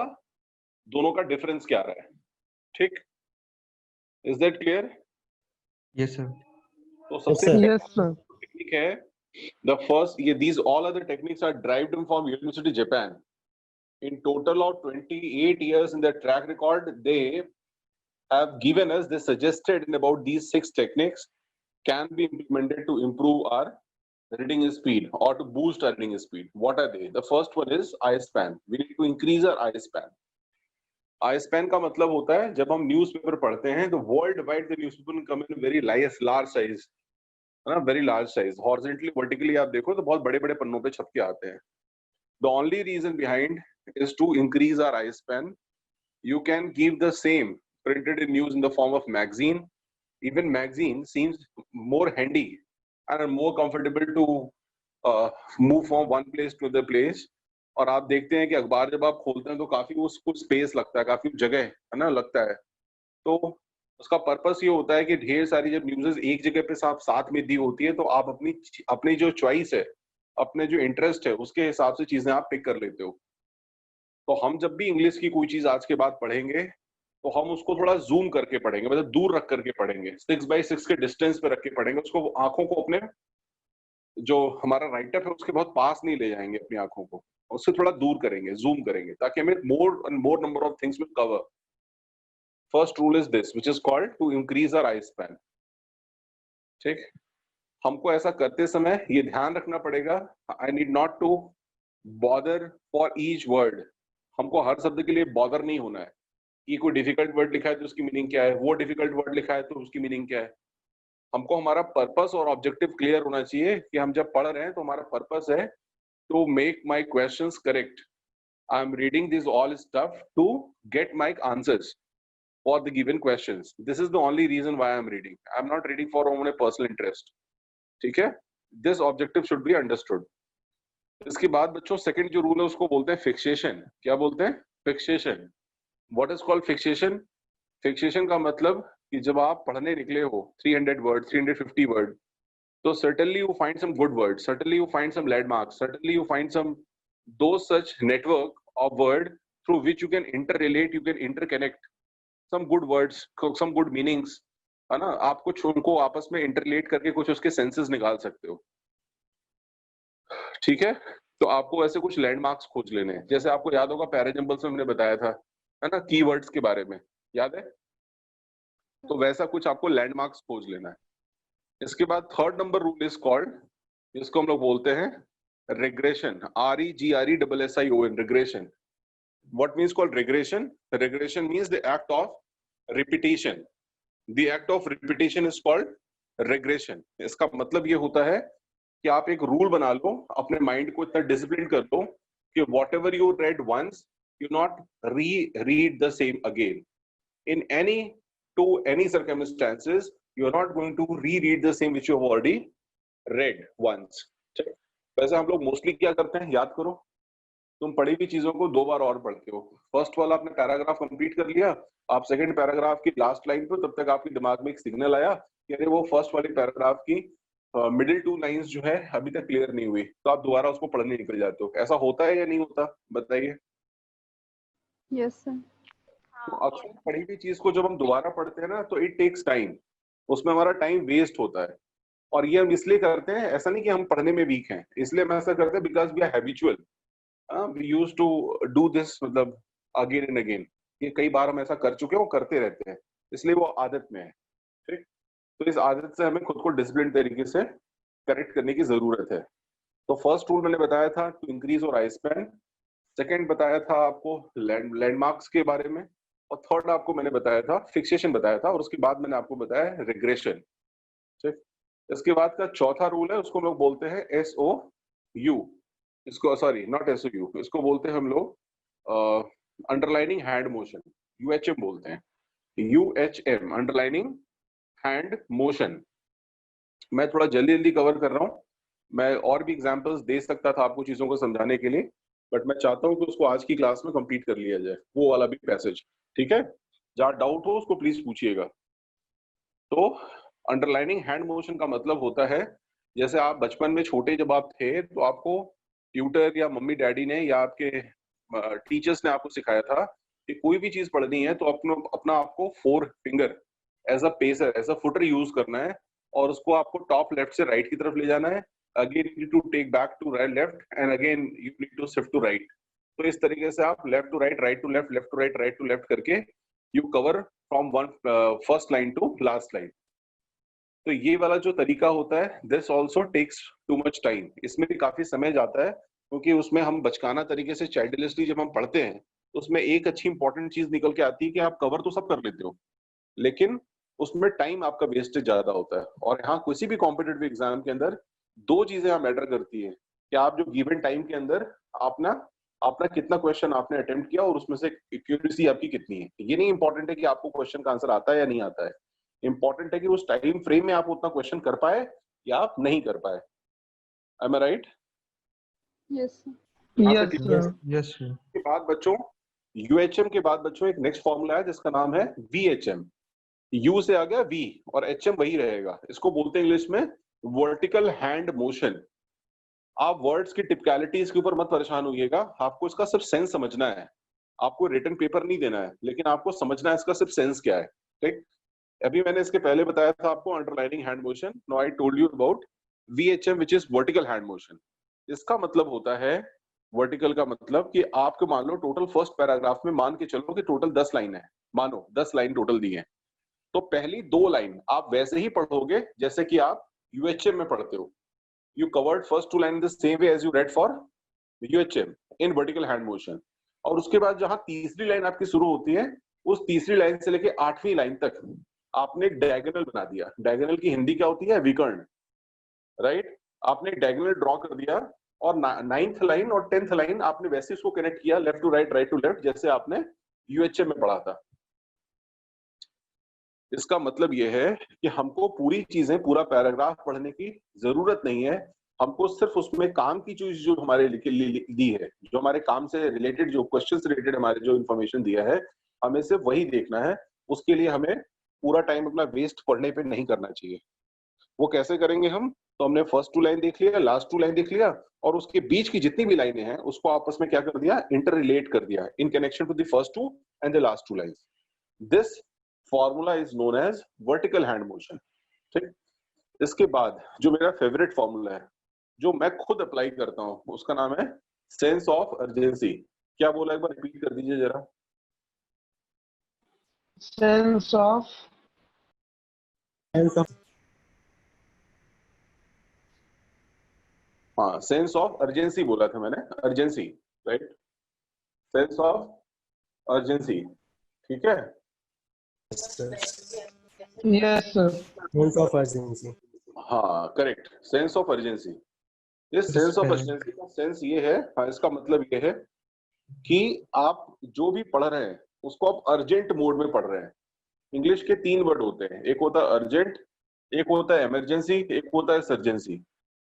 दोनों का डिफरेंस क्या रहा है। ठीक, is that clear? Yes sir. तो सबसे sir. Yes, sir. टेक्निक है द फर्स्ट, ये these all other techniques are derived from university Japan. In total of 28 years in their track record, they have given us, they suggested in about these 6 techniques can be implemented to improve our reading speed or to boost our reading speed. What are they? The first one is eye span. We need to increase our eye span. Eye span का मतलब होता है जब हम newspaper पढ़ते हैं तो world wide the newspaper come in very large size, है ना, very large size, horizontally vertically आप देखो तो बहुत बड़े बड़े पन्नों पे छप के आते हैं। The only reason behind is to increase our eye span. You can give the same printed in news in the form of magazine. Even magazine seems more handy and more comfortable to move from one place to the place. और आप देखते हैं कि अखबार जब आप खोलते हैं तो काफी उसको स्पेस लगता है, काफी जगह है ना लगता है। तो उसका पर्पस ये होता है कि ढेर सारी जब न्यूज़ एक जगह पे साथ में दी होती है तो आप अपनी जो चॉइस है, अपने जो इंटरेस्ट है उसके हिसाब से चीजें आप पिक कर लेते हो। तो हम जब भी इंग्लिश की कोई चीज आज के बाद पढ़ेंगे तो हम उसको थोड़ा जूम करके पढ़ेंगे, मतलब दूर रख करके पढ़ेंगे, 6x6 के डिस्टेंस पे रख के पढ़ेंगे, उसको आंखों को अपने जो हमारा राइट अप है उसके बहुत पास नहीं ले जाएंगे, अपनी आंखों को उससे थोड़ा दूर करेंगे, जूम करेंगे ताकि हमें more and more number of things will cover. First rule is this which is called to increase our eye span. ठीक, हमको ऐसा करते समय ये ध्यान रखना पड़ेगा, I need not to bother for each word. हमको हर शब्द के लिए बॉदर नहीं होना है कि कोई डिफिकल्ट वर्ड लिखा है तो उसकी मीनिंग क्या है, वो डिफिकल्ट वर्ड लिखा है तो उसकी मीनिंग क्या है। हमको हमारा पर्पस और ऑब्जेक्टिव क्लियर होना चाहिए कि हम जब पढ़ रहे हैं तो हमारा पर्पस है to make my questions correct. I am reading this all stuff to get my answers for the given questions. This is the only reason why I am reading. I am not reading for own personal interest. ठीक है, this objective should be understood. इसके बाद बच्चों second जो rule है उसको बोलते हैं फिक्सेशन। क्या बोलते हैं? Fixation. What is called fixation? Fixation का मतलब कि जब आप पढ़ने निकले हो 300 वर्ड 350 वर्ड, तो certainly you find some good words, certainly you find some landmarks, certainly you find some those such network of word through which you can interrelate, you can interconnect some good words, some good meanings, है ना। आप कुछ उनको आपस में इंटरलेट करके कुछ उसके सेंसेस निकाल सकते हो। ठीक है, तो आपको ऐसे कुछ लैंडमार्क्स खोज लेने हैं। जैसे आपको याद होगा पैराजम्बल्स में हमने बताया था, है ना, कीवर्ड्स के बारे में, याद है? तो वैसा कुछ आपको लैंडमार्क्स खोज लेना है। इसके बाद third number rule is called, जिसको हम लोग बोलते हैं regression, REGRESSION, regression. What means called regression? Regression means the act of repetition. The act of repetition is called regression. इसका मतलब ये होता है कि आप एक रूल बना लो, अपने माइंड को इतना डिसिप्लिन कर लो कि whatever you read once you not read the same again in any circumstances. You are not going to reread the same which you have already read once. वैसे हम लोग मोस्टली क्या करते हैं, याद करो, तुम पढ़ी हुई चीजों को 2 बार और पढ़ते हो। फर्स्ट वाला आपने पैराग्राफ कंप्लीट कर लिया, आप सेकंड पैराग्राफ की लास्ट लाइन पे, तब तक आपके दिमाग में एक सिग्नल आया कि अरे वो फर्स्ट वाली पैराग्राफ की मिडिल 2 लाइंस जो है अभी तक क्लियर नहीं हुई, तो आप दोबारा उसको पढ़ने निकल जाते हो। ऐसा होता है या नहीं होता, बताइए? Yes sir. तो अक्सर पढ़ी हुई चीज को जब हम दोबारा पढ़ते हैं ना तो इट टेक्स टाइम, उसमें हमारा टाइम वेस्ट होता है। और ये हम इसलिए करते हैं, ऐसा नहीं कि हम पढ़ने में वीक हैं, इसलिए हम ऐसा करते हैं because we are habitual, we used to do this, मतलब अगेन एंड अगेन। ये कई बार हम ऐसा कर चुके हैं, वो करते रहते हैं, इसलिए वो आदत में है। ठीक, तो इस आदत से हमें खुद को डिसिप्लिन तरीके से करेक्ट करने की जरूरत है। तो फर्स्ट रूल मैंने बताया था टू इंक्रीज और आई स्पैन, सेकेंड बताया था आपको लैंडमार्क्स के बारे में, और थर्ड आपको मैंने बताया था फिक्सेशन बताया था, और उसके बाद मैंने आपको बताया रिग्रेशन। ठीक, इसके बाद का चौथा रूल है, उसको हम लोग बोलते हैं SOU। इसको सॉरी नॉट SOU, इसको बोलते हैं हम लोग अंडरलाइनिंग हैंड मोशन, UHM बोलते हैं, UHM, अंडरलाइनिंग हैंड मोशन। मैं थोड़ा जल्दी कवर कर रहा हूँ, मैं और भी एग्जांपल्स दे सकता था आपको चीजों को समझाने के लिए, बट मैं चाहता हूँ कि उसको आज की क्लास में कंप्लीट कर लिया जाए, वो वाला भी पैसेज। ठीक है, जहाँ डाउट हो उसको प्लीज पूछिएगा। तो अंडरलाइनिंग हैंड मोशन का मतलब होता है, जैसे आप बचपन में छोटे जब आप थे तो आपको ट्यूटर या मम्मी डैडी ने या आपके टीचर्स ने आपको सिखाया था कि कोई भी चीज पढ़नी है तो अपना आपको 4 finger as a pacer, as a footer use करना है, और उसको आपको टॉप लेफ्ट से राइट की तरफ ले जाना है। Again you need to take back to right left and again you need to shift to right. तो इस तरीके से आप left to right to left, left to right, right to left करके you cover from one first line to last line. तो ये वाला जो तरीका होता है, this also takes too much time, इसमें भी काफी समय जाता है, क्योंकि उसमें हम बचकाना तरीके से चाइल्डलिशली जब हम पढ़ते हैं तो उसमें एक अच्छी इंपॉर्टेंट चीज निकल के आती है कि आप कवर तो सब कर लेते हो, लेकिन उसमें टाइम आपका वेस्टेज ज्यादा होता है। और यहाँ किसी भी कॉम्पिटेटिव एग्जाम के अंदर 2 चीजें यहाँ मैटर करती है कि आप जो गिवन टाइम के अंदर अपना कितना क्वेश्चन आपने अटेम्प्ट किया और उसमें से एक्यूरेसी आपकी कितनी है। ये नहीं इंपॉर्टेंट है कि आपको क्वेश्चन का आंसर आता है या नहीं आता है, इंपॉर्टेंट है कि उस टाइम फ्रेम में आप उतना क्वेश्चन कर पाए या आप नहीं कर पाए। Am I right? Yes yes yes के बाद बच्चों UHM के बाद बच्चों एक नेक्स्ट फॉर्मूला है जिसका नाम है VHM। U से आ गया V और HM वही रहेगा। इसको बोलते हैं इंग्लिश में वर्टिकल हैंड मोशन। आप वर्ड्स की टिपिकलिटीज के ऊपर मत परेशान होइएगा, आपको इसका सिर्फ सेंस समझना है। आपको रिटन पेपर नहीं देना है, लेकिन आपको समझना है इसका सिर्फ सेंस क्या है। ठीक, अभी मैंने इसके पहले बताया था आपको underlining hand motion. Now I told you about VHM which is vertical hand motion. इसका मतलब होता है, वर्टिकल का मतलब कि आपको मान लो टोटल फर्स्ट पैराग्राफ में मान के चलो कि टोटल 10 लाइन है, मानो 10 लाइन टोटल दी है, तो पहली 2 लाइन आप वैसे ही पढ़ोगे जैसे कि आप UHM में पढ़ते हो। You covered first 2 line in the same way as you read for UHM in vertical hand motion. और उसके बाद जहां तीसरी लाइन आपकी शुरू होती है, उस तीसरी लाइन से लेके 8वीं लाइन तक आपने डायगोनल बना दिया। डायगोनल की हिंदी क्या होती है? विकर्ण, राइट? आपने डायगोनल ड्रॉ कर दिया और 9th लाइन और 10th लाइन आपने वैसे इसको कनेक्ट किया, left to right, right to left, जैसे आपने UHM में पढ़ा था। इसका मतलब यह है कि हमको पूरी चीजें, पूरा पैराग्राफ पढ़ने की जरूरत नहीं है। हमको सिर्फ उसमें काम की चीज जो हमारे दी है, जो हमारे काम से रिलेटेड, जो क्वेश्चन से रिलेटेड हमारे जो इन्फॉर्मेशन दिया है, हमें सिर्फ वही देखना है। उसके लिए हमें पूरा टाइम अपना वेस्ट पढ़ने पे नहीं करना चाहिए। वो कैसे करेंगे हम? तो हमने फर्स्ट 2 लाइन देख लिया, लास्ट 2 लाइन देख लिया, और उसके बीच की जितनी भी लाइनें हैं उसको आपस में क्या कर दिया? इंटर रिलेट कर दिया in connection to the first 2 and the last 2 lines. This formula is known as vertical hand motion. ठीक, इसके बाद जो मेरा फेवरेट फॉर्मूला है, जो मैं खुद अप्लाई करता हूं, उसका नाम है सेंस ऑफ अर्जेंसी। क्या बोला, एक बार रिपीट कर दीजिए जरा। सेंस ऑफ हाँ, सेंस ऑफ अर्जेंसी बोला था मैंने, urgency, right? Sense of urgency, ठीक है? Yes sir sense of urgency. हाँ, करेक्ट, सेंस ऑफ अर्जेंसी। इस सेंस ऑफ अर्जेंसी का सेंस ये है, हाँ, इसका मतलब ये है कि आप जो भी पढ़ रहे हैं उसको आप अर्जेंट मोड में पढ़ रहे हैं। इंग्लिश के 3 वर्ड होते हैं, एक होता है अर्जेंट, एक होता है इमरजेंसी, एक होता है सर्जेंसी।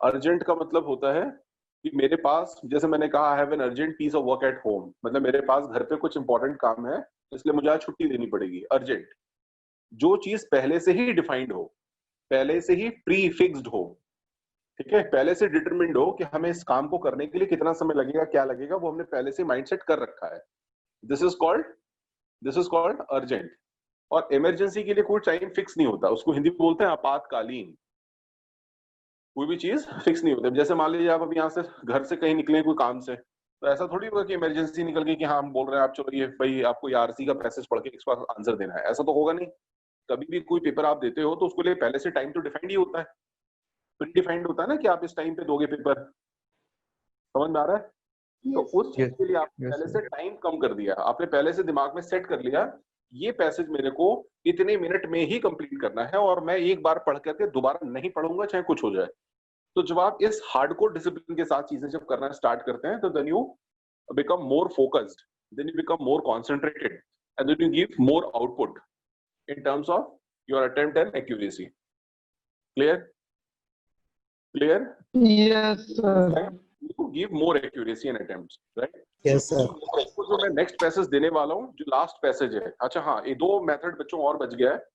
अर्जेंट का मतलब होता है कि मेरे पास, जैसे मैंने कहा, I have an urgent piece of work at home, मतलब मेरे पास घर पे कुछ इंपॉर्टेंट काम है इसलिए मुझे आज छुट्टी लेनी पड़ेगी, अर्जेंट। जो चीज पहले से ही डिफाइंड हो, पहले से ही प्री फिक्स्ड हो, ठीक है, पहले से डिटरमिन्ड हो कि हमें इस काम को करने के लिए कितना समय लगेगा, क्या लगेगा, वो हमने पहले से माइंडसेट कर रखा है, दिस इज कॉल्ड अर्जेंट। और इमरजेंसी के लिए कोई टाइम फिक्स नहीं होता, उसको हिंदी में बोलते हैं आपातकालीन। कोई भी चीज फिक्स नहीं होती। जैसे मान लीजिए आप अभी यहाँ से घर से कहीं निकले कोई काम से, तो ऐसा थोड़ी होगा कि इमरजेंसी निकल गई कि हाँ हम बोल रहे हैं आप चलो ये भाई आपको RC का पैसेज पढ़ के इसका आंसर देना है, ऐसा तो होगा नहीं। कभी भी कोई पेपर आप देते हो तो उसके लिए पहले से टाइम तो डिफाइंड ही होता है, प्री डिफाइंड होता है ना कि आप इस टाइम पे दोगे पेपर, समझ में आ रहा है? तो उस चीज के लिए आपने पहले से टाइम कम कर दिया, आपने पहले से दिमाग में सेट कर लिया ये पैसेज मेरे को इतने मिनट में ही कंप्लीट करना है और मैं एक बार पढ़ करके दोबारा नहीं पढ़ूंगा चाहे कुछ हो जाए। तो जब आप इस हार्डकोर डिसिप्लिन के साथ चीजें जब करना स्टार्ट करते हैं तो then you become more focused, then you become more concentrated and then you give more output in terms of your attempt and accuracy. Clear? Yes sir to give more accuracy and attempts, right? Yes, sir. तो जो मैं next passage देने वाला हूँ, जो last passage है, अच्छा हाँ, ये 2 मेथड बच्चों और बच गया है,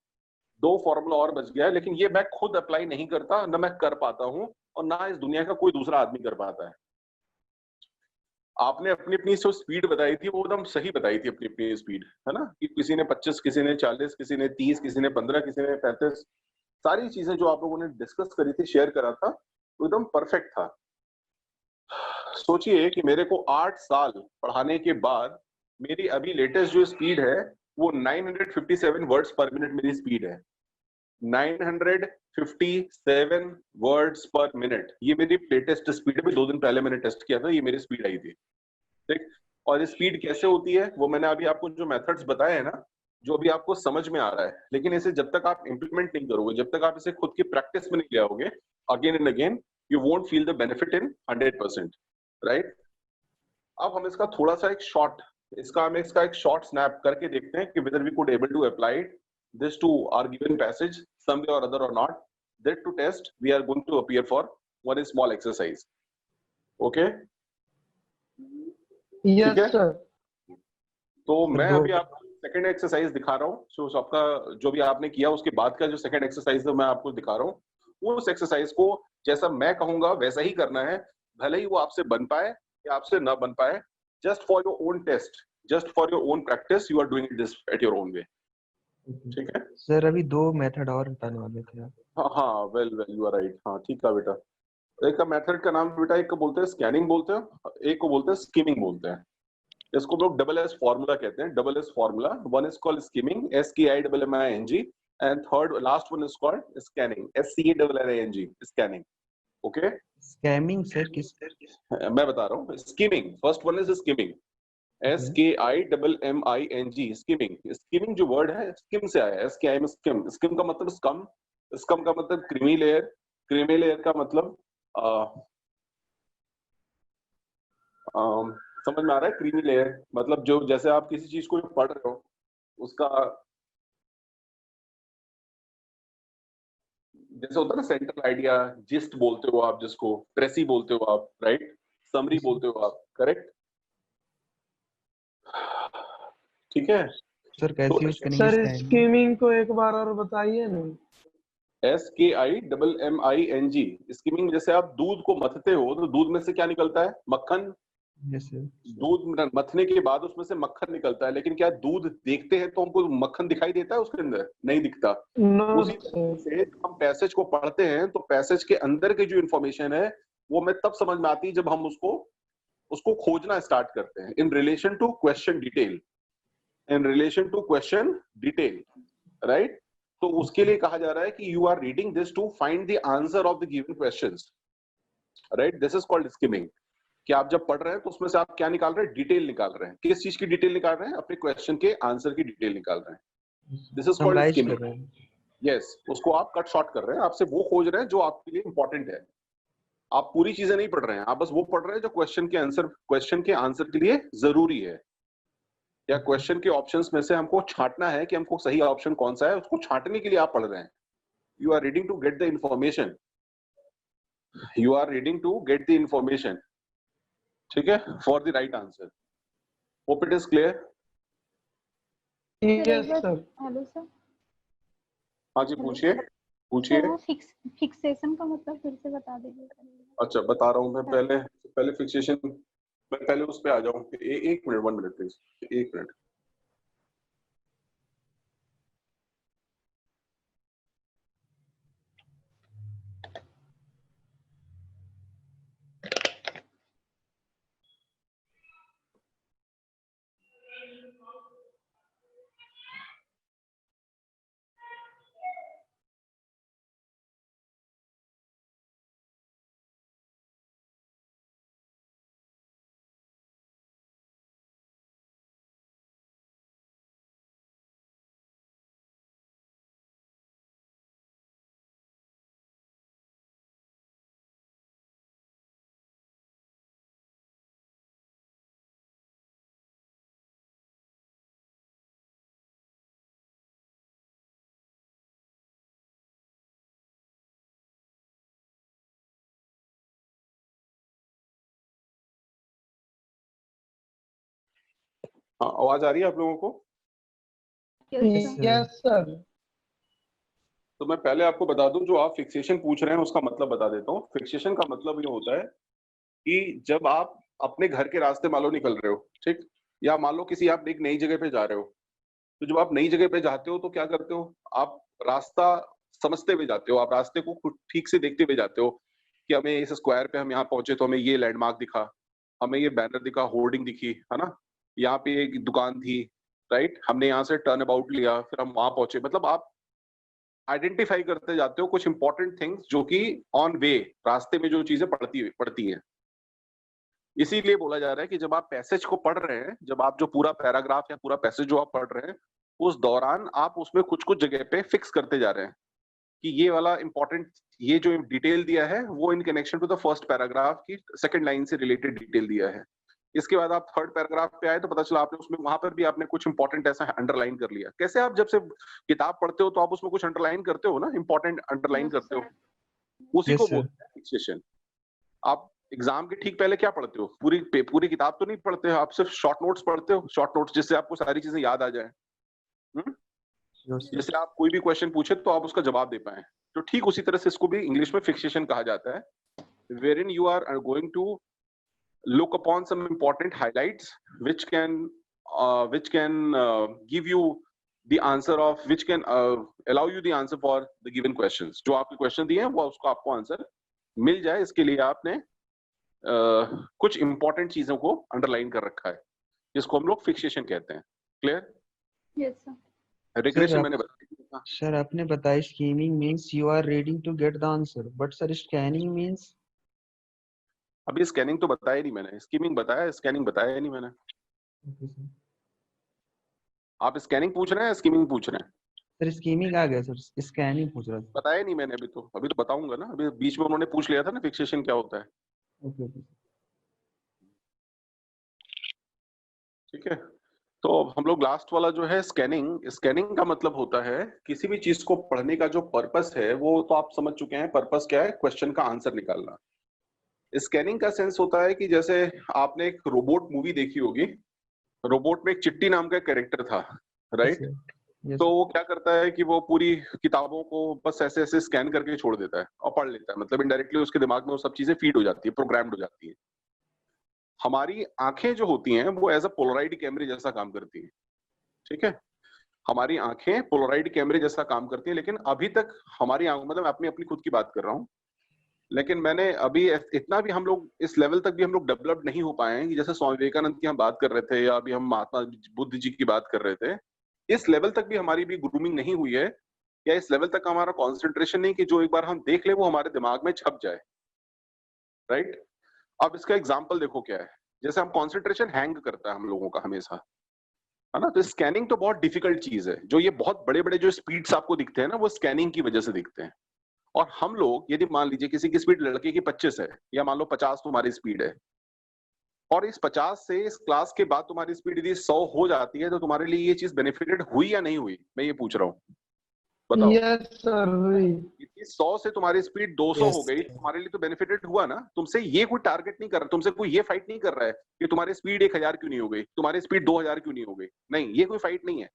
2 फॉर्मूला और बच गया है, लेकिन ये मैं खुद अप्लाई नहीं करता, ना मैं कर पाता हूँ, और ना इस दुनिया का कोई दूसरा आदमी कर पाता है। आपने अपनी अपनी जो स्पीड बताई थी वो एकदम सही बताई थी, अपनी अपनी स्पीड, है ना, कि किसी ने 25, किसी ने 40, किसी ने 30, किसी ने 15, किसी ने 35, सारी चीजें जो आप लोगों ने डिस्कस करी थी, शेयर करा था, वो एकदम परफेक्ट था। सोचिए कि मेरे को 8 साल पढ़ाने के बाद मेरी अभी लेटेस्ट जो स्पीड है वो 957 वर्ड्स पर मिनट मेरी स्पीड है। 957 वर्ड्स पर मिनट, ये मेरी लेटेस्ट स्पीड है। 2 दिन पहले मैंने टेस्ट किया था, ये मेरी स्पीड आई थी, ठीक। और स्पीड कैसे होती है वो मैंने अभी आपको जो मेथड्स बताए हैं ना, जो अभी आपको समझ में आ रहा है, लेकिन इसे जब तक आप इंप्लीमेंट नहीं करोगे, जब तक आप इसे खुद की प्रैक्टिस में नहीं ले आओगे again and again, you won't feel the benefit in 100%, right. अब हम इसका थोड़ा सा एक शॉर्ट स्नैप करके देखते हैं कि whether we could able to apply this to our given passage some way or other or not. That to test, we are going to appear for one small exercise. Okay? Yes ठीक है? Sir. तो मैं दो- अभी आपको second exercise दिखा रहा हूँ। सो आपका जो भी आपने किया उसके बाद का जो सेकंड एक्सरसाइज है मैं आपको दिखा रहा हूँ। उस एक्सरसाइज को जैसा मैं कहूंगा वैसा ही करना है, भले ही वो आपसे बन पाए या आपसे ना बन पाए। Just for your own test, just for your own practice, you are doing this at your own way. ठीक है सर, अभी 2 मेथड और बताने वाले थे आप। हाँ, वेल यू आर राइट। हाँ ठीक है बेटा। एक का मेथड का नाम बेटा, एक को बोलते हैं स्कैनिंग बोलते हैं, एक को बोलते हैं स्किमिंग बोलते हैं। इसको लोग डबल एस फॉर्मूला कहते हैं, double S formula. One is called skimming, SKIMMING, and third last one is called scanning, SCANNING, scanning. Okay, scamming sir किस? मैं बता रहा हूँ। Skimming, first one is skimming, SKIMMING, skimming. Skimming जो word है scheme से आया है, SKIM, स्किम। स्किम का मतलब स्कम, स्कम का मतलब क्रीमी लेयर, क्रीमी लेयर का मतलब समझ में आ रहा है? क्रीमी लेयर मतलब जो, जैसे आप किसी चीज को पढ़ रहे हो उसका जैसे होता है ना सेंट्रल आइडिया, जिस्ट बोलते हो आप जिसको, ट्रेसी बोलते हो आप, राइट, समरी बोलते हो आप, करेक्ट। ठीक है सर कैसे यूज करेंगे सर स्कैनिंग? स्कीमिंग को एक बार और बताइए ना। SKIMMING, skimming. जैसे आप दूध को मथते हो तो दूध में से क्या निकलता है? मक्खन। Yes sir. दूध मथने के बाद उसमें से मक्खन निकलता है, लेकिन क्या दूध देखते हैं तो हमको मक्खन दिखाई देता है उसके अंदर? नहीं दिखता। नो उसी तरीके से हम पैसेज को पढ़ते हैं तो पैसेज के अंदर की जो इंफॉर्मेशन है वो हमें तब समझ में आती है जब हम उसको खोजना स्टार्ट करते हैं in relation to question detail, in relation to question detail, right. तो उसके लिए कहा जा रहा है कि you are reading this to find the answer of the given questions, right. This is called skimming. कि आप जब पढ़ रहे हैं तो उसमें से आप क्या निकाल रहे हैं? डिटेल निकाल रहे हैं। किस चीज की डिटेल निकाल रहे हैं? अपने क्वेश्चन के आंसर की डिटेल निकाल रहे हैं। दिस इज कॉल्ड समराइज कर स्किमिंग। रहे हैं। यस, उसको आप कट शॉर्ट कर रहे हैं, आपसे वो खोज रहे हैं जो आपके लिए इंपॉर्टेंट है। आप पूरी चीजें नहीं पढ़ रहे हैं, आप बस वो पढ़ रहे हैं जो क्वेश्चन के आंसर के लिए जरूरी है, या क्वेश्चन के ऑप्शंस में से हमको छांटना है कि हमको सही ऑप्शन कौन सा है, उसको छांटने के लिए आप पढ़ रहे हैं। You are reading to get the information, you are reading to get the information, ठीक है, for the right answer. Hope it is clear. Yes sir. Hello sir. हाँ जी, पूछिए पूछिए। सर वो फिक्सेशन का मतलब फिर से बता दीजिए। अच्छा बता रहा हूँ मैं। पहले फिक्सेशन, मैं पहले उस पे आ जाऊँ। एक मिनट, 1 मिनट प्लीज, 1 मिनट। हाँ, आवाज आ रही है आप लोगों को? Yes sir. तो मैं पहले आपको बता दूं, जो आप फिक्सेशन पूछ रहे हैं उसका मतलब बता देता हूँ। फिक्सेशन का मतलब ये होता है कि जब आप अपने घर के रास्ते मान लो निकल रहे हो, ठीक, या मान लो किसी आप एक नई जगह पे जा रहे हो, तो जब आप नई जगह पे जाते हो तो क्या करते हो, आप रास्ता समझते हुए जाते हो, आप रास्ते को खुद ठीक से देखते हुए जाते हो कि हमें इस स्क्वायर पे हम यहाँ पहुंचे तो हमें ये लैंडमार्क दिखा, हमें ये बैनर दिखा, होर्डिंग दिखी, है ना, यहाँ पे एक दुकान थी, राइट, हमने यहाँ से टर्न अबाउट लिया, फिर हम वहां पहुंचे। मतलब आप आइडेंटिफाई करते जाते हो कुछ इंपॉर्टेंट थिंग्स जो कि ऑन वे रास्ते में जो चीजें पड़ती हैं। इसीलिए बोला जा रहा है कि जब आप पैसेज को पढ़ रहे हैं, जब आप जो पूरा पैराग्राफ या पूरा पैसेज जो आप पढ़ रहे हैं, उस दौरान आप उसमें कुछ कुछ जगह पे फिक्स करते जा रहे हैं कि ये वाला इंपॉर्टेंट, ये जो डिटेल दिया है वो in connection to the first paragraph की सेकंड लाइन से रिलेटेड डिटेल दिया है। इसके बाद आप थर्ड पैराग्राफ पे आए तो पता चला आपने उसमें वहां पर भी आपने कुछ इंपॉर्टेंट ऐसा अंडरलाइन कर लिया। कैसे आप जब से किताब पढ़ते हो तो आप उसमें कुछ अंडरलाइन करते हो ना, इंपॉर्टेंट अंडरलाइन करते हो, उसी को बोलते हैं फिक्सेशन। आप एग्जाम के ठीक पहले क्या पढ़ते हो, पूरी किताब तो नहीं पढ़ते हो, आप सिर्फ शॉर्ट नोट्स पढ़ते हो, शॉर्ट नोट्स जिससे आपको सारी चीजें याद आ जाए, जिससे आप कोई भी क्वेश्चन पूछे तो आप उसका जवाब दे पाए। तो ठीक उसी तरह से इसको भी इंग्लिश में फिक्सेशन कहा जाता है, wherein you are going to look upon some important highlights which can give you the answer of, which can allow you the answer for the given questions। जो आपके क्वेश्चन दिए हैं वो उसको आपको आंसर मिल जाए, इसके लिए आपने कुछ इंपॉर्टेंट चीजों को अंडरलाइन कर रखा है, जिसको हम लोग फिक्सेशन कहते हैं। क्लियर? Yes sir. रिग्रेशन मैंने बताया। सर आपने बताया skimming means you are reading to get the answer, but sir scanning means? अभी स्कैनिंग तो बताया नहीं मैंने, स्कीमिंग बताया, स्कैनिंग बताया नहीं मैंने। आप स्कैनिंग पूछ रहे हैं, स्कीमिंग पूछ रहे हैं? सर स्कीमिंग आ गया सर, स्कैनिंग पूछ रहा था। बताया नहीं मैंने अभी तो बताऊंगा ना, अभी बीच में उन्होंने पूछ लिया था ना फिक्सेशन क्या होता है। ओके। ठीक है, तो हम लोग लास्ट वाला जो है स्कैनिंग का मतलब होता है किसी भी चीज को पढ़ने का जो पर्पस है वो तो आप समझ चुके हैं। पर्पस क्या है? क्वेश्चन का आंसर निकालना। स्कैनिंग का सेंस होता है कि जैसे आपने एक रोबोट मूवी देखी होगी, रोबोट में एक चिट्टी नाम का कैरेक्टर था, राइट? तो वो क्या करता है कि वो पूरी किताबों को बस ऐसे ऐसे स्कैन करके छोड़ देता है और पढ़ लेता है, मतलब इनडायरेक्टली उसके दिमाग में वो सब चीजें फीड हो जाती है, प्रोग्राम्ड हो जाती है। हमारी आंखें जो होती हैं वो एज अ पोलराइड कैमरे जैसा काम करती हैं, ठीक है? हमारी आंखें पोलराइड कैमरे जैसा काम करती हैं, लेकिन अभी तक हमारी आंख, मतलब मैं अपनी खुद की बात कर रहा हूँ, लेकिन मैंने अभी इतना भी हम लोग इस लेवल तक भी हम लोग डेवलप नहीं हो पाए हैं कि जैसे स्वामी विवेकानंद की हम बात कर रहे थे या अभी हम महात्मा बुद्ध जी की बात कर रहे थे, इस लेवल तक भी हमारी भी ग्रूमिंग नहीं हुई है, या इस लेवल तक हमारा कॉन्सेंट्रेशन नहीं कि जो एक बार हम देख ले वो हमारे दिमाग में छप जाए, राइट? अब इसका एग्जाम्पल देखो क्या है, जैसे हम कॉन्सेंट्रेशन हैंग करता है हम लोगों का हमेशा, है ना? तो स्कैनिंग तो बहुत डिफिकल्ट चीज है। जो ये बहुत बड़े बड़े जो स्पीड्स आपको दिखते हैं ना, वो स्कैनिंग की वजह से दिखते हैं। और हम लोग यदि मान लीजिए किसी की स्पीड लड़के की 25 है, या मान लो 50 तुम्हारी स्पीड है, और इस 50 से इस क्लास के बाद तुम्हारी स्पीड यदि 100 हो जाती है, तो तुम्हारे लिए ये चीज बेनिफिटेड हुई या नहीं हुई, मैं ये पूछ रहा हूँ, बताओ। Yes sir. 100 से तुम्हारी स्पीड 200 हो गई, तुम्हारे लिए तो बेनिफिटेड हुआ ना। तुमसे ये कोई टारगेट नहीं कर रहा, तुमसे कोई ये फाइट नहीं कर रहा है कि तुम्हारी स्पीड 1000 क्यों नहीं हो गई, तुम्हारी स्पीड 2000 क्यों नहीं हो गई, नहीं, ये कोई फाइट नहीं है।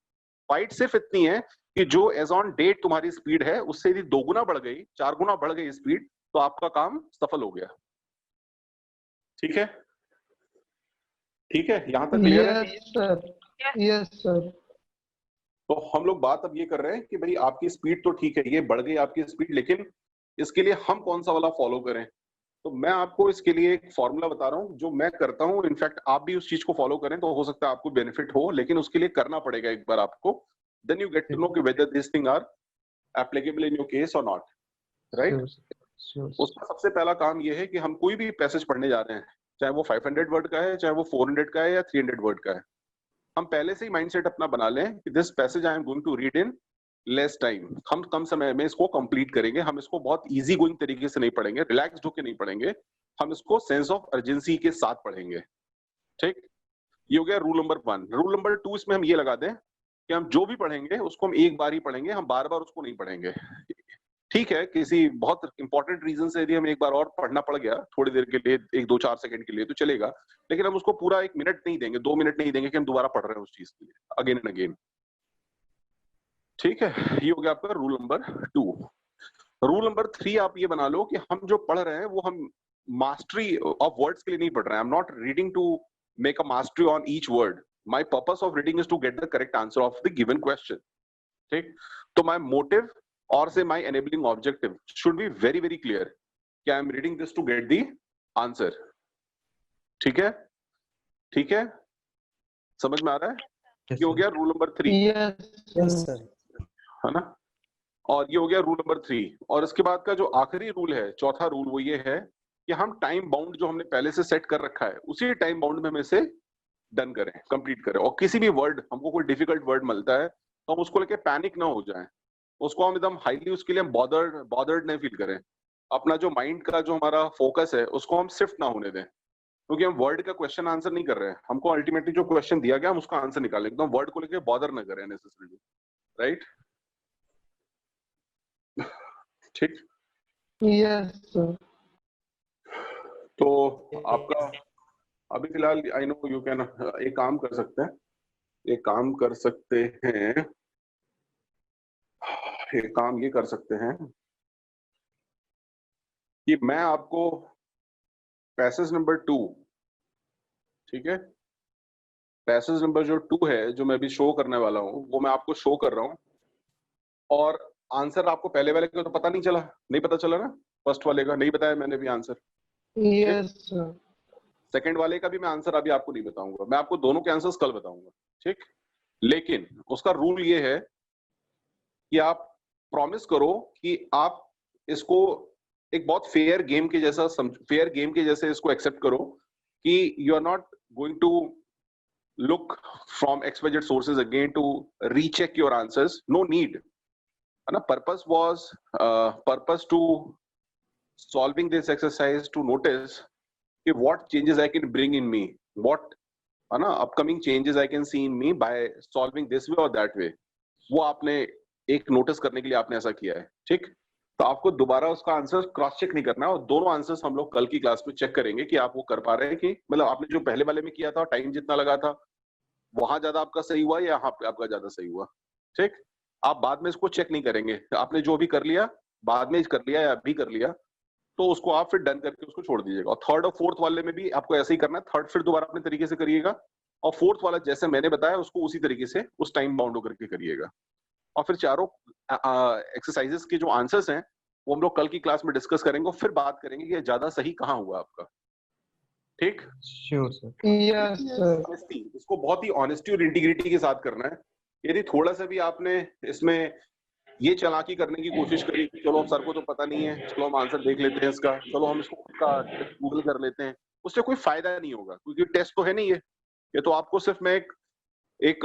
फाइट सिर्फ इतनी है कि जो एज ऑन डेट तुम्हारी स्पीड है उससे यदि 2 गुना बढ़ गई, 4 गुना बढ़ गई स्पीड, तो आपका काम सफल हो गया। ठीक है, ठीक है, यहां तक क्लियर है? Yes sir. Yes sir. तो हम लोग बात अब ये कर रहे हैं कि भाई आपकी स्पीड तो ठीक है, ये बढ़ गई आपकी स्पीड, लेकिन इसके लिए हम कौन सा वाला फॉलो करें? तो मैं आपको इसके लिए एक फॉर्मूला बता रहा हूँ जो मैं करता हूँ। इनफैक्ट आप भी उस चीज को फॉलो करें तो हो सकता है आपको बेनिफिट हो, लेकिन उसके लिए करना पड़ेगा एक बार आपको। Then you get to know कि whether this thing are applicable in your case और नॉट, राइट? उसका सबसे पहला काम ये है कि हम कोई भी पैसेज पढ़ने जा रहे हैं, चाहे वो 500 वर्ड का है, चाहे वो 400 का है या 300 वर्ड का है, हम पहले से ही माइंडसेट अपना बना लें कि this passage I am going to read in less time. हम कम समय में इसको कंप्लीट करेंगे। हम इसको बहुत इजी गोइंग तरीके से नहीं पढ़ेंगे, रिलैक्स्ड होकर नहीं पढ़ेंगे, हम इसको सेंस ऑफ अर्जेंसी के साथ पढ़ेंगे। ठीक, ये हो गया रूल नंबर 1। रूल नंबर 2 इसमें हम ये लगा दें कि हम जो भी पढ़ेंगे उसको हम एक बार ही पढ़ेंगे, हम बार बार उसको नहीं पढ़ेंगे। ठीक है, किसी बहुत इंपॉर्टेंट रीजन से यदि हमें एक बार और पढ़ना पड़ गया थोड़ी देर के लिए, 1-2-4 सेकंड के लिए, तो चलेगा, लेकिन हम उसको पूरा 1 मिनट नहीं देंगे, 2 मिनट नहीं देंगे कि हम दोबारा पढ़ रहे हैं उस चीज के लिए अगेन एंड अगेन। ठीक है, ये हो गया आपका रूल नंबर 2। रूल नंबर 3 आप ये बना लो कि हम जो पढ़ रहे हैं वो हम मास्टरी ऑफ वर्ड्स के लिए नहीं पढ़ रहे हैं। I am not reading to make a mastery on each word, my purpose of reading is to get the correct answer of the given question. ठीक, तो माय मोटिव और से my enabling objective should be very very clear कि I am reading this to get the answer. ठीक है, ठीक है, समझ में आ रहा है? ये हो गया रूल नंबर 3। Yes sir. है ना, और ये हो गया रूल नंबर 3। और इसके बाद का जो आखिरी रूल है, चौथा रूल, वो ये है कि हम टाइम बाउंड जो हमने पहले से सेट कर रखा है उसी टाइम बाउंड में हम इसे डन करें, कंप्लीट करें। और किसी भी वर्ड, हमको कोई डिफिकल्ट वर्ड मिलता है तो हम उसको लेके पैनिक ना हो जाएं, उसको हम एकदम हाईली, उसके लिए हम बॉदर्ड नहीं फील करें। अपना जो माइंड का जो हमारा फोकस है उसको हम शिफ्ट ना होने दें, क्योंकि हम वर्ड का क्वेश्चन आंसर नहीं कर रहे हैं, हमको अल्टीमेटली जो क्वेश्चन दिया गया हम उसका आंसर निकालें, एकदम वर्ड को लेके बॉदर ना करें नेसेसरीली, राइट? ठीक, यस सर। तो आपका अभी फिलहाल आई नो यू कैन, एक काम कर सकते हैं, एक काम कर सकते हैं, एक काम ये कर सकते हैं कि मैं आपको पैसेज नंबर 2, ठीक है, पैसेज नंबर जो 2 है जो मैं अभी शो करने वाला हूँ वो मैं आपको शो कर रहा हूँ। और आंसर आपको पहले वाले का तो पता नहीं चला, नहीं पता चला ना, फर्स्ट वाले का नहीं बताया मैंने भी आंसर। Yes sir. सेकंड वाले का भी मैं आंसर अभी आपको नहीं बताऊंगा, मैं आपको दोनों के आंसर्स कल बताऊंगा। ठीक, लेकिन उसका रूल ये है कि आप प्रॉमिस करो कि आप इसको एक बहुत फेयर गेम के जैसा इसको एक्सेप्ट करो कि you are not going to look from expected sources again to recheck your answers, no need, है ना। Purpose to solving this exercise to notice कि what changes I can bring in me, what है ना upcoming changes I can see in me by solving this way or that way, वो आपने एक notice करने के लिए आपने ऐसा किया है। ठीक, तो आपको दोबारा उसका आंसर क्रॉस चेक नहीं करना है, और दोनों आंसर्स हम लोग कल की क्लास में चेक करेंगे कि आप वो कर पा रहे हैं कि मतलब आपने जो पहले वाले में किया था टाइम जितना लगा था वहां ज्यादा आपका सही हुआ या यहाँ पे आपका ज्यादा सही हुआ। ठीक, आप बाद में इसको चेक नहीं करेंगे, आपने जो भी कर लिया बाद में कर लिया या अभी कर लिया तो उसको आप फिर डन करके उसको छोड़ दीजिएगा। और थर्ड और फोर्थ वाले में भी आपको ऐसे ही करना है, थर्ड फिर दोबारा अपने तरीके से करिएगा, और फोर्थ वाला जैसे मैंने बताया उसको उसी तरीके से उस टाइम बाउंड होकर के करिएगा। और फिर चारों एक्सरसाइजेस के जो आंसर्स हैं वो हम लोग कल की क्लास में डिस्कस करेंगे, और फिर बात करेंगे कि ज्यादा सही कहाँ हुआ आपका। ठीक, श्योर सर। Yes sir. इसको बहुत ही ऑनेस्टी और इंटीग्रिटी के साथ करना है। यदि थोड़ा सा भी आपने इसमें ये चालाकी करने की कोशिश करी, चलो सर को तो पता नहीं है, चलो हम आंसर देख लेते हैं इसका, चलो हम इसको खुद का गूगल कर लेते हैं, उससे कोई फायदा नहीं होगा, क्योंकि टेस्ट तो है नहीं ये तो आपको सिर्फ मैं एक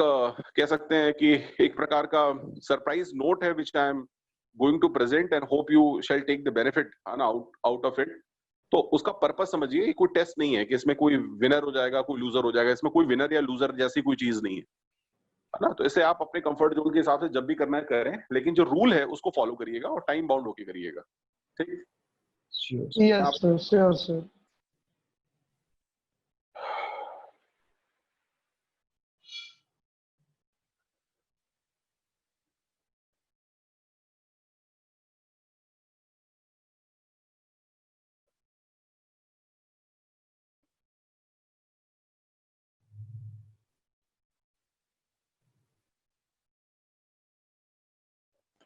कह सकते हैं कि एक प्रकार का सरप्राइज नोट है which I am going to present and hope you shall take the benefit out of it. तो उसका पर्पस समझिए, कोई टेस्ट नहीं है कि इसमें कोई विनर हो जाएगा कोई लूजर हो जाएगा, इसमें कोई विनर या लूजर जैसी कोई चीज नहीं है ना। तो इसे आप अपने कंफर्ट जोन के हिसाब से जब भी करना है करें, लेकिन जो रूल है उसको फॉलो करिएगा और टाइम बाउंड होके करिएगा। ठीक, यस सर, श्योर सर।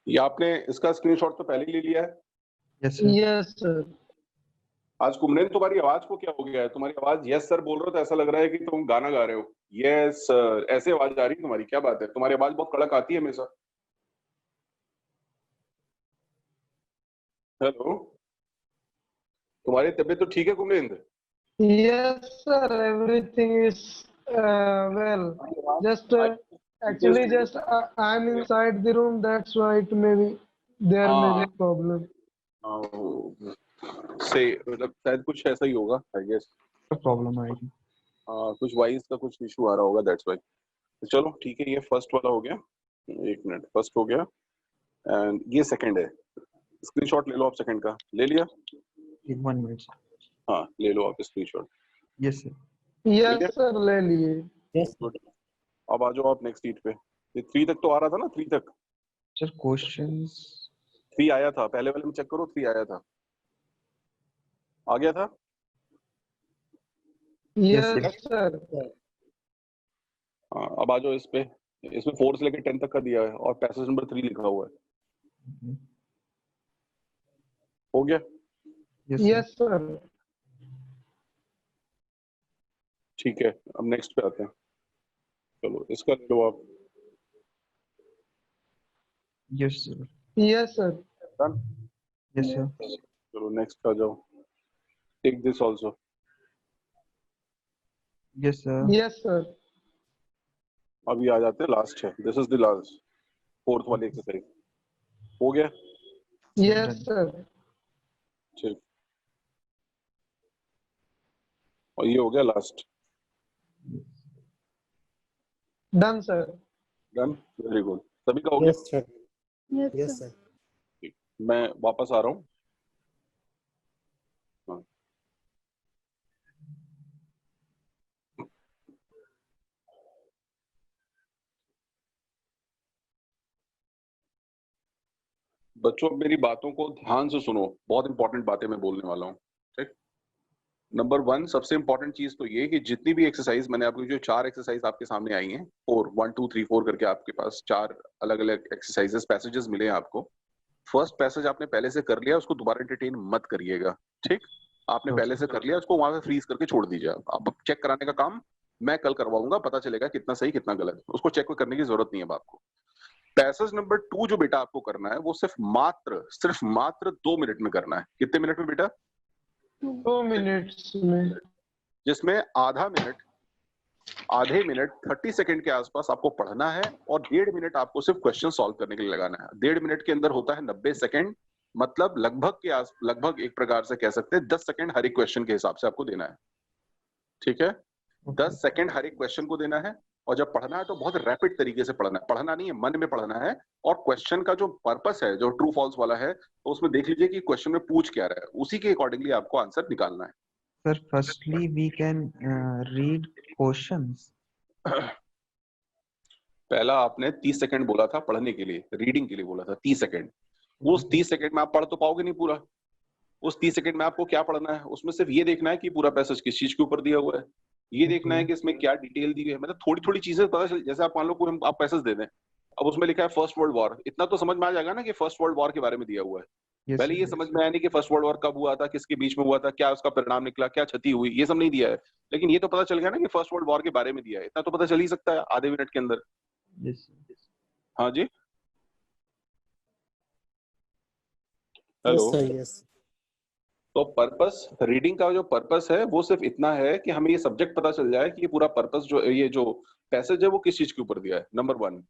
ये आपने इसका स्क्रीनशॉट तो पहले ही ले लिया है? Yes sir. आज कुमरेन तुम्हारी आवाज को क्या हो गया है? तुम्हारी आवाज यस सर बोल रहे हो तो ऐसा लग रहा है कि तुम गाना गा रहे हो। यस सर ऐसे आवाज आ रही है तुम्हारी, क्या बात है? तुम्हारी आवाज बहुत कड़क आती है हमेशा। हेलो, तुम्हारी तबीयत तो ठीक है कुमरेंद्र? Yes, sir. Everything is well. Just actually, just I'm inside the room. That's why it may be there may be problem. से मतलब शायद कुछ ऐसा ही होगा आई गेस, प्रॉब्लम आएगी। कुछ वॉइस का कुछ इशू आ रहा होगा, दैट्स व्हाई। चलो ठीक है, ये फर्स्ट वाला हो गया, एक मिनट, फर्स्ट हो गया एंड ये सेकंड है। स्क्रीनशॉट ले लो आप सेकंड का, ले लिया? 1 minute. हाँ ले लो आप screenshot. Yes sir. Yes sir ले लिए। Yes. गुड, अब आ जाओ आप नेक्स्ट शीट पे। ये 3 तक तो आ रहा था ना? 3 तक Sir questions. 3 आया था, पहले वाले में चेक करो, 3 आया था, आ गया था। Yes sir. हाँ अब आ जाओ इस पे, इसमें 4 से लेकर 10 तक का दिया है और पैसेज नंबर 3 लिखा हुआ है। हो गया? Yes sir. Yes sir. ठीक है, अब नेक्स्ट पे आते हैं। चलो इसका ले लो आप। Yes sir. Yes sir. Done? Yes sir. चलो नेक्स्ट पे आ जाओ। Take this also. Yes sir. Yes sir. अभी आ जाते हैं लास्ट है, this is the last 4th वाली एक्सरसाइज। हो गया? Yes sir. ठीक, और ये हो गया last. Done sir. Done, very good, सभी का हो गया? Yes, sir. Yes Yes, sir. sir. मैं वापस आ रहा हूँ। हाँ। बच्चों अब मेरी बातों को ध्यान से सुनो, बहुत इंपॉर्टेंट बातें मैं बोलने वाला हूँ। ठीक, नंबर 1 सबसे इंपॉर्टेंट चीज तो ये कि जितनी भी एक्सरसाइज मैंने आपको, जो 4 एक्सरसाइज आपके सामने आई हैं, 1 2 3 4 करके आपके पास 4 अलग अलग एक्सरसाइजेस पैसेजेस मिले हैं आपको। फर्स्ट पैसेज आपने पहले से कर लिया, उसको दोबारा एंटरटेन मत करिएगा। ठीक, आपने पहले से कर लिया, उसको वहां से फ्रीज करके छोड़ दीजिए। अब चेक कराने का काम मैं कल करवाऊंगा, पता चलेगा कितना सही कितना गलत, उसको चेक करने की जरूरत नहीं है आपको। पैसेज नंबर 2 जो बेटा आपको करना है वो सिर्फ मात्र 2 मिनट में करना है। कितने मिनट में बेटा? 2 मिनट्स में। जिसमें आधे मिनट 30 सेकंड के आसपास आपको पढ़ना है और 1.5 मिनट आपको सिर्फ क्वेश्चन सॉल्व करने के लिए लगाना है। 1.5 मिनट के अंदर होता है 90 सेकंड, मतलब लगभग एक प्रकार से कह सकते हैं 10 सेकंड हर एक क्वेश्चन के हिसाब से आपको देना है। ठीक है, 10 सेकंड हर एक क्वेश्चन को देना है। और जब पढ़ना है तो बहुत रैपिड तरीके से पढ़ना है, पढ़ना नहीं है, मन में पढ़ना है। और क्वेश्चन का जो पर्पस है, जो ट्रू फॉल्स वाला है, तो उसमें देख लीजिए कि क्वेश्चन में पूछ क्या रहा है, उसी के अकॉर्डिंगली आपको आंसर निकालना है। Sir, firstly we can read questions. पहला आपने 30 सेकंड बोला था पढ़ने के लिए, रीडिंग के लिए बोला था 30 सेकंड। उस 30 सेकंड में आप पढ़ तो पाओगे नहीं पूरा। उस 30 सेकंड में आपको क्या पढ़ना है? उसमें सिर्फ ये देखना है कि पूरा पैसेज किस चीज के ऊपर दिया हुआ है, ये देखना है कि इसमें क्या डिटेल दी हुई है। मतलब थोड़ी थोड़ी चीजें पता चल, जैसे आप मान लो कोई आप पैसेज दे दें, अब उसमें लिखा है फर्स्ट वर्ल्ड वॉर, इतना तो समझ में आ जाएगा ना कि फर्स्ट वर्ल्ड वॉर के बारे में दिया हुआ है। Yes पहले sir. ये समझ में आया नहीं कि फर्स्ट वर्ल्ड वॉर कब हुआ था, किसके बीच में हुआ था, क्या उसका परिणाम निकला, क्या क्षति हुई, ये सब नहीं दिया है। लेकिन ये तो पता चल गया ना कि फर्स्ट वर्ल्ड वॉर के बारे में दिया है, इतना तो पता चल ही सकता है आधे मिनट के अंदर। Yes sir. हाँ जी, Yes, हेलो। sir. Yes. तो पर्पस, रीडिंग का जो पर्पस है वो सिर्फ इतना है कि हमें ये सब्जेक्ट पता चल जाए कि ये पूरा पर्पस जो ये जो पैसेज है वो किस चीज के ऊपर दिया है। नंबर 1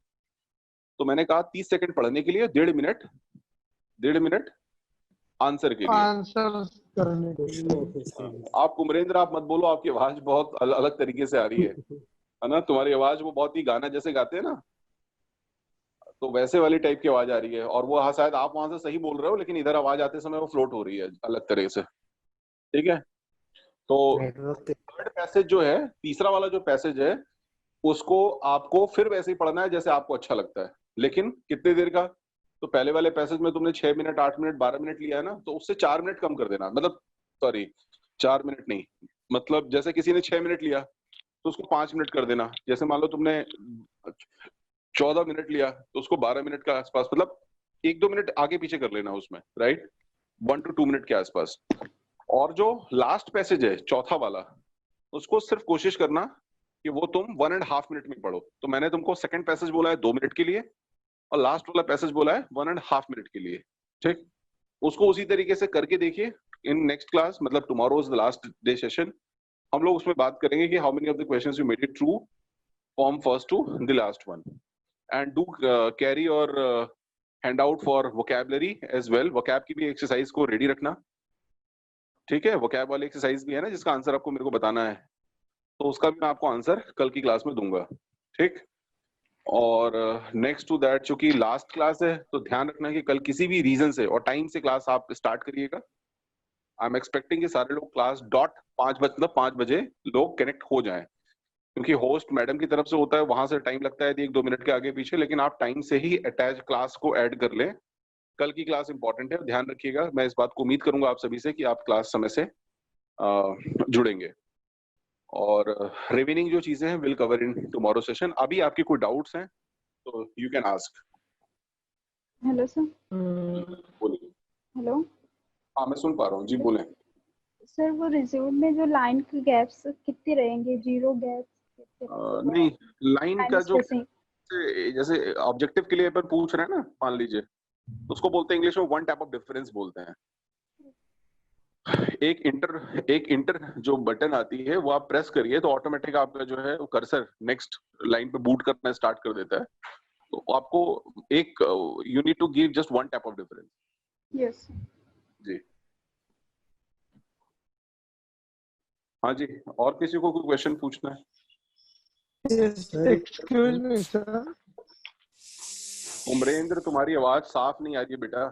तो मैंने कहा 30 सेकंड पढ़ने के लिए, 1.5 मिनट आंसर के लिए। आंसर करने के लिए। आप कुमरेंद्र आप मत बोलो, आपकी आवाज बहुत अलग तरीके से आ रही है ना? तुम्हारी आवाज वो बहुत ही गाना जैसे गाते हैं ना, तो वैसे वाली टाइप की आवाज आ रही है। और वो हाँ शायद आप वहां से सही बोल रहे हो, लेकिन इधर आवाज आते समय वो फ्लोट हो रही है अलग तरह से। ठीक है, तो Network. थर्ड पैसेज जो है, तीसरा वाला जो पैसेज है, उसको आपको फिर वैसे ही पढ़ना है जैसे आपको अच्छा लगता है, लेकिन कितने देर का? तो पहले वाले पैसेज में तुमने 6 मिनट 8 मिनट 12 मिनट लिया है ना, तो उससे 4 मिनट कम कर देना। मतलब सॉरी 4 मिनट नहीं, मतलब जैसे किसी ने 6 मिनट लिया तो उसको 5 मिनट कर देना। जैसे मान लो तुमने 14 मिनट लिया तो उसको 12 मिनट का आसपास, मतलब 1-2 मिनट आगे पीछे कर लेना उसमें, राइट? 1 to 2 मिनट के आसपास। और जो लास्ट पैसेज है चौथा वाला, उसको सिर्फ कोशिश करना कि वो तुम 1.5 मिनट में पढ़ो। तो मैंने तुमको सेकंड पैसेज बोला है 2 मिनट के लिए, और लास्ट वाला पैसेज बोला है 1.5 मिनट के लिए। ठीक, उसको उसी तरीके से करके देखिए। इन नेक्स्ट क्लास, मतलब tomorrow is the last day session, हम लोग उसमें बात करेंगे कि how many of the questions you made it true from first to the last one. And do carry और hand out for vocabulary as well. Vocab की भी exercise को रेडी रखना, ठीक है? वोकैब वाली एक्सरसाइज भी है ना जिसका आंसर आपको मेरे को बताना है, तो उसका भी मैं आपको आंसर कल की क्लास में दूंगा। ठीक, और नेक्स्ट टू दैट चूंकि लास्ट क्लास है तो ध्यान रखना कि कल किसी भी रीजन से और टाइम से क्लास आप स्टार्ट करिएगा। आई एम एक्सपेक्टिंग कि सारे लोग क्लास डॉट 5 बजे लोग कनेक्ट हो जाएं, क्योंकि होस्ट मैडम की तरफ से होता है, वहां से टाइम लगता है 1-2 मिनट के आगे पीछे, लेकिन आप टाइम से ही अटैच क्लास को ऐड कर लें। कल की क्लास इंपॉर्टेंट है, ध्यान रखिएगा। मैं इस बात को उम्मीद करूंगा आप सभी से कि आप क्लास समय से जुड़ेंगे और रिमेनिंग जो चीजें हैं will cover in tomorrow session. अभी आपके कोई डाउट्स हैं तो you can ask. Hello sir. बोलिए। हेलो। हाँ मैं सुन पा रहा हूँ जी, बोलें। सर वो रिज्यूम में जो लाइन के गैप्स कितने रहेंगे, 0 गैप्स? नहीं, लाइन का जो स्पेसिंग जैसे ऑब्जेक्टिव के लिए अपन पूछ रहे हैं ना, मान लीजिए, उसको बोलते हैं इंग्लिश में वन टाइप ऑफ डिफरेंस बोलते हैं। एक इंटर जो बटन आती है वो आप प्रेस करिए तो ऑटोमेटिक आपका जो है वो कर्सर नेक्स्ट लाइन पे बूट करना स्टार्ट कर देता है। तो आपको एक you need to give just one type of difference. Yes जी हाँ जी, और किसी को कोई क्वेश्चन पूछना है? Excuse me sir. उमरेंद्र तुम्हारी आवाज साफ नहीं आ रही है बेटा।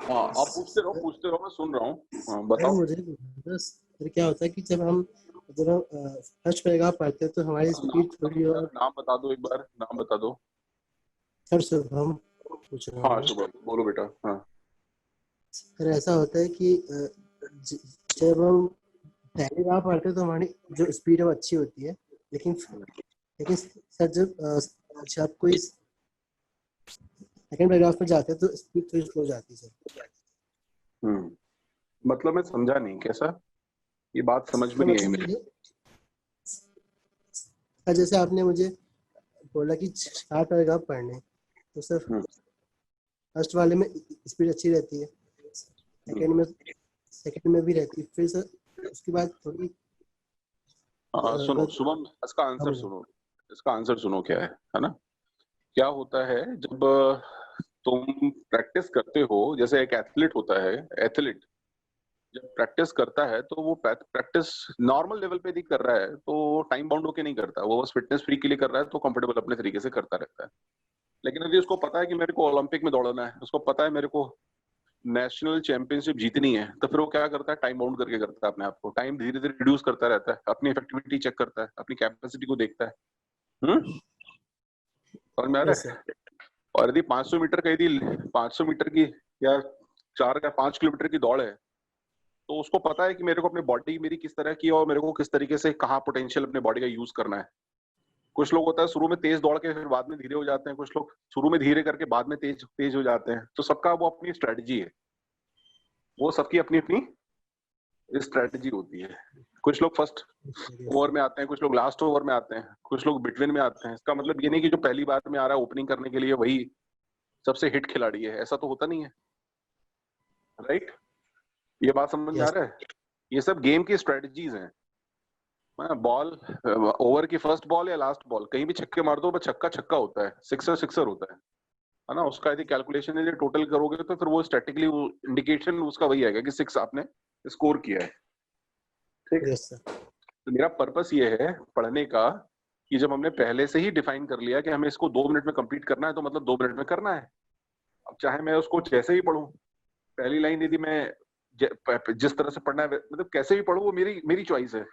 हाँ आप पूछते रहो मैं सुन रहा हूँ। बताओ। मुझे बस क्या होता है कि जब हम फर्स्ट पैराग्राफ पढ़ते हैं तो हमारी स्पीड थोड़ी और नाम बता दो, एक बार नाम बता दो। सर शुभम पूछ रहा हूँ। हाँ शुभम बोलो बेटा। हाँ सर ऐसा होता है कि जब हम पहली बार पढ़ते हैं तो हमारी जो स्पीड है वो अच्छी होती है, लेकिन सर जब कोई सेकंड पैराग्राफ में जाते हैं तो स्पीड थोड़ी स्लो जाती है सर। मतलब मैं समझा नहीं, कैसा? ये बात समझ में नहीं आई मेरे। सर जैसे आपने मुझे बोला कि 4 पैराग्राफ पढ़ने, तो सर फर्स्ट वाले में स्पीड अच्छी रहती है, सेकंड में भी रहती है, फिर सर उसके बाद थोड़ी सुनो शुभम, इसका आंसर सुनो क्या है ना? क्या होता है जब तुम प्रैक्टिस करते हो, जैसे एक एथलीट होता है, एथलीट जब प्रैक्टिस करता है तो वो प्रैक्टिस नॉर्मल लेवल पे नहीं कर रहा है तो टाइम बाउंड होके नहीं करता, वो बस फिटनेस फ्री के लिए कर रहा है तो कंफर्टेबल अपने तरीके से करता रहता है। लेकिन यदि उसको पता है कि मेरे को ओलंपिक में दौड़ना है, उसको पता है मेरे को नेशनल चैंपियनशिप जीतनी है, तो फिर वो क्या करता है, टाइम बाउंड करके करता है अपने आप को, टाइम धीरे धीरे रिड्यूस करता रहता है, अपनी इफेक्टिविटी चेक करता है, अपनी कैपेसिटी को देखता है। समझ में आ रहा है? और यदि 500 मीटर का, यदि 500 मीटर की या 4 या 5 किलोमीटर की दौड़ है तो उसको पता है कि मेरे को अपनी बॉडी मेरी किस तरह की और मेरे को किस तरीके से कहाँ पोटेंशियल अपने बॉडी का यूज करना है। कुछ लोग होता है शुरू में तेज दौड़ के फिर बाद में धीरे हो जाते हैं, कुछ लोग शुरू में धीरे करके बाद में तेज हो जाते हैं। तो सबका वो अपनी स्ट्रेटजी है, वो सबकी अपनी अपनी स्ट्रेटजी होती है। कुछ लोग फर्स्ट ओवर में आते हैं, कुछ लोग लास्ट ओवर में आते हैं, कुछ लोग बिटवीन में आते हैं। इसका मतलब ये नहीं कि जो पहली बार में आ रहा है ओपनिंग करने के लिए वही सबसे हिट खिलाड़ी है, ऐसा तो होता नहीं है। राइट? ये बात समझ में आ रहा है? ये सब गेम की स्ट्रेटजीज हैं। बॉल ओवर की फर्स्ट बॉल या लास्ट बॉल कहीं भी छक्के मार दो, बस छक्का छक्का होता है, सिक्सर होता है ना? उसका यदि कैलकुलेशन यदि टोटल करोगे तो फिर वो स्टैटिकली इंडिकेशन उसका वही आएगा कि 6 आपने स्कोर किया है। ठीक है? तो मेरा पर्पस ये है पढ़ने का कि जब हमने पहले से ही डिफाइन कर लिया कि हमें इसको 2 मिनट में कंप्लीट करना है तो मतलब 2 मिनट में करना है। अब चाहे मैं उसको जैसे ही पढूं, पहली लाइन यदि मैं जिस तरह से पढ़ना है मतलब कैसे भी पढूं, वो मेरी चॉइस है,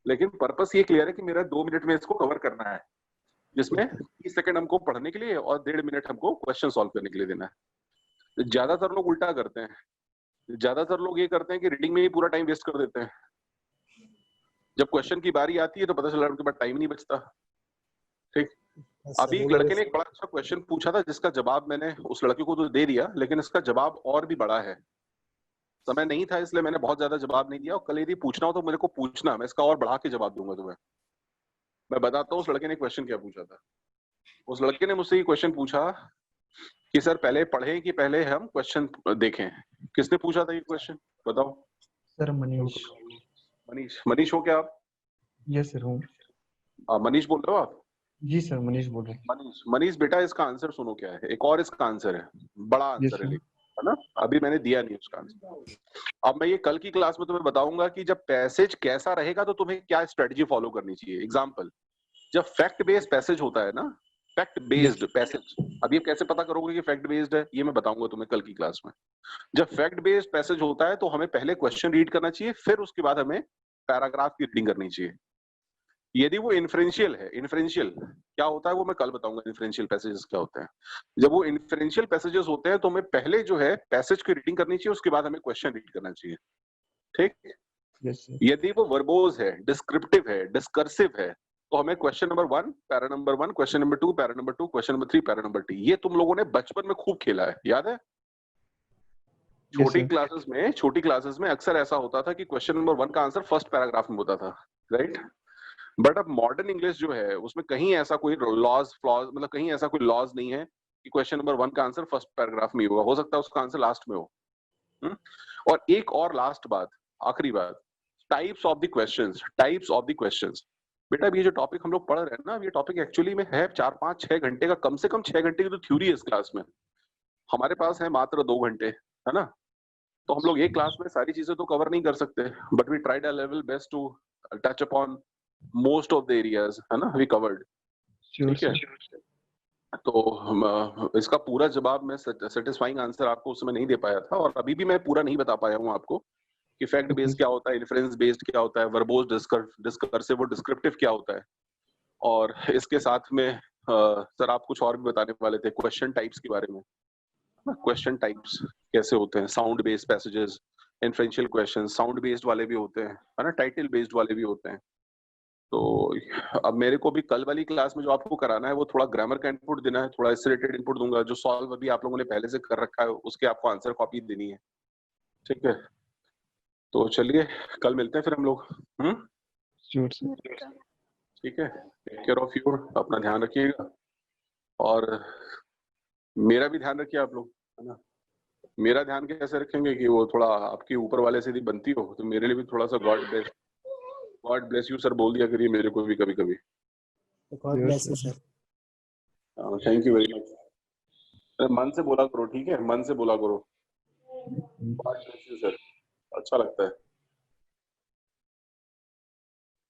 लेकिन पर्पस ये क्लियर है कि मेरा 2 मिनट में इसको कवर करना है, जिसमें 30 सेकंड हमको पढ़ने के लिए और 1.5 मिनट हमको क्वेश्चन सॉल्व करने के लिए देना है। ज्यादातर लोग उल्टा करते हैं, ज्यादातर लोग ये करते हैं कि रीडिंग में ही पूरा टाइम वेस्ट कर देते हैं। जब क्वेश्चन की बारी आती है तो पता चला उनके पास टाइम नहीं बचता। ठीक? अभी एक लड़के ने एक बड़ा अच्छा क्वेश्चन पूछा था जिसका जवाब मैंने उस लड़के को तो दे दिया, लेकिन इसका जवाब और भी बड़ा है। समय नहीं था इसलिए मैंने बहुत ज्यादा जवाब नहीं दिया, और कल यदि पूछना हो तो मेरे को पूछना, मैं इसका और बढ़ा के जवाब दूंगा तुम्हें। मैं बताता हूँ उस लड़के ने क्वेश्चन क्या पूछा था। उस लड़के ने मुझसे ये क्वेश्चन पूछा कि सर पहले पढ़ें कि पहले हम क्वेश्चन देखें। किसने पूछा था ये क्वेश्चन, बताओ? सर मनीष। मनीष हो क्या आप? यस सर हूँ। मनीष बोल रहे हो आप? जी सर मनीष बोल रहे हैं। मनीष बेटा इसका आंसर सुनो क्या है, एक और इसका आंसर है, बड़ा आंसर है। है ना, अभी मैंने दिया नहीं उसका आंसर। अब मैं ये कल की क्लास में तुम्हें बताऊंगा कि जब पैसेज कैसा रहेगा तो तुम्हें क्या स्ट्रेटजी फॉलो करनी चाहिए। एग्जाम्पल, जब फैक्ट बेस्ड पैसेज होता है ना, फैक्ट बेस्ड पैसेज, अब ये कैसे पता करोगे कि फैक्ट बेस्ड है, ये मैं बताऊंगा तुम्हें कल की क्लास में। जब फैक्ट बेस्ड पैसेज होता है तो हमें पहले क्वेश्चन रीड करना चाहिए, फिर उसके बाद हमें पैराग्राफ की रीडिंग करनी चाहिए। यदि वो इन्फ्रेंशियल है, इन्फ्रेंशियल क्या होता है वो मैं कल बताऊंगा, इन्फ्रेंशियल पैसेजेस क्या होते हैं। जब वो इन्फ्रेंशियल पैसेजेस होते हैं तो हमें पहले जो है पैसेज की रीडिंग करनी चाहिए, उसके बाद हमें क्वेश्चन रीड करना चाहिए, ठीक। Yes sir. यदि वो वर्बोज है, डिस्क्रिप्टिव है, डिस्कर्सिव है, तो हमें question number 1 para number 1, question number 2 para number 2, question number 3 para number 2। ये तुम लोगों ने बचपन में खूब खेला है, याद है? छोटी क्लासेस में अक्सर ऐसा होता था कि क्वेश्चन नंबर 1 का आंसर फर्स्ट पैराग्राफ में होता था, राइट। बट अब मॉडर्न इंग्लिश जो है उसमें कहीं ऐसा कोई लॉज फ्लॉज, मतलब कहीं ऐसा कोई लॉज नहीं है कि क्वेश्चन नंबर 1 का आंसर फर्स्ट पैराग्राफ में ही होगा, हो सकता है उसका आंसर लास्ट में हो। और एक और लास्ट बात, आखिरी बात, टाइप्स ऑफ द क्वेश्चंस। बेटा ये जो टॉपिक हम लोग पढ़ रहे हैं ना, ये टॉपिक एक्चुअली में है 4-5-6 घंटे का, कम से कम 6 घंटे की तो थ्योरी है इस क्लास में, हमारे पास है मात्र 2 घंटे, है ना। तो हम लोग एक क्लास में सारी चीजें तो कवर नहीं कर सकते, but we tried our level best to touch upon most of the areas, है ना, वी कवर्ड, ठीक है। तो इसका पूरा जवाब मैं सेटिस्फाइंग आंसर आपको उस समय नहीं दे पाया था, और अभी भी मैं पूरा नहीं बता पाया हूँ आपको कि फैक्ट बेस्ड क्या होता है, इन्फ्रेंस बेस्ड क्या होता है, वर्बोज डिस्कर्सिव और डिस्क्रिप्टिव क्या होता है। और इसके साथ में सर आप कुछ और भी बताने वाले थे क्वेश्चन टाइप्स के बारे में। क्वेश्चन टाइप्स कैसे होते हैं, sound based passages, inferential question, sound based वाले भी होते हैं, है ना, टाइटल बेस्ड वाले भी होते हैं। तो अब मेरे को भी कल वाली क्लास में जो आपको कराना है वो थोड़ा ग्रामर का इनपुट देना है, थोड़ा इससे रिलेटेड इनपुट दूंगा, जो सॉल्व अभी आप लोगों ने पहले से कर रखा है उसके आपको आंसर कॉपी देनी है, ठीक है। तो चलिए कल मिलते हैं फिर हम लोग, श्योर सर। ठीक है। टेक केयर ऑफ यू, अपना ध्यान रखिएगा, और मेरा भी ध्यान रखिए आप लोग, है ना। मेरा ध्यान कैसे रखेंगे कि वो थोड़ा आपके ऊपर वाले से यदि बनती हो तो मेरे लिए भी थोड़ा सा गॉड ब्लेस यू सर बोल दिया करिए मेरे को भी कभी कभी। God bless you sir. Thank you very much. मन से बोला करो, ठीक है, मन से बोला करो, गॉड ब्लेस यू सर, अच्छा लगता है।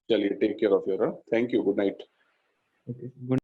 चलिए take care of your, thank you, good night. Okay, good